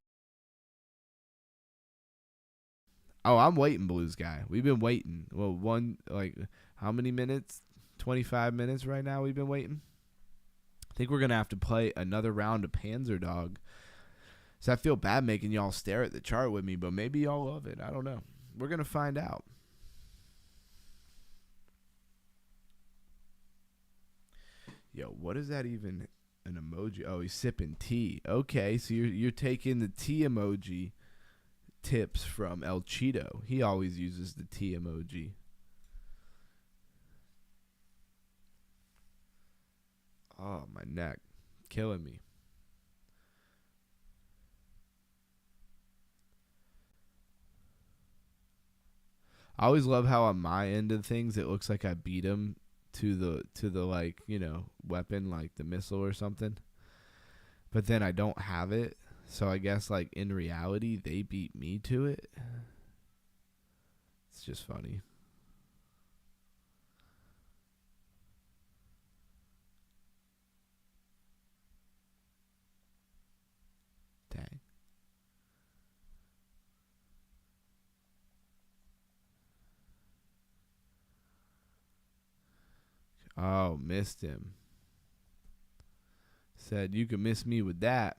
Oh, I'm waiting, Blues guy. We've been waiting. Well, how many minutes? 25 minutes right now we've been waiting. I think we're going to have to play another round of Panzer Dog. So I feel bad making y'all stare at the chart with me, but maybe y'all love it. I don't know. We're going to find out. Yo, what is that even an emoji? Oh, he's sipping tea. Okay, so you're taking the tea emoji tips from El Cheeto. He always uses the tea emoji. Oh, my neck. Killing me. I always love how on my end of things it looks like I beat him to the like, weapon, like the missile or something. But then I don't have it. So I guess like in reality they beat me to it. It's just funny. Dang. Oh, missed him. Said you could miss me with that.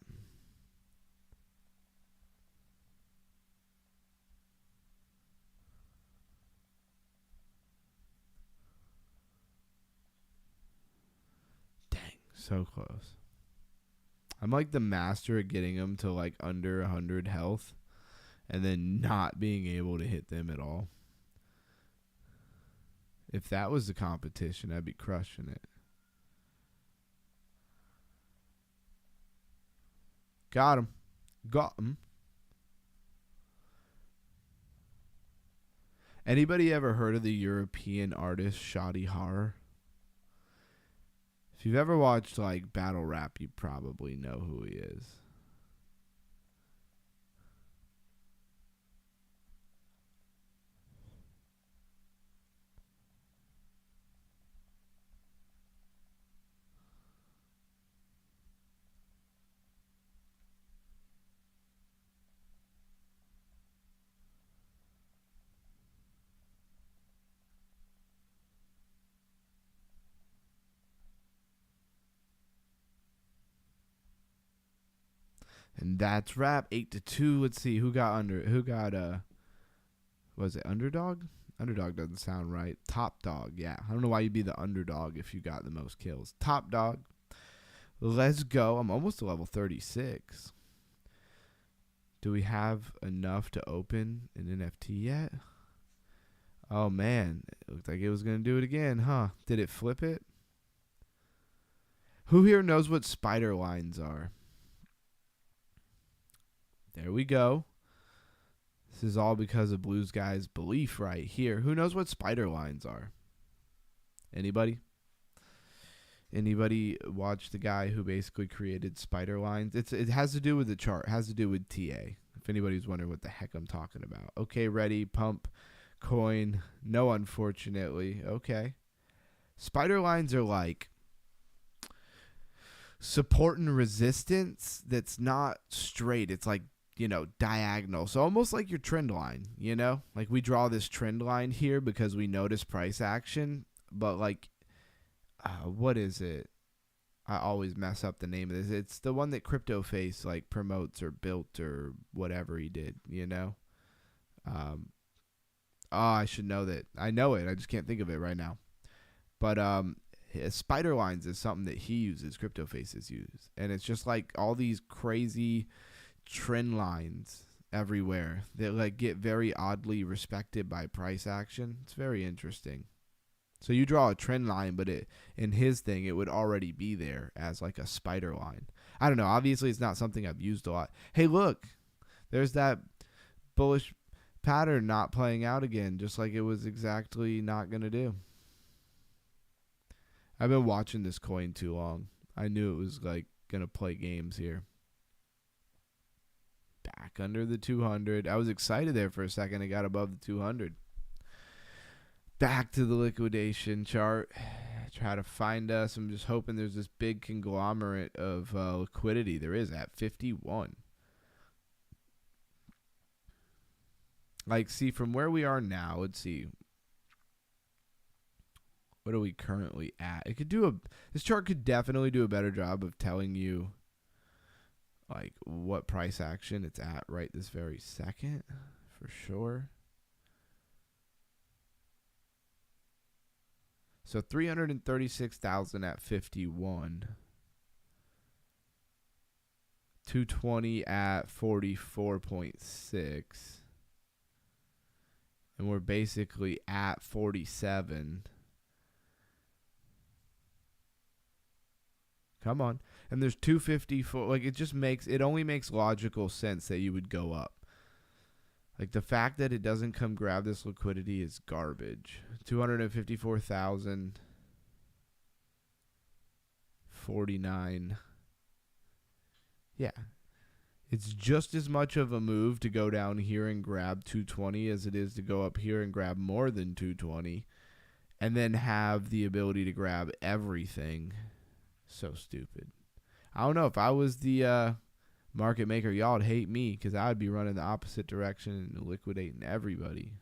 Dang, so close. I'm like the master at getting them to like under 100 health and then not being able to hit them at all. If that was the competition, I'd be crushing it. Got him. Got him. Anybody ever heard of the European artist Shoddy Horror? If you've ever watched like battle rap, you probably know who he is. And that's rap. 8-2. Let's see who got was it underdog? Underdog doesn't sound right. Top dog, yeah. I don't know why you'd be the underdog if you got the most kills. Top dog. Let's go. I'm almost to level 36. Do we have enough to open an NFT yet? Oh, man. It looked like it was going to do it again, huh? Did it flip it? Who here knows what spider lines are? There we go. This is all because of Blues Guy's belief right here. Who knows what spider lines are? Anybody? Anybody watch the guy who basically created spider lines? It has to do with the chart. It has to do with TA. If anybody's wondering what the heck I'm talking about. Okay, ready, pump, coin. No, unfortunately. Okay. Spider lines are like support and resistance that's not straight. It's like, diagonal. So almost like your trend line, Like we draw this trend line here because we notice price action, but like, what is it? I always mess up the name of this. It's the one that Crypto Face like promotes or built or whatever he did, I should know that. I know it. I just can't think of it right now. But spider lines is something that he uses, Crypto Faces use. And it's just like all these crazy trend lines everywhere that like get very oddly respected by price action. It's very interesting. So you draw a trend line, but in his thing it would already be there as like a spider line. I don't know. Obviously it's not something I've used a lot. Hey, look. There's that bullish pattern not playing out again, just like it was exactly not going to do. I've been watching this coin too long. I knew it was like going to play games here. Back under the 200. I was excited there for a second. It got above the 200. Back to the liquidation chart. try to find us. I'm just hoping there's this big conglomerate of liquidity. There is at 51. Like, see, from where we are now, let's see. What are we currently at? It could do this chart could definitely do a better job of telling you like what price action it's at right this very second, for sure. So 336,000 at 51. 220 at 44.6. And we're basically at 47. Come on. And there's 254. Like, it only makes logical sense that you would go up. Like, the fact that it doesn't come grab this liquidity is garbage. 254,000. 49. Yeah. It's just as much of a move to go down here and grab 220 as it is to go up here and grab more than 220 and then have the ability to grab everything. So stupid. I don't know. If I was the market maker, y'all would hate me because I would be running the opposite direction and liquidating everybody.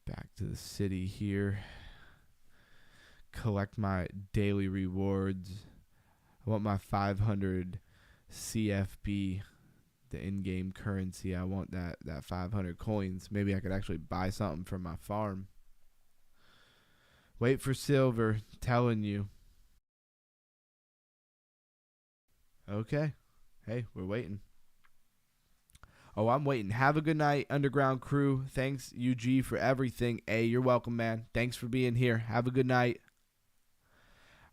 Back to the city here. Collect my daily rewards. I want my 500 CFB, the in-game currency. I want that 500 coins. Maybe I could actually buy something from my farm. Wait for silver. Telling you. Okay. Hey, we're waiting. Oh, I'm waiting. Have a good night, Underground crew. Thanks, UG, for everything. Hey, you're welcome, man. Thanks for being here. Have a good night.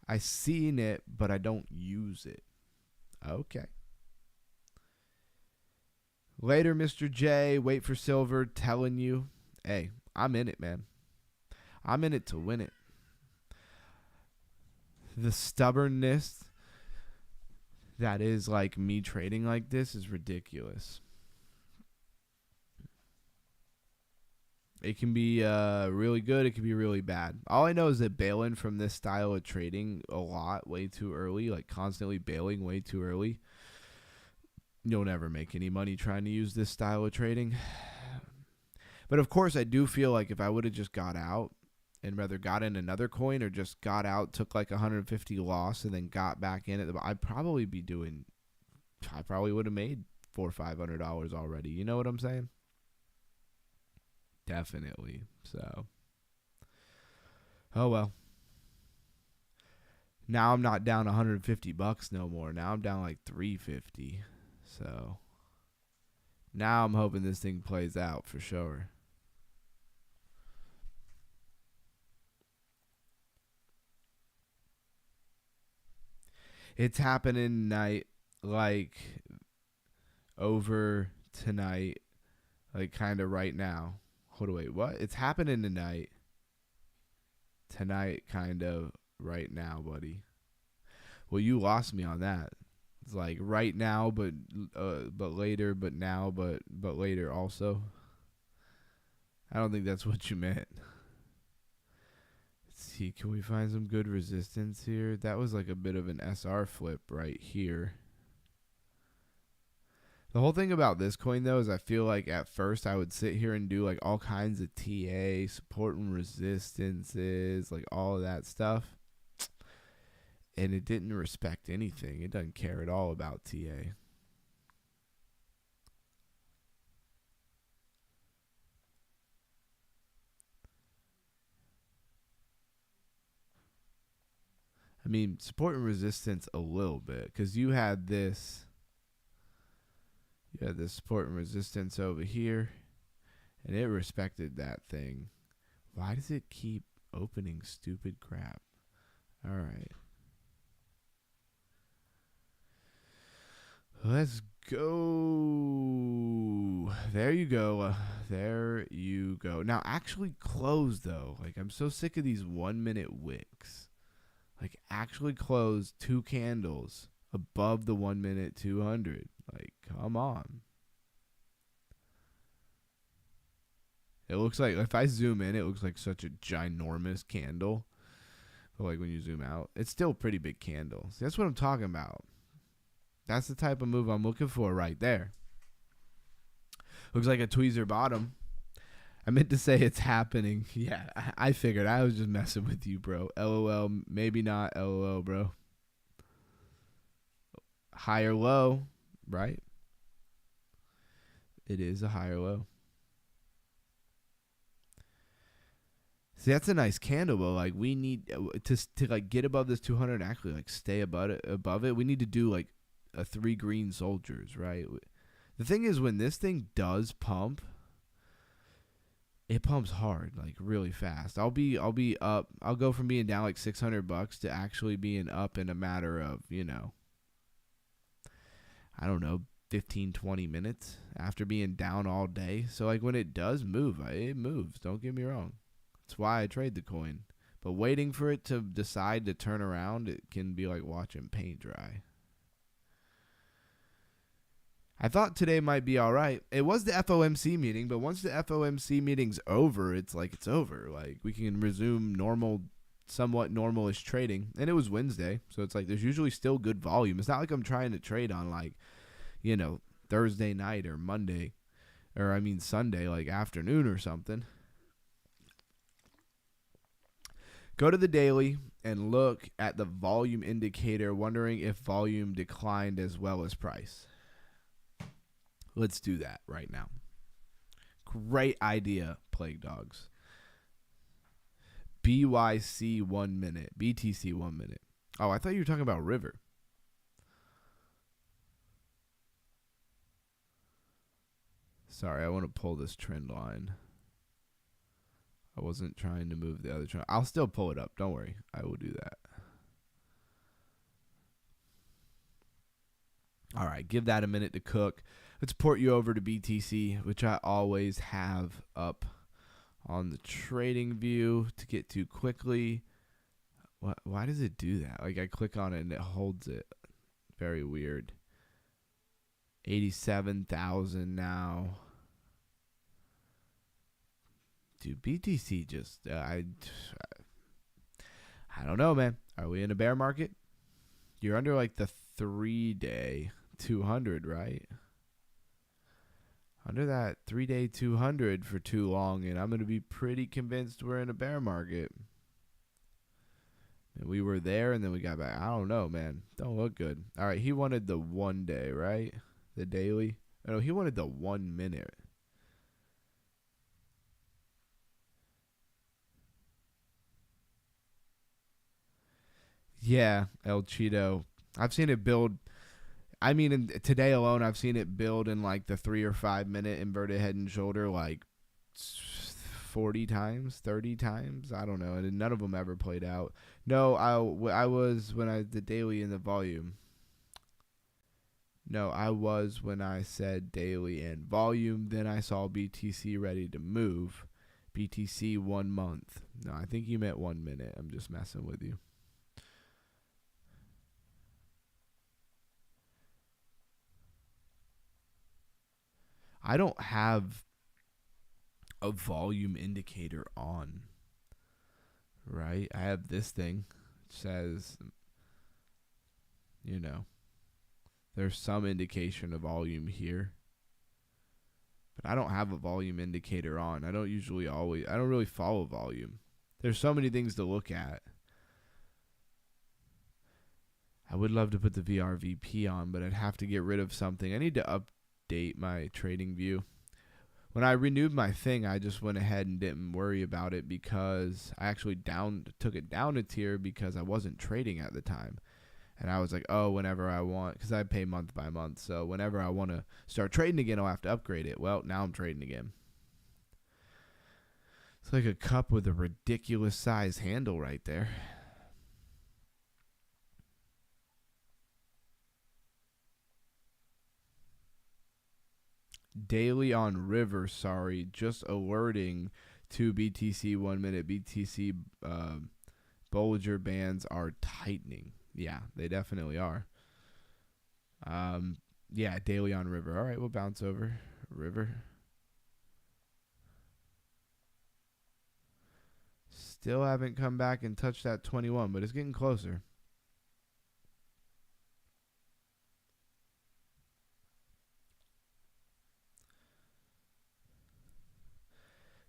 I seen it, but I don't use it. Okay. Later, Mr. J. Wait for silver. Telling you. Hey, I'm in it, man. I'm in it to win it. The stubbornness that is like me trading like this is ridiculous. It can be really good. It can be really bad. All I know is that bailing from this style of trading a lot way too early, like constantly bailing way too early, you'll never make any money trying to use this style of trading. But of course, I do feel like if I would have just got out and rather got in another coin or just got out, took like 150 loss and then got back in it, I'd probably be doing, I probably would have made $400 or $500 already. You know what I'm saying? Definitely. So, oh well. Now I'm not down $150 no more. Now I'm down like $350. So now I'm hoping this thing plays out for sure. It's happening tonight, like over tonight, like kind of right now. Hold on, wait, what? It's happening tonight. Tonight, kind of right now, buddy. Well, you lost me on that. It's like right now, but later, but now, but later also. I don't think that's what you meant. Let's see, can we find some good resistance here? That was like a bit of an SR flip right here. The whole thing about this coin, though, is I feel like at first I would sit here and do like all kinds of TA, support and resistances, like all of that stuff. And it didn't respect anything. It doesn't care at all about TA. I mean, support and resistance a little bit, because you had this support and resistance over here, and it respected that thing. Why does it keep opening stupid crap? All right. Let's go. There you go. There you go. Now, actually close, though. Like, I'm so sick of these 1 minute wicks. Like, actually close 2 candles above the 1 minute 200. Like, come on. It looks like, if I zoom in, it looks like such a ginormous candle. But like when you zoom out, it's still a pretty big candle. See, that's what I'm talking about. That's the type of move I'm looking for right there. Looks like a tweezer bottom. I meant to say it's happening. Yeah, I figured. I was just messing with you, bro. LOL, maybe not LOL, bro. Higher low, right? It is a higher low. See, that's a nice candle, but like we need to like get above this 200 and actually like stay above it. We need to do like a 3 green soldiers, right? The thing is, when this thing does pump, it pumps hard, like really fast. I'll be up. I'll go from being down like $600 to actually being up in a matter of, I don't know, 15, 20 minutes after being down all day. So like when it does move, it moves. Don't get me wrong. That's why I trade the coin. But waiting for it to decide to turn around, it can be like watching paint dry. I thought today might be all right. It was the FOMC meeting, but once the FOMC meeting's over, it's like it's over. Like we can resume normal, somewhat normalish trading. And it was Wednesday, so it's like there's usually still good volume. It's not like I'm trying to trade on like, Thursday night or Monday, or I mean Sunday, like afternoon or something. Go to the daily and look at the volume indicator, wondering if volume declined as well as price. Let's do that right now. Great idea, Plague Dogs. BYC 1 minute. BTC 1 minute. Oh, I thought you were talking about River. Sorry, I want to pull this trend line. I wasn't trying to move the other trend. I'll still pull it up. Don't worry. I will do that. All right, give that a minute to cook. Let's port you over to BTC, which I always have up on the trading view to get to quickly. Why does it do that? Like I click on it and it holds it. Very weird. 87,000 now. Dude, BTC just I don't know, man. Are we in a bear market? You're under like the 3-day 200, right? Under that 3-day 200 for too long, and I'm going to be pretty convinced we're in a bear market. And we were there, and then we got back. I don't know, man. Don't look good. All right, he wanted the 1 day, right? The daily? Oh, no, he wanted the 1 minute. Yeah, El Cheeto. I've seen it build. I mean, today alone, I've seen it build in like the 3 or 5 minute inverted head and shoulder like 40 times, 30 times. I don't know. And none of them ever played out. No, I was when I the daily in the volume. No, I was when I said daily and volume. Then I saw BTC ready to move. BTC 1 month. No, I think you meant 1 minute. I'm just messing with you. I don't have a volume indicator on, right? I have this thing. It says, there's some indication of volume here. But I don't have a volume indicator on. I don't really follow volume. There's so many things to look at. I would love to put the VRVP on, but I'd have to get rid of something. I need to update my trading view. When I renewed my thing, I just went ahead and didn't worry about it because I actually took it down a tier because I wasn't trading at the time. And I was like, oh, whenever I want, because I pay month by month. So whenever I want to start trading again, I'll have to upgrade it. Well, now I'm trading again. It's like a cup with a ridiculous size handle right there. Daily on River, sorry, just alerting to BTC 1 minute. BTC Bollinger Bands are tightening. Yeah, they definitely are. Yeah, daily on River. All right, we'll bounce over River. Still haven't come back and touched that 21, but it's getting closer.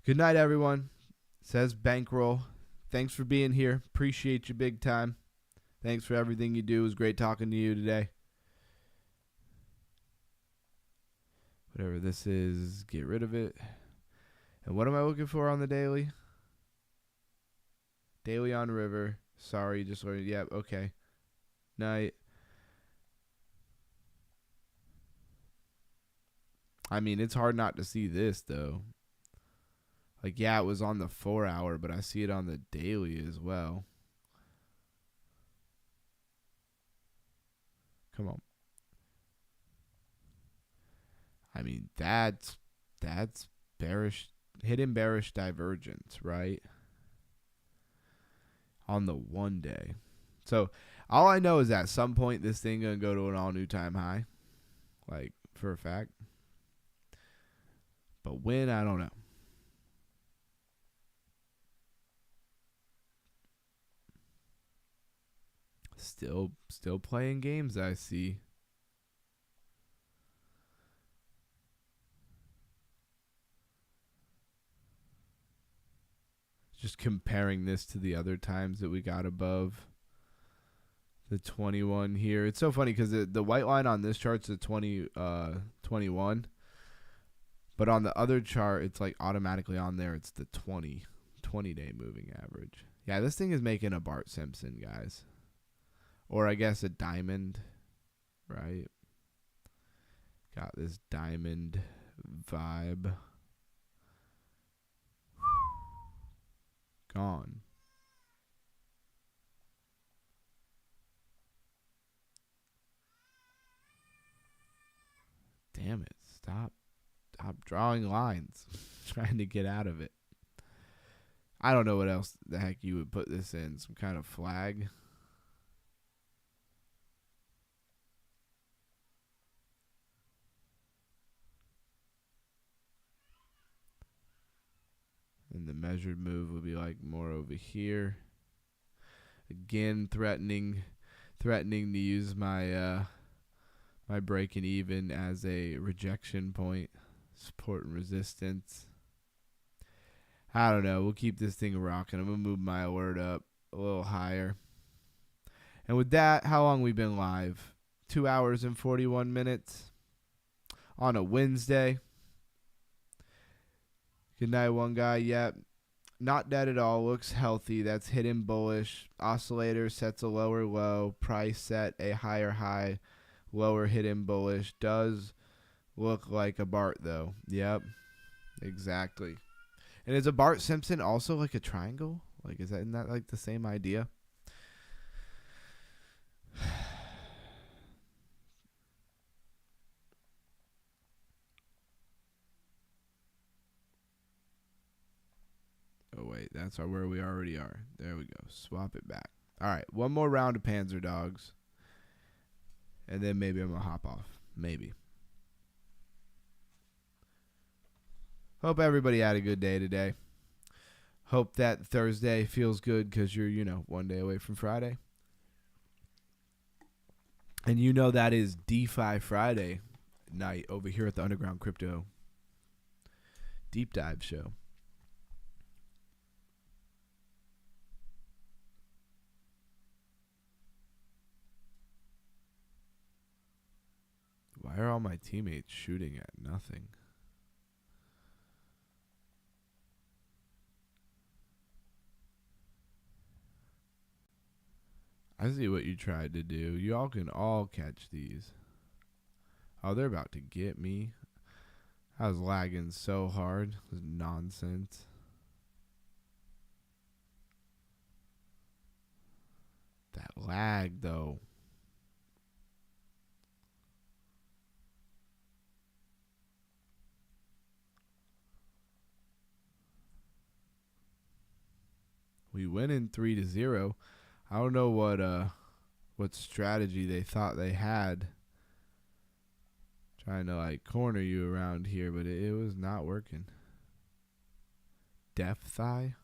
Good night, everyone. Says Bankroll. Thanks for being here. Appreciate you big time. Thanks for everything you do. It was great talking to you today. Whatever this is, get rid of it. And what am I looking for on the daily? Daily on river. Sorry, just learned. Yep, okay. Night. I mean, it's hard not to see this, though. Like, yeah, it was on the 4 hour, but I see it on the daily as well. Come on. I mean, that's bearish, hidden bearish divergence, right? On the 1 day. So all I know is at some point this thing gonna go to an all new time high. Like, for a fact. But when, I don't know. Still playing games, I see. Just comparing this to the other times that we got above the 21 here. It's so funny because the white line on this chart's the 21. But on the other chart, it's like automatically on there. It's the 20-day moving average. Yeah, this thing is making a Bart Simpson, guys. Or I guess a diamond, right? Got this diamond vibe. Gone. Damn it. Stop drawing lines. Trying to get out of it. I don't know what else the heck you would put this in. Some kind of flag. And the measured move will be like more over here. Again, threatening to use my my break and even as a rejection point. Support and resistance. I don't know. We'll keep this thing rocking. I'm going to move my alert up a little higher. And with that, how long we been live? 2 hours and 41 minutes on a Wednesday. Good night, one guy. Yep. Not dead at all. Looks healthy. That's hidden bullish. Oscillator sets a lower low. Price set a higher high. Lower hidden bullish. Does look like a Bart, though. Yep. Exactly. And is a Bart Simpson also like a triangle? Like, isn't that like the same idea? Oh, wait. That's where we already are. There we go. Swap it back. All right. One more round of Panzer Dogs. And then maybe I'm going to hop off. Maybe. Hope everybody had a good day today. Hope that Thursday feels good because you're, 1 day away from Friday. And that is DeFi Friday night over here at the Underground Crypto Deep Dive Show. Why are all my teammates shooting at nothing? I see what you tried to do. Y'all can all catch these. Oh, they're about to get me. I was lagging so hard. It was nonsense. That lag, though. We went in 3-0. I don't know what strategy they thought they had trying to corner you around here, but it was not working. Deaf thigh?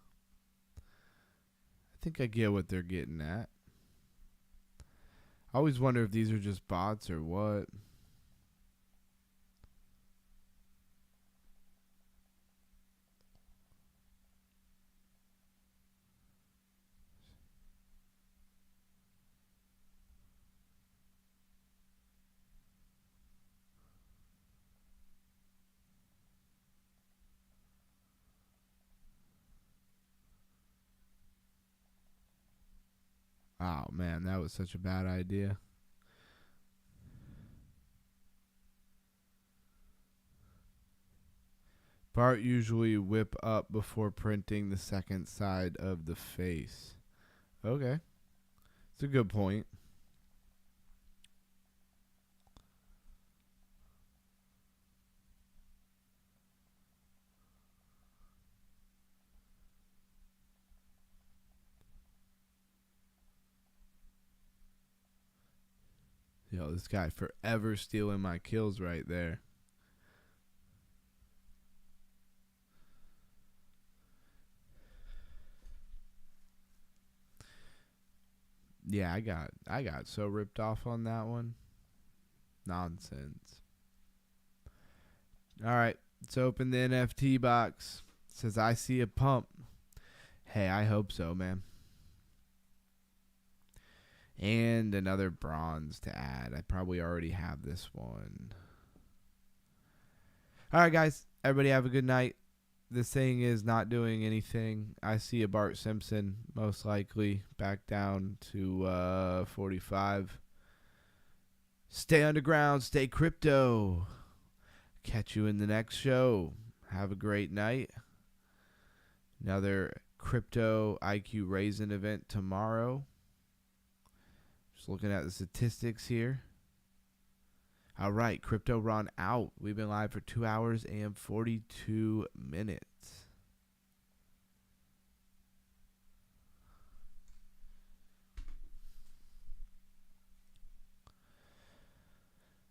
think I get what they're getting at. I always wonder if these are just bots or what. Oh man, that was such a bad idea. Bart usually whip up before printing the second side of the face. Okay. It's a good point. Yo, this guy forever stealing my kills right there. Yeah, I got so ripped off on that one. Nonsense. All right, let's open the NFT box. It says I see a pump. Hey, I hope so, man. And another bronze to add. I probably already have this one. All right, guys. Everybody have a good night. This thing is not doing anything. I see a Bart Simpson, most likely, back down to 45. Stay underground. Stay crypto. Catch you in the next show. Have a great night. Another crypto IQ Raisin event tomorrow. Just looking at the statistics here. All right, crypto run out. We've been live for 2 hours and 42 minutes.